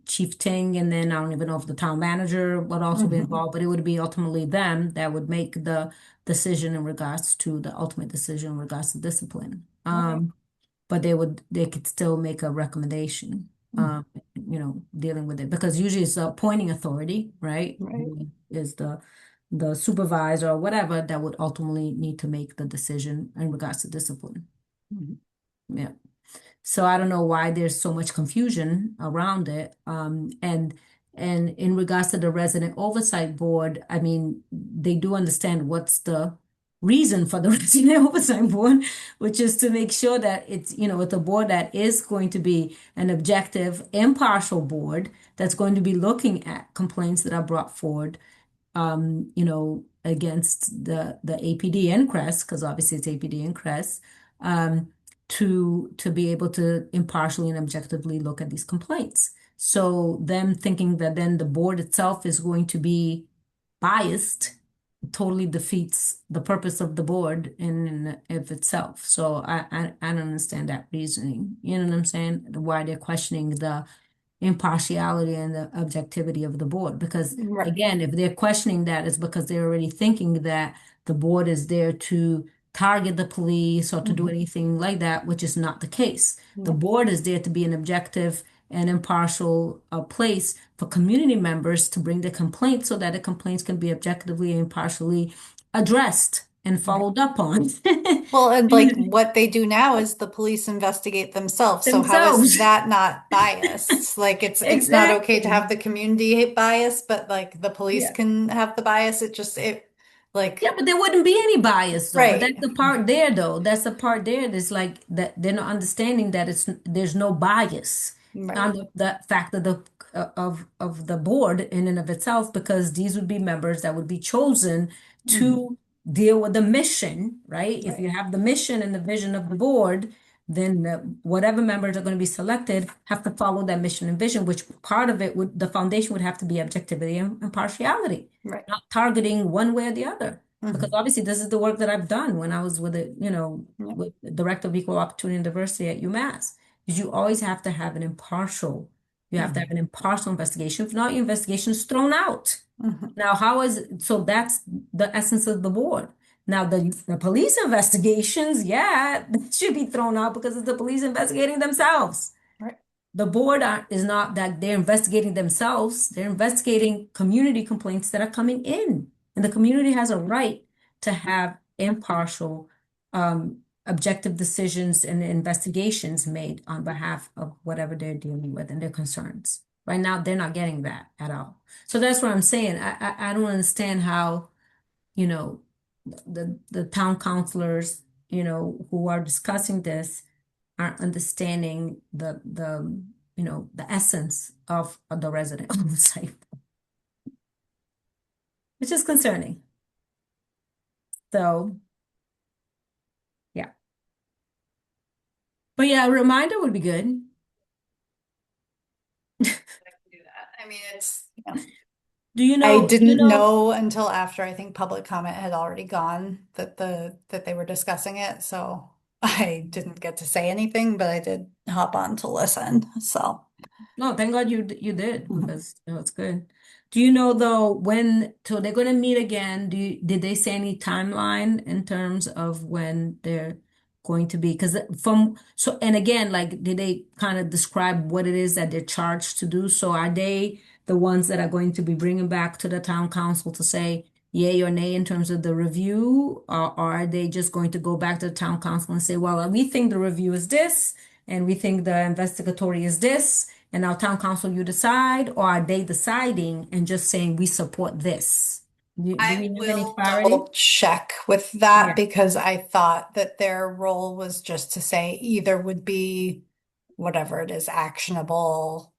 Speaker 2: Chief Ting, and then I don't even know if the town manager would also be
Speaker 5: Mhm.
Speaker 2: involved, but it would be ultimately them that would make the decision in regards to the ultimate decision in regards to discipline.
Speaker 5: Right.
Speaker 2: But they could still make a recommendation, dealing with it because usually it's the appointing authority, right?
Speaker 5: Right.
Speaker 2: Who is the supervisor or whatever that would ultimately need to make the decision in regards to discipline.
Speaker 5: Mhm.
Speaker 2: Yeah. So I don't know why there's so much confusion around it. And in regards to the resident oversight board, I mean, they do understand what's the reason for the resident oversight board, which is to make sure that it's a board that is going to be an objective, impartial board that's going to be looking at complaints that are brought forward against the APD and CREST, because obviously it's APD and CREST, to be able to impartially and objectively look at these complaints. So them thinking that then the board itself is going to be biased totally defeats the purpose of the board in of itself. So I don't understand that reasoning. You know what I'm saying? Why they're questioning the impartiality and the objectivity of the board. Because
Speaker 5: Right.
Speaker 2: again, if they're questioning that, it's because they're already thinking that the board is there to target the police or to do
Speaker 5: Mhm.
Speaker 2: anything like that, which is not the case. The
Speaker 5: Yeah.
Speaker 2: board is there to be an objective and impartial place for community members to bring the complaints so that the complaints can be objectively and impartially addressed and followed up on.
Speaker 5: Well, and like what they do now is the police investigate themselves. So how is
Speaker 2: Themselves.
Speaker 5: that not biased? Like it's not okay to
Speaker 2: Exactly.
Speaker 5: have the community bias, but like the police
Speaker 2: Yeah.
Speaker 5: can have the bias. Like
Speaker 2: Yeah, but there wouldn't be any bias though. But
Speaker 5: right.
Speaker 2: that's the part there though. That's the part there that's like that they're not understanding that there's no bias on
Speaker 5: Right.
Speaker 2: the fact of the board in and of itself, because these would be members that would be chosen
Speaker 5: Mhm.
Speaker 2: to deal with the mission, right? If you
Speaker 5: Right.
Speaker 2: have the mission and the vision of the board, then whatever members are going to be selected have to follow that mission and vision, which part of it would the foundation would have to be objectivity and impartiality,
Speaker 5: Right.
Speaker 2: not targeting one way or the other. Because
Speaker 5: Mhm.
Speaker 2: obviously this is the work that I've done when I was
Speaker 5: Yeah.
Speaker 2: with the Director of Equal Opportunity and Diversity at UMass. Is you always have to have you have to have
Speaker 5: Mhm.
Speaker 2: an impartial investigation. If not, your investigation is thrown out.
Speaker 5: Mhm.
Speaker 2: Now, so that's the essence of the board. Now, the police investigations, yeah, that should be thrown out because it's the police investigating themselves.
Speaker 5: Right.
Speaker 2: The board is not that they're investigating themselves, they're investigating community complaints that are coming in. And the community has a right to have impartial, objective decisions and investigations made on behalf of whatever they're dealing with and their concerns. Right now, they're not getting that at all. So that's what I'm saying. I don't understand how, you know, the town councilors, who are discussing this aren't understanding the essence of the resident oversight, which is concerning. So, yeah. But yeah, a reminder would be good.
Speaker 5: I can do that. I mean,
Speaker 2: Do you
Speaker 5: I
Speaker 2: know,
Speaker 5: didn't know until after I think public comment had already gone that that they were discussing it, so I didn't get to say anything, but I did hop on to listen. So
Speaker 2: No, thank God you did because it was good. Do you know though when so they're going to meet again? Did they say any timeline in terms of when they're going to be? Because from so and again, like did they kind of describe what it is that they're charged to do? So are they the ones that are going to be bringing back to the town council to say yay or nay in terms of the review, or are they just going to go back to the town council and say, well, we think the review is this, and we think the investigatory is this? And now town council, you decide, or are they deciding and just saying we support this? Do we
Speaker 5: I
Speaker 2: have any
Speaker 5: will
Speaker 2: clarity?
Speaker 5: double check with that
Speaker 2: Yeah,
Speaker 5: because I thought that their role was just to say either would be whatever it is actionable.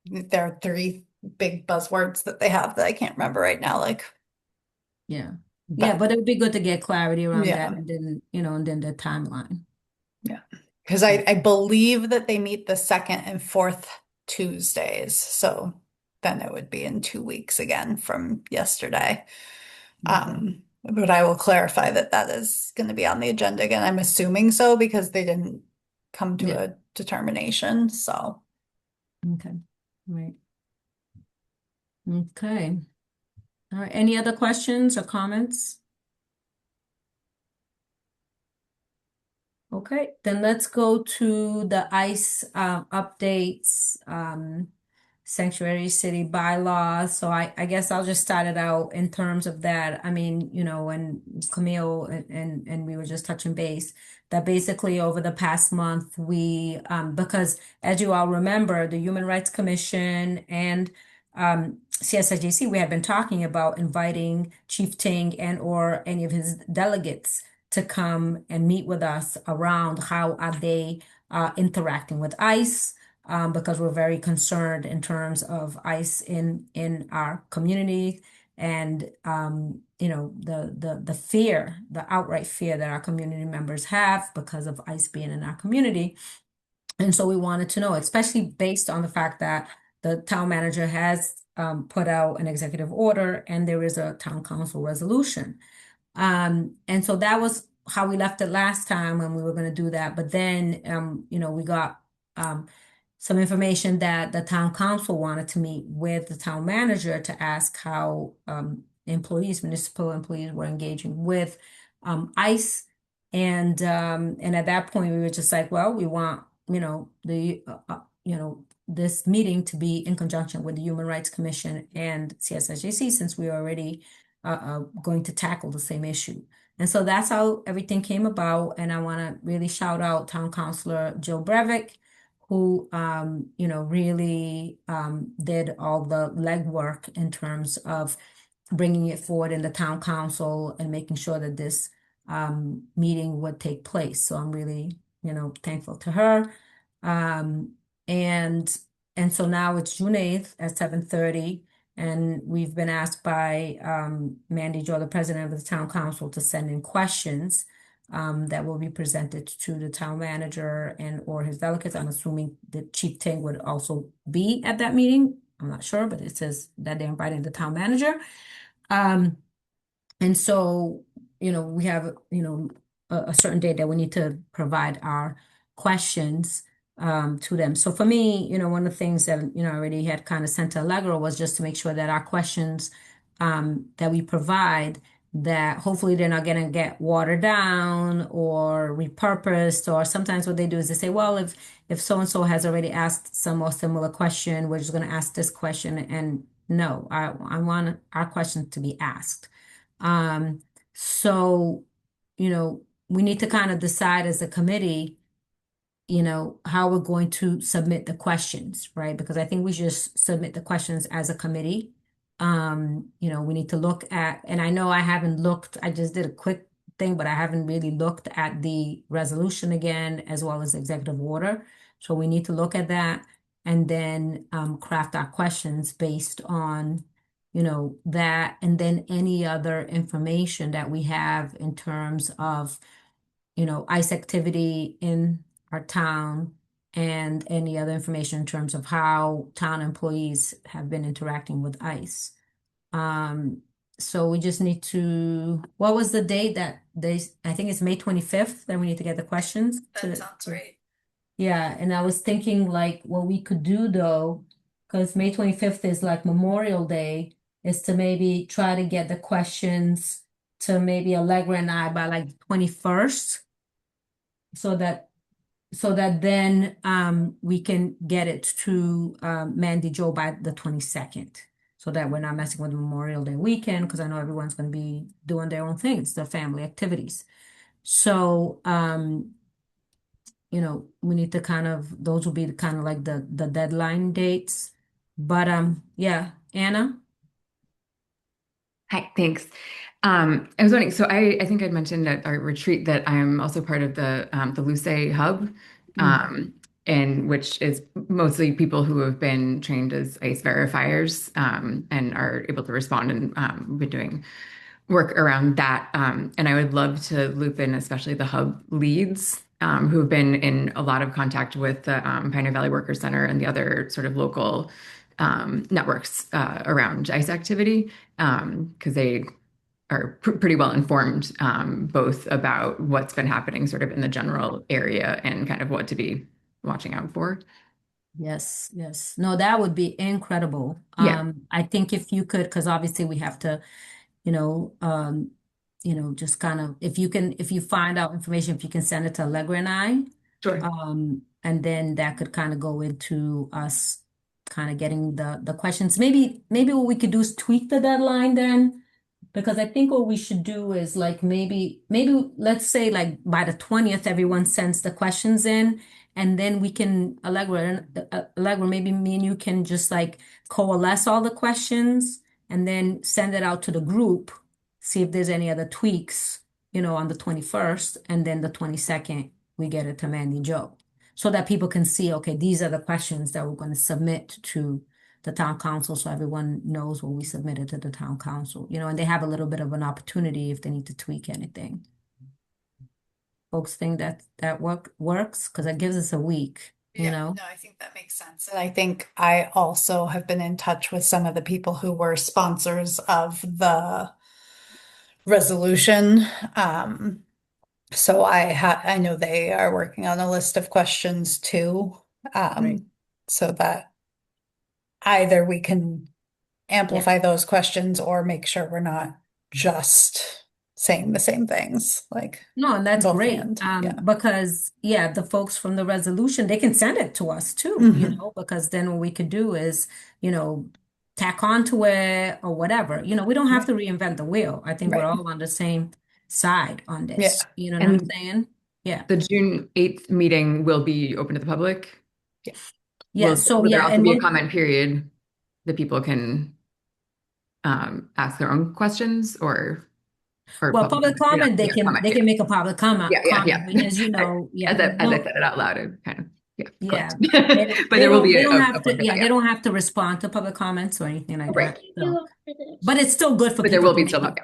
Speaker 5: There are three big buzzwords that they have that I can't remember right now. Like,
Speaker 2: yeah. Yeah,
Speaker 5: but
Speaker 2: but it would be good to get clarity around that
Speaker 5: yeah,
Speaker 2: and then, and then the timeline.
Speaker 5: yeah. Because I believe that they meet the second and fourth Tuesdays. So then it would be in 2 weeks again from yesterday.
Speaker 2: Okay.
Speaker 5: But I will clarify that that is going to be on the agenda again. I'm assuming so because they didn't come to
Speaker 2: Yeah,
Speaker 5: a determination. So
Speaker 2: okay. Right. Okay. All right. Any other questions or comments? Okay, then let's go to the ICE updates, sanctuary city bylaws. So I guess I'll just start it out in terms of that. I mean, when Camille and we were just touching base, that basically over the past month, because as you all remember, the Human Rights Commission and CSIJC, we have been talking about inviting Chief Ting and or any of his delegates to come and meet with us around how are they interacting with ICE, because we're very concerned in terms of ICE in our community and the fear, the outright fear that our community members have because of ICE being in our community. And so we wanted to know, especially based on the fact that the town manager has put out an executive order and there is a town council resolution. And so that was how we left it last time when we were going to do that. But then, we got some information that the town council wanted to meet with the town manager to ask how municipal employees were engaging with ICE. And at that point, we were just like, well, we want, this meeting to be in conjunction with the Human Rights Commission and CSIJC, since we already going to tackle the same issue. And so that's how everything came about. And I want to really shout out Town Councilor Jill Brevick, who, really did all the legwork in terms of bringing it forward in the town council and making sure that this meeting would take place. So I'm really, thankful to her. And so now it's June 8th at 7:30. And we've been asked by Mandy Jo, the president of the town council, to send in questions that will be presented to the town manager and or his delegates. I'm assuming the Chief Ting would also be at that meeting. I'm not sure, but it says that they're inviting the town manager. And so, we have, a certain date that we need to provide our questions to them. So for me, one of the things that, I already had kind of sent to Allegro was just to make sure that our questions that we provide, that hopefully they're not going to get watered down or repurposed, or sometimes what they do is they say, well, if so-and-so has already asked some more similar question, we're just going to ask this question. And no, I want our questions to be asked. So, we need to kind of decide as a committee, how we're going to submit the questions, right? Because I think we just submit the questions as a committee. We need to look at, and I know I haven't looked, I just did a quick thing, but I haven't really looked at the resolution again, as well as the executive order. So we need to look at that and then craft our questions based on, that, and then any other information that we have in terms of, ICE activity in our town and any other information in terms of how town employees have been interacting with ICE. So we just need to, what was the date that I think it's May 25th that we need to get the questions
Speaker 5: that sounds right.
Speaker 2: Yeah, and I was thinking like what we could do though, because May 25th is like Memorial Day, is to maybe try to get the questions to maybe Allegra and I by like 21st, so that then we can get it to Mandy Joe by the 22nd. So that we're not messing with Memorial Day weekend, because I know everyone's going to be doing their own things, their family activities. So we need to kind of, those will be kind of like the deadline dates. But yeah, Anna?
Speaker 6: Hi, thanks. I was wondering, so I think I'd mentioned at our retreat that I'm also part of the Luce Hub, and which is mostly people who have been trained as ICE verifiers, and are able to respond, and we've been doing work around that. And I would love to loop in especially the hub leads, who have been in a lot of contact with the Pioneer Valley Workers Center and the other sort of local networks around ICE activity, because they are pretty well informed, both about what's been happening sort of in the general area and kind of what to be watching out for.
Speaker 2: Yes, yes. No, that would be incredible.
Speaker 6: Yeah,
Speaker 2: I think if you could, because obviously we have to, you know, um, just kind of, if you find out information, if you can send it to Allegra and I,
Speaker 6: sure.
Speaker 2: and then that could kind of go into us kind of getting the questions. Maybe what we could do is tweak the deadline then, because I think what we should do is like maybe let's say like by the 20th, everyone sends the questions in, and then we can, Allegra, maybe me and you can just like coalesce all the questions and then send it out to the group, see if there's any other tweaks, on the 21st, and then the 22nd, we get it to Mandy Joe. So that people can see, okay, these are the questions that we're going to submit to the town council, so everyone knows what we submitted to the town council, and they have a little bit of an opportunity if they need to tweak anything. Folks think that works, because that gives us a week,
Speaker 5: Yeah, no, I think that makes sense. And I think I also have been in touch with some of the people who were sponsors of the resolution. So I know they are working on a list of questions too.
Speaker 2: Right.
Speaker 5: So that either we can amplify
Speaker 2: Yeah.
Speaker 5: those questions or make sure we're not just saying the same things, like
Speaker 2: No, and that's
Speaker 5: both
Speaker 2: great.
Speaker 5: and yeah.
Speaker 2: Because yeah, the folks from the resolution, they can send it to us too,
Speaker 5: Mhm.
Speaker 2: because then what we could do is, tack onto it or whatever. We don't have to reinvent the wheel. I think we're
Speaker 5: Right.
Speaker 2: all on the same side on
Speaker 5: Yeah.
Speaker 2: this. You know what I'm
Speaker 6: And
Speaker 2: saying? Yeah.
Speaker 6: the June 8th meeting will be open to the public.
Speaker 5: Yeah.
Speaker 2: Yeah. So
Speaker 6: Will there
Speaker 2: yeah,
Speaker 6: also
Speaker 2: and
Speaker 6: be a
Speaker 2: one,
Speaker 6: comment period that people can ask their own questions, or
Speaker 2: well, public comment, they
Speaker 6: yeah,
Speaker 2: can
Speaker 6: comment,
Speaker 2: they
Speaker 6: yeah.
Speaker 2: can make a public comment.
Speaker 6: Yeah.
Speaker 2: But as you
Speaker 6: I,
Speaker 2: know, yeah,
Speaker 6: as I
Speaker 2: no,
Speaker 6: said it out loud, it kind of, yeah,
Speaker 2: yeah,
Speaker 6: clicked.
Speaker 2: they
Speaker 6: But there will be
Speaker 2: they don't
Speaker 6: a
Speaker 2: have
Speaker 6: point
Speaker 2: to,
Speaker 6: for that,
Speaker 2: yeah, they
Speaker 6: yeah.
Speaker 2: don't have to respond to public comments or anything like
Speaker 6: Right.
Speaker 2: that. So, but it's still good for
Speaker 6: But there
Speaker 2: people
Speaker 6: will
Speaker 2: to
Speaker 6: be
Speaker 2: make,
Speaker 6: still, yeah.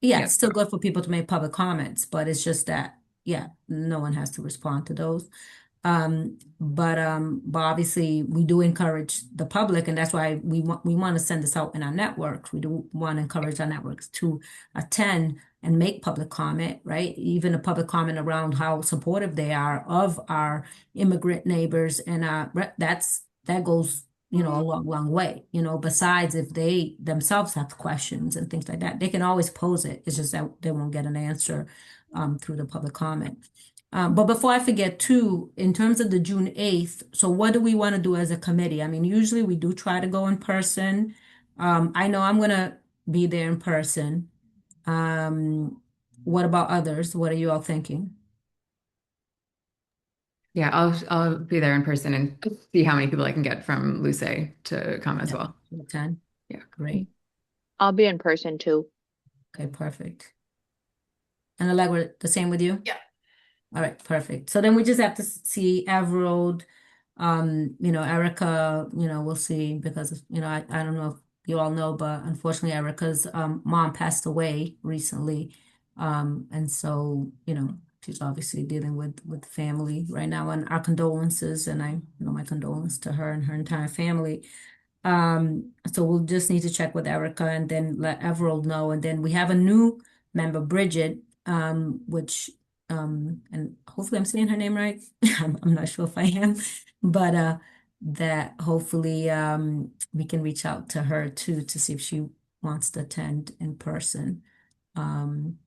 Speaker 2: yeah,
Speaker 6: Yeah.
Speaker 2: it's still good for people to make public comments, but it's just that, yeah, no one has to respond to those. But obviously we do encourage the public, and that's why we want to send this out in our networks. We do want to encourage our networks to attend and make public comment, right? Even a public comment around how supportive they are of our immigrant neighbors, and that goes, a long, long way. Besides, if they themselves have questions and things like that, they can always pose it. It's just that they won't get an answer through the public comment. But before I forget too, in terms of the June 8th, so what do we want to do as a committee? I mean, usually we do try to go in person. I know I'm gonna be there in person. What about others? What are you all thinking?
Speaker 6: Yeah, I'll be there in person and see how many people I can get from Luce to come as
Speaker 2: Yeah,
Speaker 6: well.
Speaker 2: 10.
Speaker 6: Yeah.
Speaker 2: Great.
Speaker 3: I'll be in person too.
Speaker 2: Okay, perfect. And Allegra, the same with you?
Speaker 5: Yeah.
Speaker 2: All right, perfect. So then we just have to see Everald, Erica, we'll see, because, I don't know if you all know, but unfortunately Erica's mom passed away recently. And so, she's obviously dealing with family right now, and our condolences, and my condolences to her and her entire family. So we'll just need to check with Erica and then let Everald know. And then we have a new member, Bridget, which and hopefully I'm saying her name right. I'm not sure if I am, but that hopefully we can reach out to her too to see if she wants to attend in person. Um,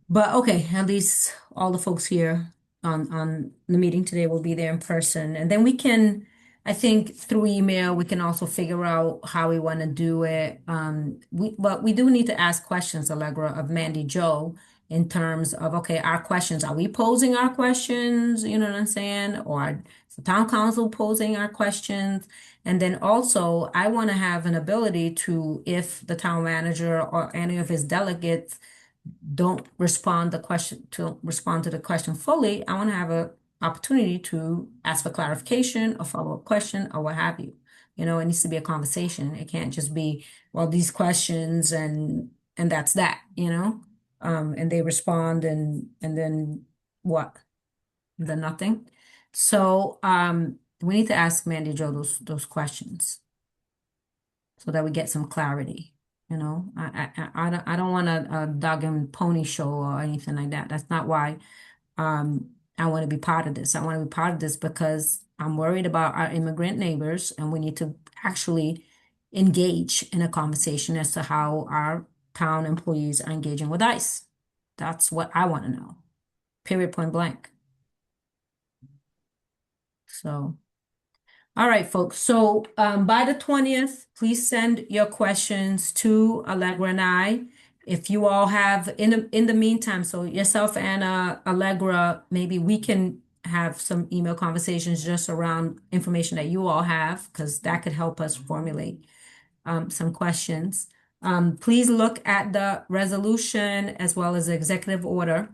Speaker 2: but okay, at least all the folks here on the meeting today will be there in person, and then we can, I think through email, we can also figure out how we want to do it. But we do need to ask questions, Allegra, of Mandy Jo in terms of, okay, our questions. Are we posing our questions? You know what I'm saying? Or is the town council posing our questions? And then also, I want to have an ability to, if the town manager or any of his delegates don't respond to the question fully, I want to have a opportunity to ask for clarification or follow-up question or what have you. You know, it needs to be a conversation. It can't just be, well, these questions and that's that, you know? And they respond and then what? Then nothing. So we need to ask Mandy Jo those questions so that we get some clarity. You know, I don't want a dog and pony show or anything like that. That's not why I want to be part of this. I want to be part of this because I'm worried about our immigrant neighbors, and we need to actually engage in a conversation as to how our town employees are engaging with ICE. That's what I want to know. Period, point blank. So. All right, folks. So by the 20th, please send your questions to Allegra and I. If you all have in the meantime, so yourself and Allegra, maybe we can have some email conversations just around information that you all have, because that could help us formulate some questions. Please look at the resolution as well as the executive order.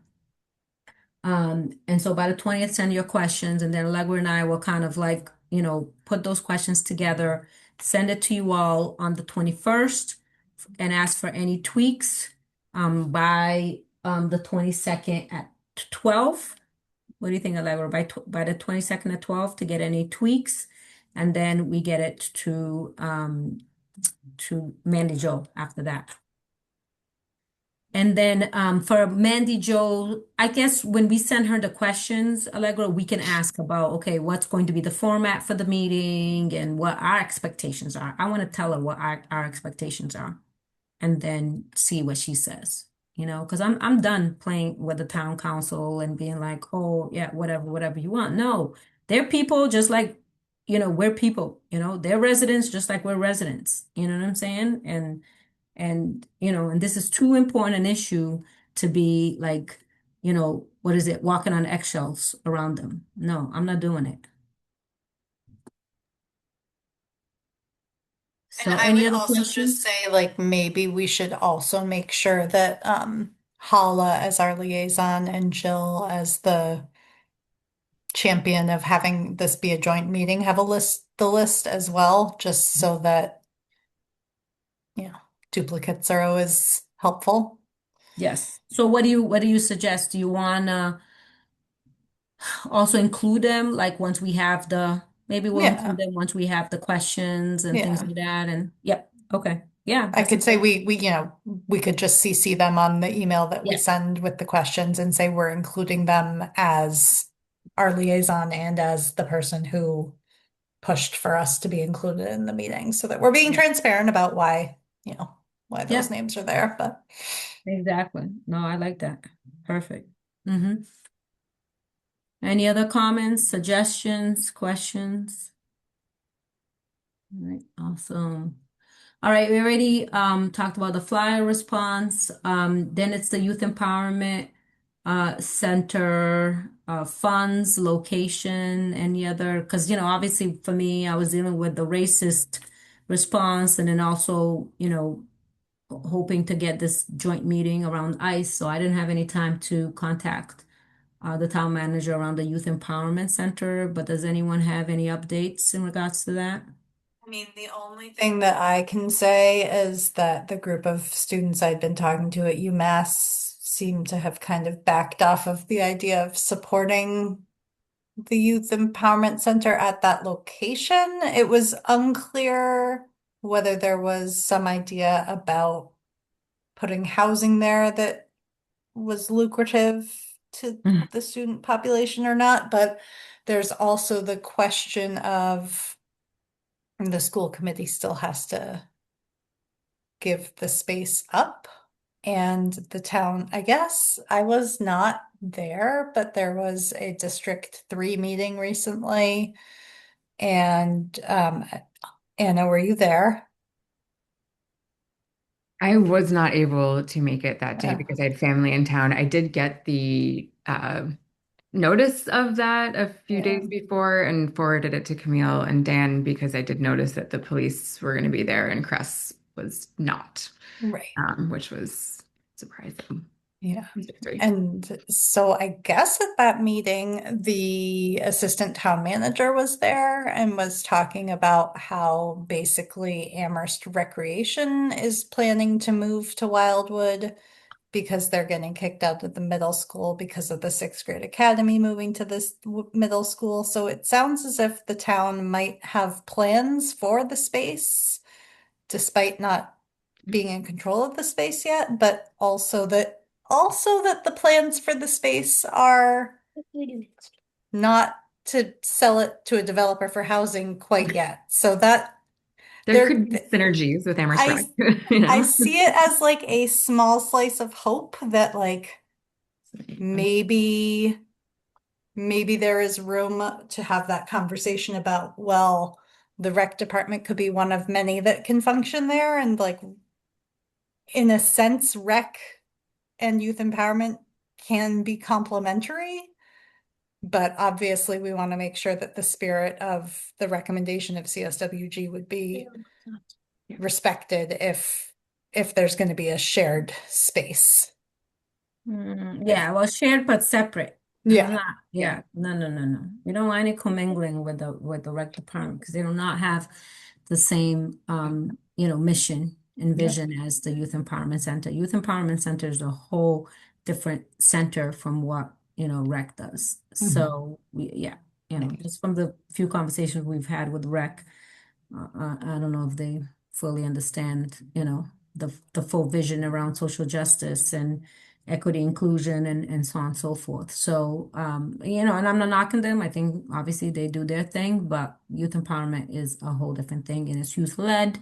Speaker 2: And so by the 20th, send your questions, and then Allegra and I will kind of like, you know, put those questions together, send it to you all on the 21st, and ask for any tweaks by the 22nd at 12. What do you think, Allegra? By the 22nd at 12 to get any tweaks, and then we get it to Mandy Jo after that. And then for Mandy Jo, I guess when we send her the questions, Allegra, we can ask about, okay, what's going to be the format for the meeting and what our expectations are. I want to tell her what our expectations are and then see what she says, you know, because I'm done playing with the town council and being like, oh, yeah, whatever you want. No, they're people just like, you know, we're people, you know, they're residents just like we're residents. You know what I'm saying? And you know, and this is too important an issue to be like, you know, what is it, walking on eggshells around them. No, I'm not doing it. So
Speaker 5: And I
Speaker 2: any
Speaker 5: would
Speaker 2: other
Speaker 5: also just
Speaker 2: questions?
Speaker 5: say, like, maybe we should also make sure that Hala as our liaison and Jill as the champion of having this be a joint meeting have the list as well, just so that, you know, duplicates are always helpful.
Speaker 2: Yes. So what do you suggest? Do you wanna also include them like once we have maybe we'll
Speaker 5: Yeah.
Speaker 2: include them once we have the questions and things
Speaker 5: Yeah.
Speaker 2: like that, and yep, okay. Yeah,
Speaker 5: I
Speaker 2: that's a
Speaker 5: could say
Speaker 2: good.
Speaker 5: we, you know, we could just CC them on the email that we
Speaker 2: Yeah.
Speaker 5: send with the questions and say we're including them as our liaison and as the person who pushed for us to be included in the meeting, so that we're being transparent about why, you know, why those
Speaker 2: Yeah,
Speaker 5: names are there. But
Speaker 2: exactly. No, I like that. Perfect. Mm-hmm. Any other comments, suggestions, questions? All right, awesome. All right, we already talked about the flyer response. Then it's the Youth Empowerment Center funds, location, any other, because you know, obviously for me, I was dealing with the racist response and then also, you know, hoping to get this joint meeting around ICE. So I didn't have any time to contact the town manager around the Youth Empowerment Center, but does anyone have any updates in regards to that?
Speaker 5: I mean, the only thing that I can say is that the group of students I'd been talking to at UMass seemed to have kind of backed off of the idea of supporting the Youth Empowerment Center at that location. It was unclear whether there was some idea about putting housing there that was lucrative to
Speaker 2: Mhm.
Speaker 5: the student population or not, but there's also the question of the school committee still has to give the space up. And the town, I guess I was not there, but there was a District 3 meeting recently. And Anna, were you there?
Speaker 6: I was not able to make it that day
Speaker 5: Uh,
Speaker 6: because I had family in town. I did get the notice of that a few
Speaker 5: yeah,
Speaker 6: days before and forwarded it to Camille and Dan because I did notice that the police were going to be there and Cress was not,
Speaker 5: right.
Speaker 6: which was surprising.
Speaker 5: Yeah.
Speaker 6: Victory.
Speaker 5: And so I guess at that meeting, the assistant town manager was there and was talking about how basically Amherst Recreation is planning to move to Wildwood because they're getting kicked out of the middle school because of the sixth grade academy moving to this middle school. So it sounds as if the town might have plans for the space, despite not being in control of the space yet, but also that the plans for the space are not to sell it to a developer for housing quite yet. So that
Speaker 6: There
Speaker 5: there
Speaker 6: could be synergies with Amherst
Speaker 5: I
Speaker 6: Rec, you
Speaker 5: I
Speaker 6: know?
Speaker 5: see it as like a small slice of hope that like maybe there is room to have that conversation about, well, the rec department could be one of many that can function there, and like in a sense rec and youth empowerment can be complementary, but obviously we want to make sure that the spirit of the recommendation of CSWG would be respected if there's going to be a shared space.
Speaker 2: Yeah, well, shared but separate.
Speaker 5: Yeah.
Speaker 2: Not, yeah, no, no, no, no. We don't want any commingling with the rec department because they do not have the same mission and
Speaker 5: Yeah.
Speaker 2: vision as the Youth Empowerment Center. Youth Empowerment Center is a whole different center from what, rec does. So yeah, just from the few conversations we've had with rec, I don't know if they fully understand, the full vision around social justice and equity, inclusion, and so on and so forth. So, and I'm not knocking them. I think obviously they do their thing, but youth empowerment is a whole different thing, and it's youth led,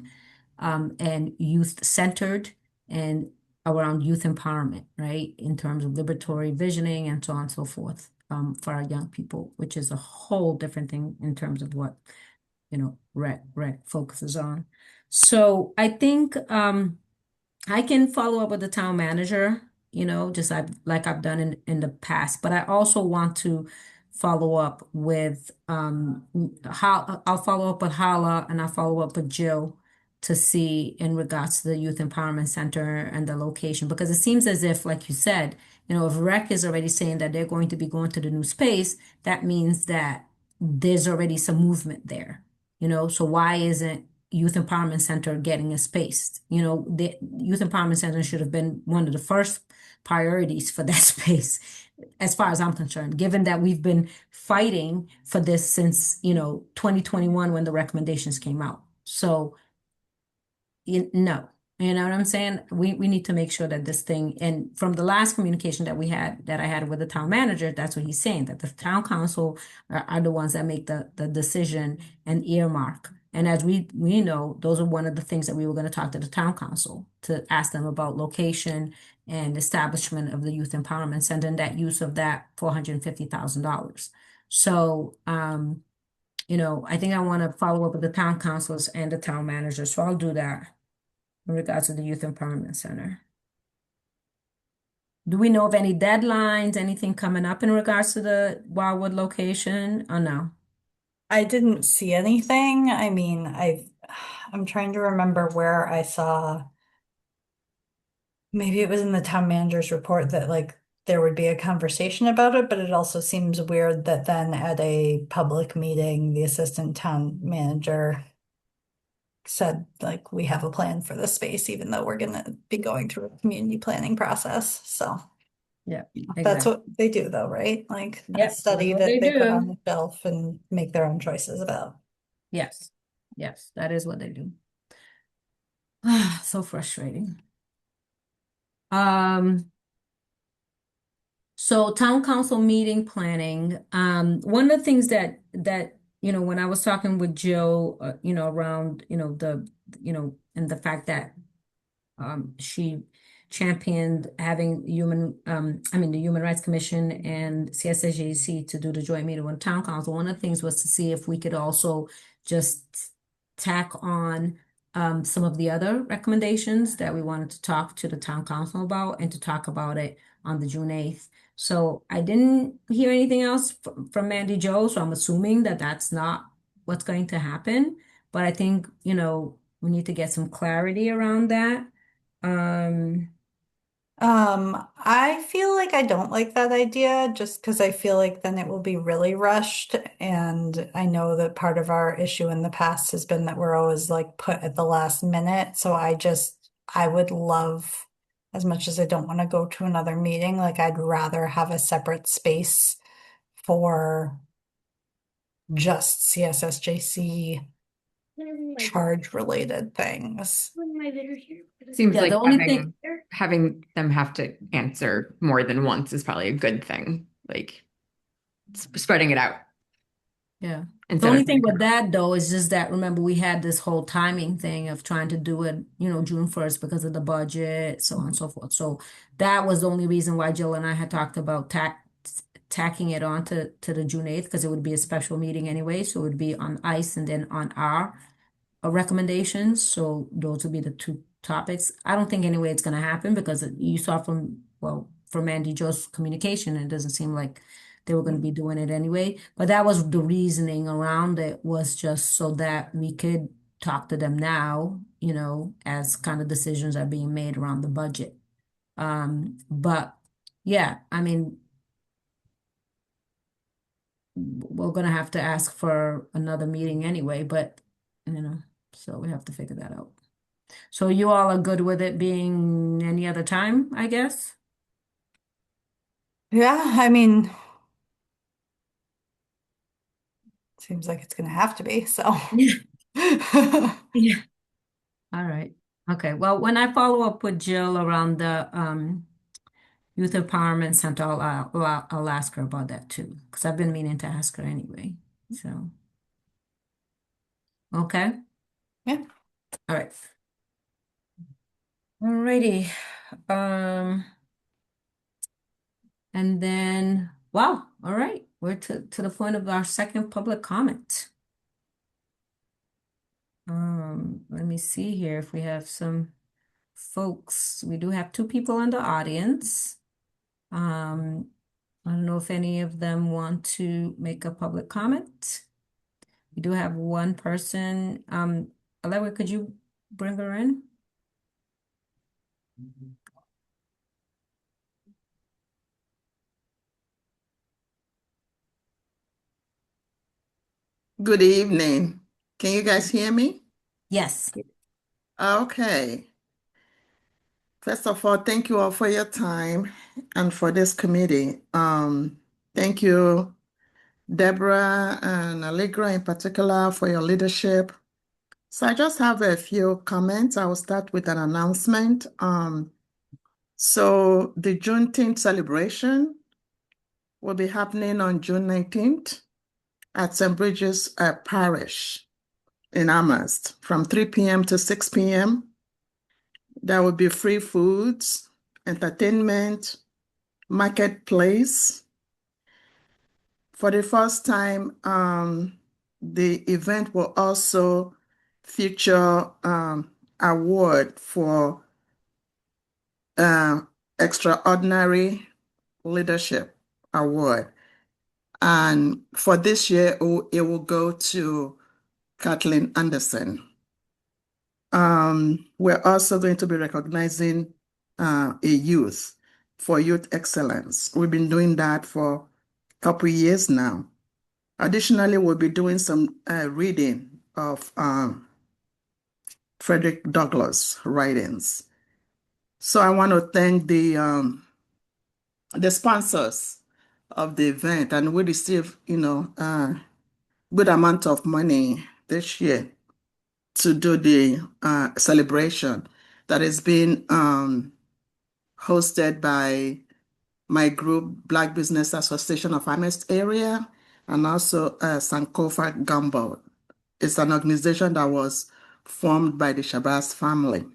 Speaker 2: and youth centered, and around youth empowerment, right? In terms of liberatory visioning and so on and so forth, for our young people, which is a whole different thing in terms of what rec focuses on. So I think I can follow up with the town manager, just like I've done in the past, but I also want to follow up with how I'll follow up with Hala and I'll follow up with Jill to see in regards to the Youth Empowerment Center and the location, because it seems as if, like you said, if rec is already saying that they're going to be going to the new space, that means that there's already some movement there. So why isn't Youth Empowerment Center getting a space? The Youth Empowerment Center should have been one of the first priorities for that space, as far as I'm concerned, given that we've been fighting for this since, 2021 when the recommendations came out. So, no. You know what I'm saying? We need to make sure that this thing, and from the last communication that I had with the town manager, that's what he's saying, that the town council are the ones that make the decision and earmark. And as we know, those are one of the things that we were going to talk to the town council to ask them about location and establishment of the youth empowerment center and that use of that $450,000. So, I think I want to follow up with the town councils and the town manager. So I'll do that in regards to the Youth Empowerment Center. Do we know of any deadlines, anything coming up in regards to the Wildwood location or no?
Speaker 5: I didn't see anything. I mean, I'm trying to remember where I saw, maybe it was in the town manager's report that like there would be a conversation about it, but it also seems weird that then at a public meeting, the assistant town manager said like we have a plan for the space, even though we're gonna be going through a community planning process. So
Speaker 2: Yeah,
Speaker 5: that's
Speaker 2: exactly.
Speaker 5: what they do though, right? Like a
Speaker 2: Yep, that's
Speaker 5: study
Speaker 2: what they
Speaker 5: that they put on
Speaker 2: do.
Speaker 5: the shelf and make their own choices about.
Speaker 2: Yes, yes, that is what they do. So frustrating. Um, So town council meeting planning, one of the things that when I was talking with Jill, around, and the fact that she championed having the Human Rights Commission and CSSJC to do the joint meeting with town council. One of the things was to see if we could also just tack on some of the other recommendations that we wanted to talk to the town council about and to talk about it on the June 8th. So I didn't hear anything else from Mandy Jo, so I'm assuming that that's not what's going to happen. But I think, we need to get some clarity around that. Um,
Speaker 5: I feel like I don't like that idea just because I feel like then it will be really rushed. And I know that part of our issue in the past has been that we're always like put at the last minute. So I would love, as much as I don't want to go to another meeting, like I'd rather have a separate space for just CSSJC charge related things.
Speaker 6: Seems
Speaker 2: yeah,
Speaker 6: like
Speaker 2: the only thing,
Speaker 6: having them have to answer more than once is probably a good thing. Like spreading it out
Speaker 2: yeah. The
Speaker 6: instead
Speaker 2: only
Speaker 6: of
Speaker 2: thing with that though is just that remember we had this whole timing thing of trying to do it, June 1st because of the budget, so on and so forth. So that was the only reason why Jill and I had talked about tacking it on to the June 8th because it would be a special meeting anyway. So it would be on ICE and then on our recommendations. So those would be the two topics. I don't think anyway it's gonna happen because you saw from Andy Joe's communication, it doesn't seem like they were gonna be doing it anyway. But that was the reasoning around it was just so that we could talk to them now, as kind of decisions are being made around the budget. But yeah, I mean, we're gonna have to ask for another meeting anyway, but so we have to figure that out. So you all are good with it being any other time, I guess?
Speaker 5: Yeah, I mean, seems like it's gonna have to be, so.
Speaker 2: Yeah. All right. Okay. Well, when I follow up with Jill around the Youth Empowerment Center, I'll ask her about that too, because I've been meaning to ask her anyway. So, okay.
Speaker 5: Yeah.
Speaker 2: All right. Alrighty. Um, and then, wow. All right. We're to the point of our second public comment. Let me see here if we have some folks. We do have two people in the audience. I don't know if any of them want to make a public comment. We do have one person. Alewa, could you bring her in?
Speaker 7: Good evening. Can you guys hear me?
Speaker 2: Yes.
Speaker 7: Okay. First of all, thank you all for your time and for this committee. Thank you, Deborah and Allegra in particular, for your leadership. So I just have a few comments. I will start with an announcement. So the Juneteenth celebration will be happening on June 19th at St. Bridget's Parish in Amherst from 3 p.m. to 6 p.m. There will be free foods, entertainment, marketplace. For the first time, the event will also feature award for extraordinary leadership award. And for this year, it will go to Kathleen Anderson. We're also going to be recognizing a youth for youth excellence. We've been doing that for a couple years now. Additionally, we'll be doing some reading of Frederick Douglass writings. So I want to thank the sponsors of the event, and we received, good amount of money this year to do the celebration that is being hosted by my group, Black Business Association of Amherst Area, and also Sankofa Gumbo. It's an organization that was formed by the Shabazz family.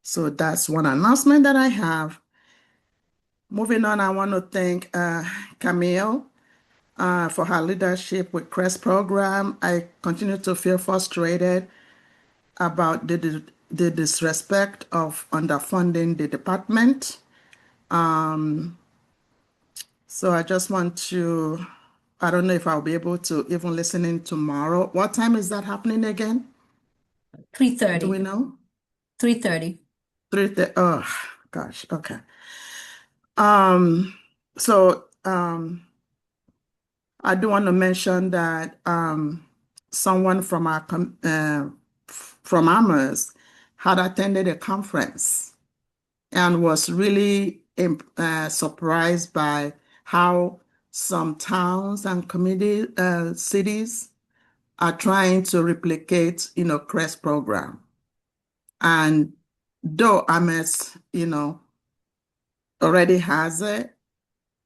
Speaker 7: So that's one announcement that I have. Moving on, I want to thank Camille for her leadership with CREST program. I continue to feel frustrated about the disrespect of underfunding the department. So I just want to, I don't know if I'll be able to even listen in tomorrow. What time is that happening again?
Speaker 2: 3:30.
Speaker 7: Do we know?
Speaker 2: 3:30.
Speaker 7: 3:30. Oh, gosh. Okay. Um, so I do want to mention that someone from from Amherst had attended a conference and was really surprised by how some towns and community cities are trying to replicate, CREST program. And though Amherst, already has it,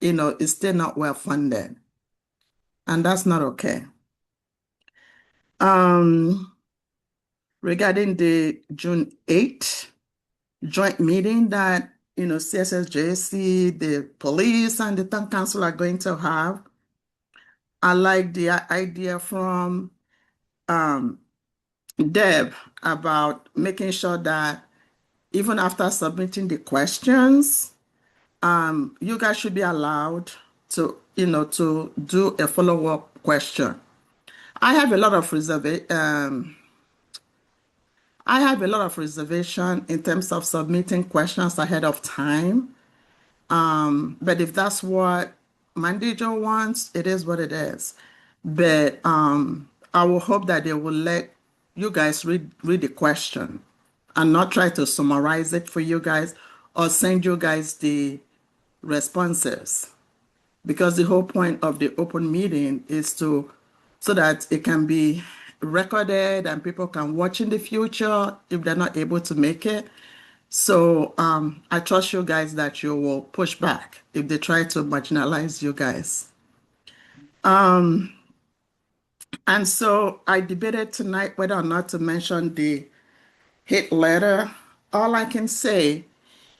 Speaker 7: it's still not well funded. And that's not okay. Regarding the June 8th joint meeting that, CSSJC, the police, and the town council are going to have, I like the idea from Deb about making sure that even after submitting the questions, you guys should be allowed to, to do a follow-up question. I have a lot of reservation in terms of submitting questions ahead of time. But if that's what Manager wants, it is what it is. But I will hope that they will let you guys read the question and not try to summarize it for you guys or send you guys the responses. Because the whole point of the open meeting is so that it can be recorded and people can watch in the future if they're not able to make it. So I trust you guys that you will push back if they try to marginalize you guys. And so I debated tonight whether or not to mention the hate letter. All I can say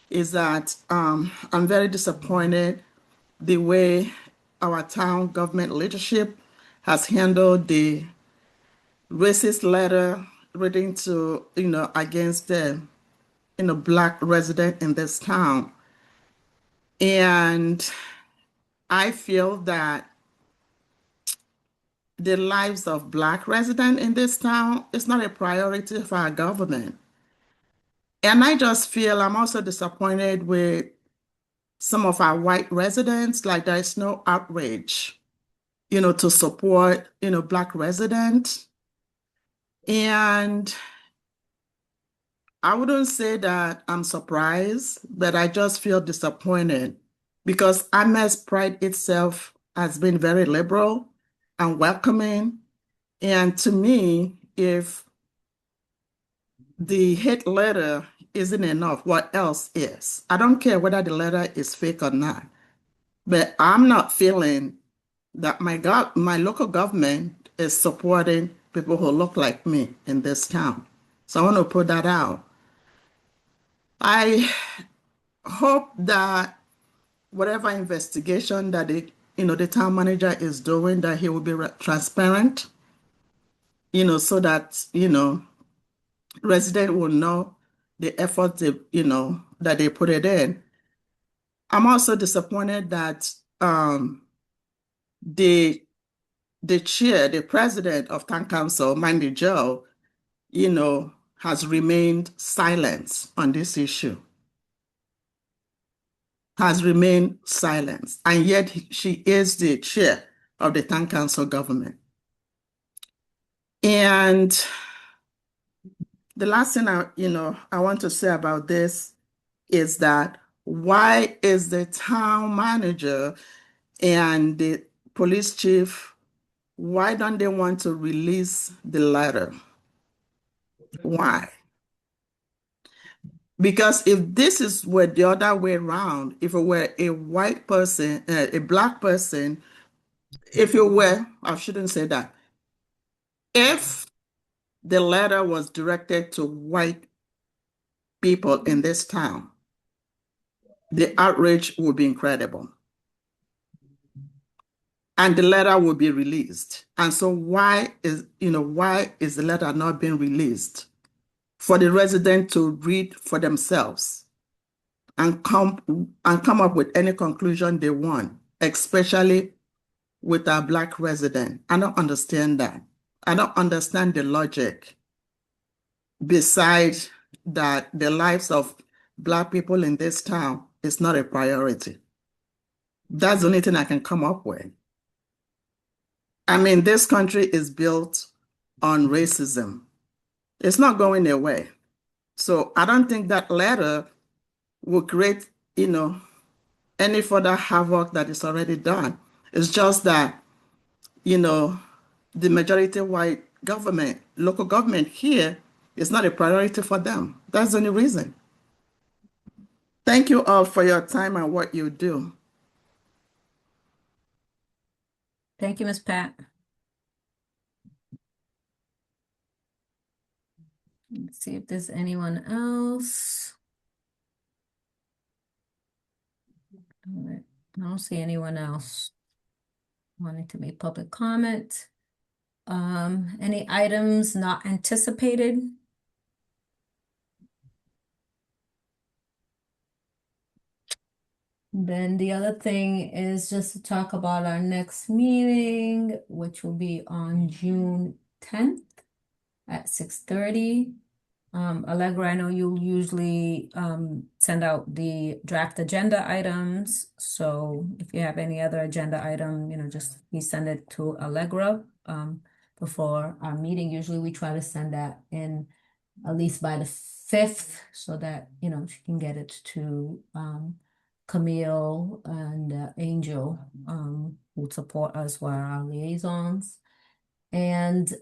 Speaker 7: is that I'm very disappointed the way our town government leadership has handled the racist letter written to, against the, Black resident in this town. And I feel that the lives of Black residents in this town is not a priority for our government. And I just feel I'm also disappointed with some of our white residents, like there is no outrage, to support, Black residents. And I wouldn't say that I'm surprised, but I just feel disappointed because Amherst pride itself has been very liberal and welcoming. And to me, if the hate letter isn't enough, what else is? I don't care whether the letter is fake or not, but I'm not feeling that my local government is supporting people who look like me in this town. So I want to put that out. I hope that whatever investigation that the town manager is doing, that he will be transparent, so that, resident will know the effort that they put it in. I'm also disappointed that the chair, the president of town council, Mandy Joe, has remained silent on this issue. Has remained silent, and yet she is the chair of the town council government. And the last thing I want to say about this is that why is the town manager and the police chief, why don't they want to release the letter? Why? Because if this is were the other way around, if it were a white person, a black person, if it were, I shouldn't say that. If the letter was directed to white people in this town, the outrage would be incredible. And the letter will be released. And so why is the letter not being released? For the resident to read for themselves and come up with any conclusion they want, especially with our Black resident. I don't understand that. I don't understand the logic. Besides that, the lives of Black people in this town is not a priority. That's the only thing I can come up with. I mean, this country is built on racism. It's not going away. So I don't think that letter will create, any further havoc that is already done. It's just that, the majority white government, local government here is not a priority for them. That's the only reason. Thank you all for your time and what you do.
Speaker 2: Thank you, Ms. Pat. Let's see if there's anyone else. All right. I don't see anyone else wanting to make public comment. Any items not anticipated? Then the other thing is just to talk about our next meeting, which will be on June 10th at 6:30. Allegra, I know you usually send out the draft agenda items. So if you have any other agenda item, just please send it to Allegra before our meeting. Usually we try to send that in at least by the 5th so that, she can get it to Camille and Angel, who support us while our liaisons. And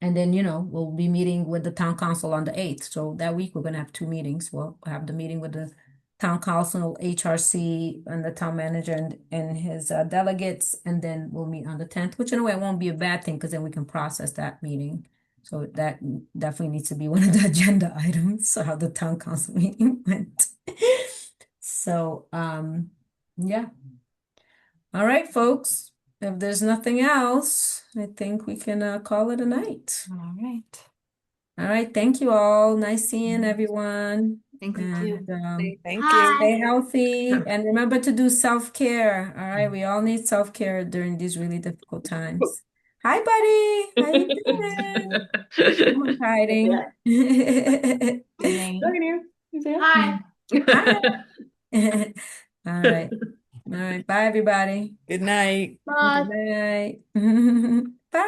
Speaker 2: then, we'll be meeting with the town council on the 8th. So that week, we're going to have 2 meetings. We'll have the meeting with the town council, HRC, and the town manager and his delegates. And then we'll meet on the 10th, which in a way won't be a bad thing because then we can process that meeting. So that definitely needs to be one of the agenda items, so how the town council meeting went. So, yeah. All right, folks. If there's nothing else, I think we can call it a night.
Speaker 5: All right.
Speaker 2: All right. Thank you all. Nice seeing everyone.
Speaker 5: Thank you.
Speaker 2: And
Speaker 8: Thank you.
Speaker 2: stay healthy and remember to do self-care. All right. We all need self-care during these really difficult times. Hi, buddy. How you doing? Someone's hiding.
Speaker 8: Hi.
Speaker 2: Hi. All right. All right. Bye, everybody.
Speaker 8: Good night.
Speaker 2: Good night.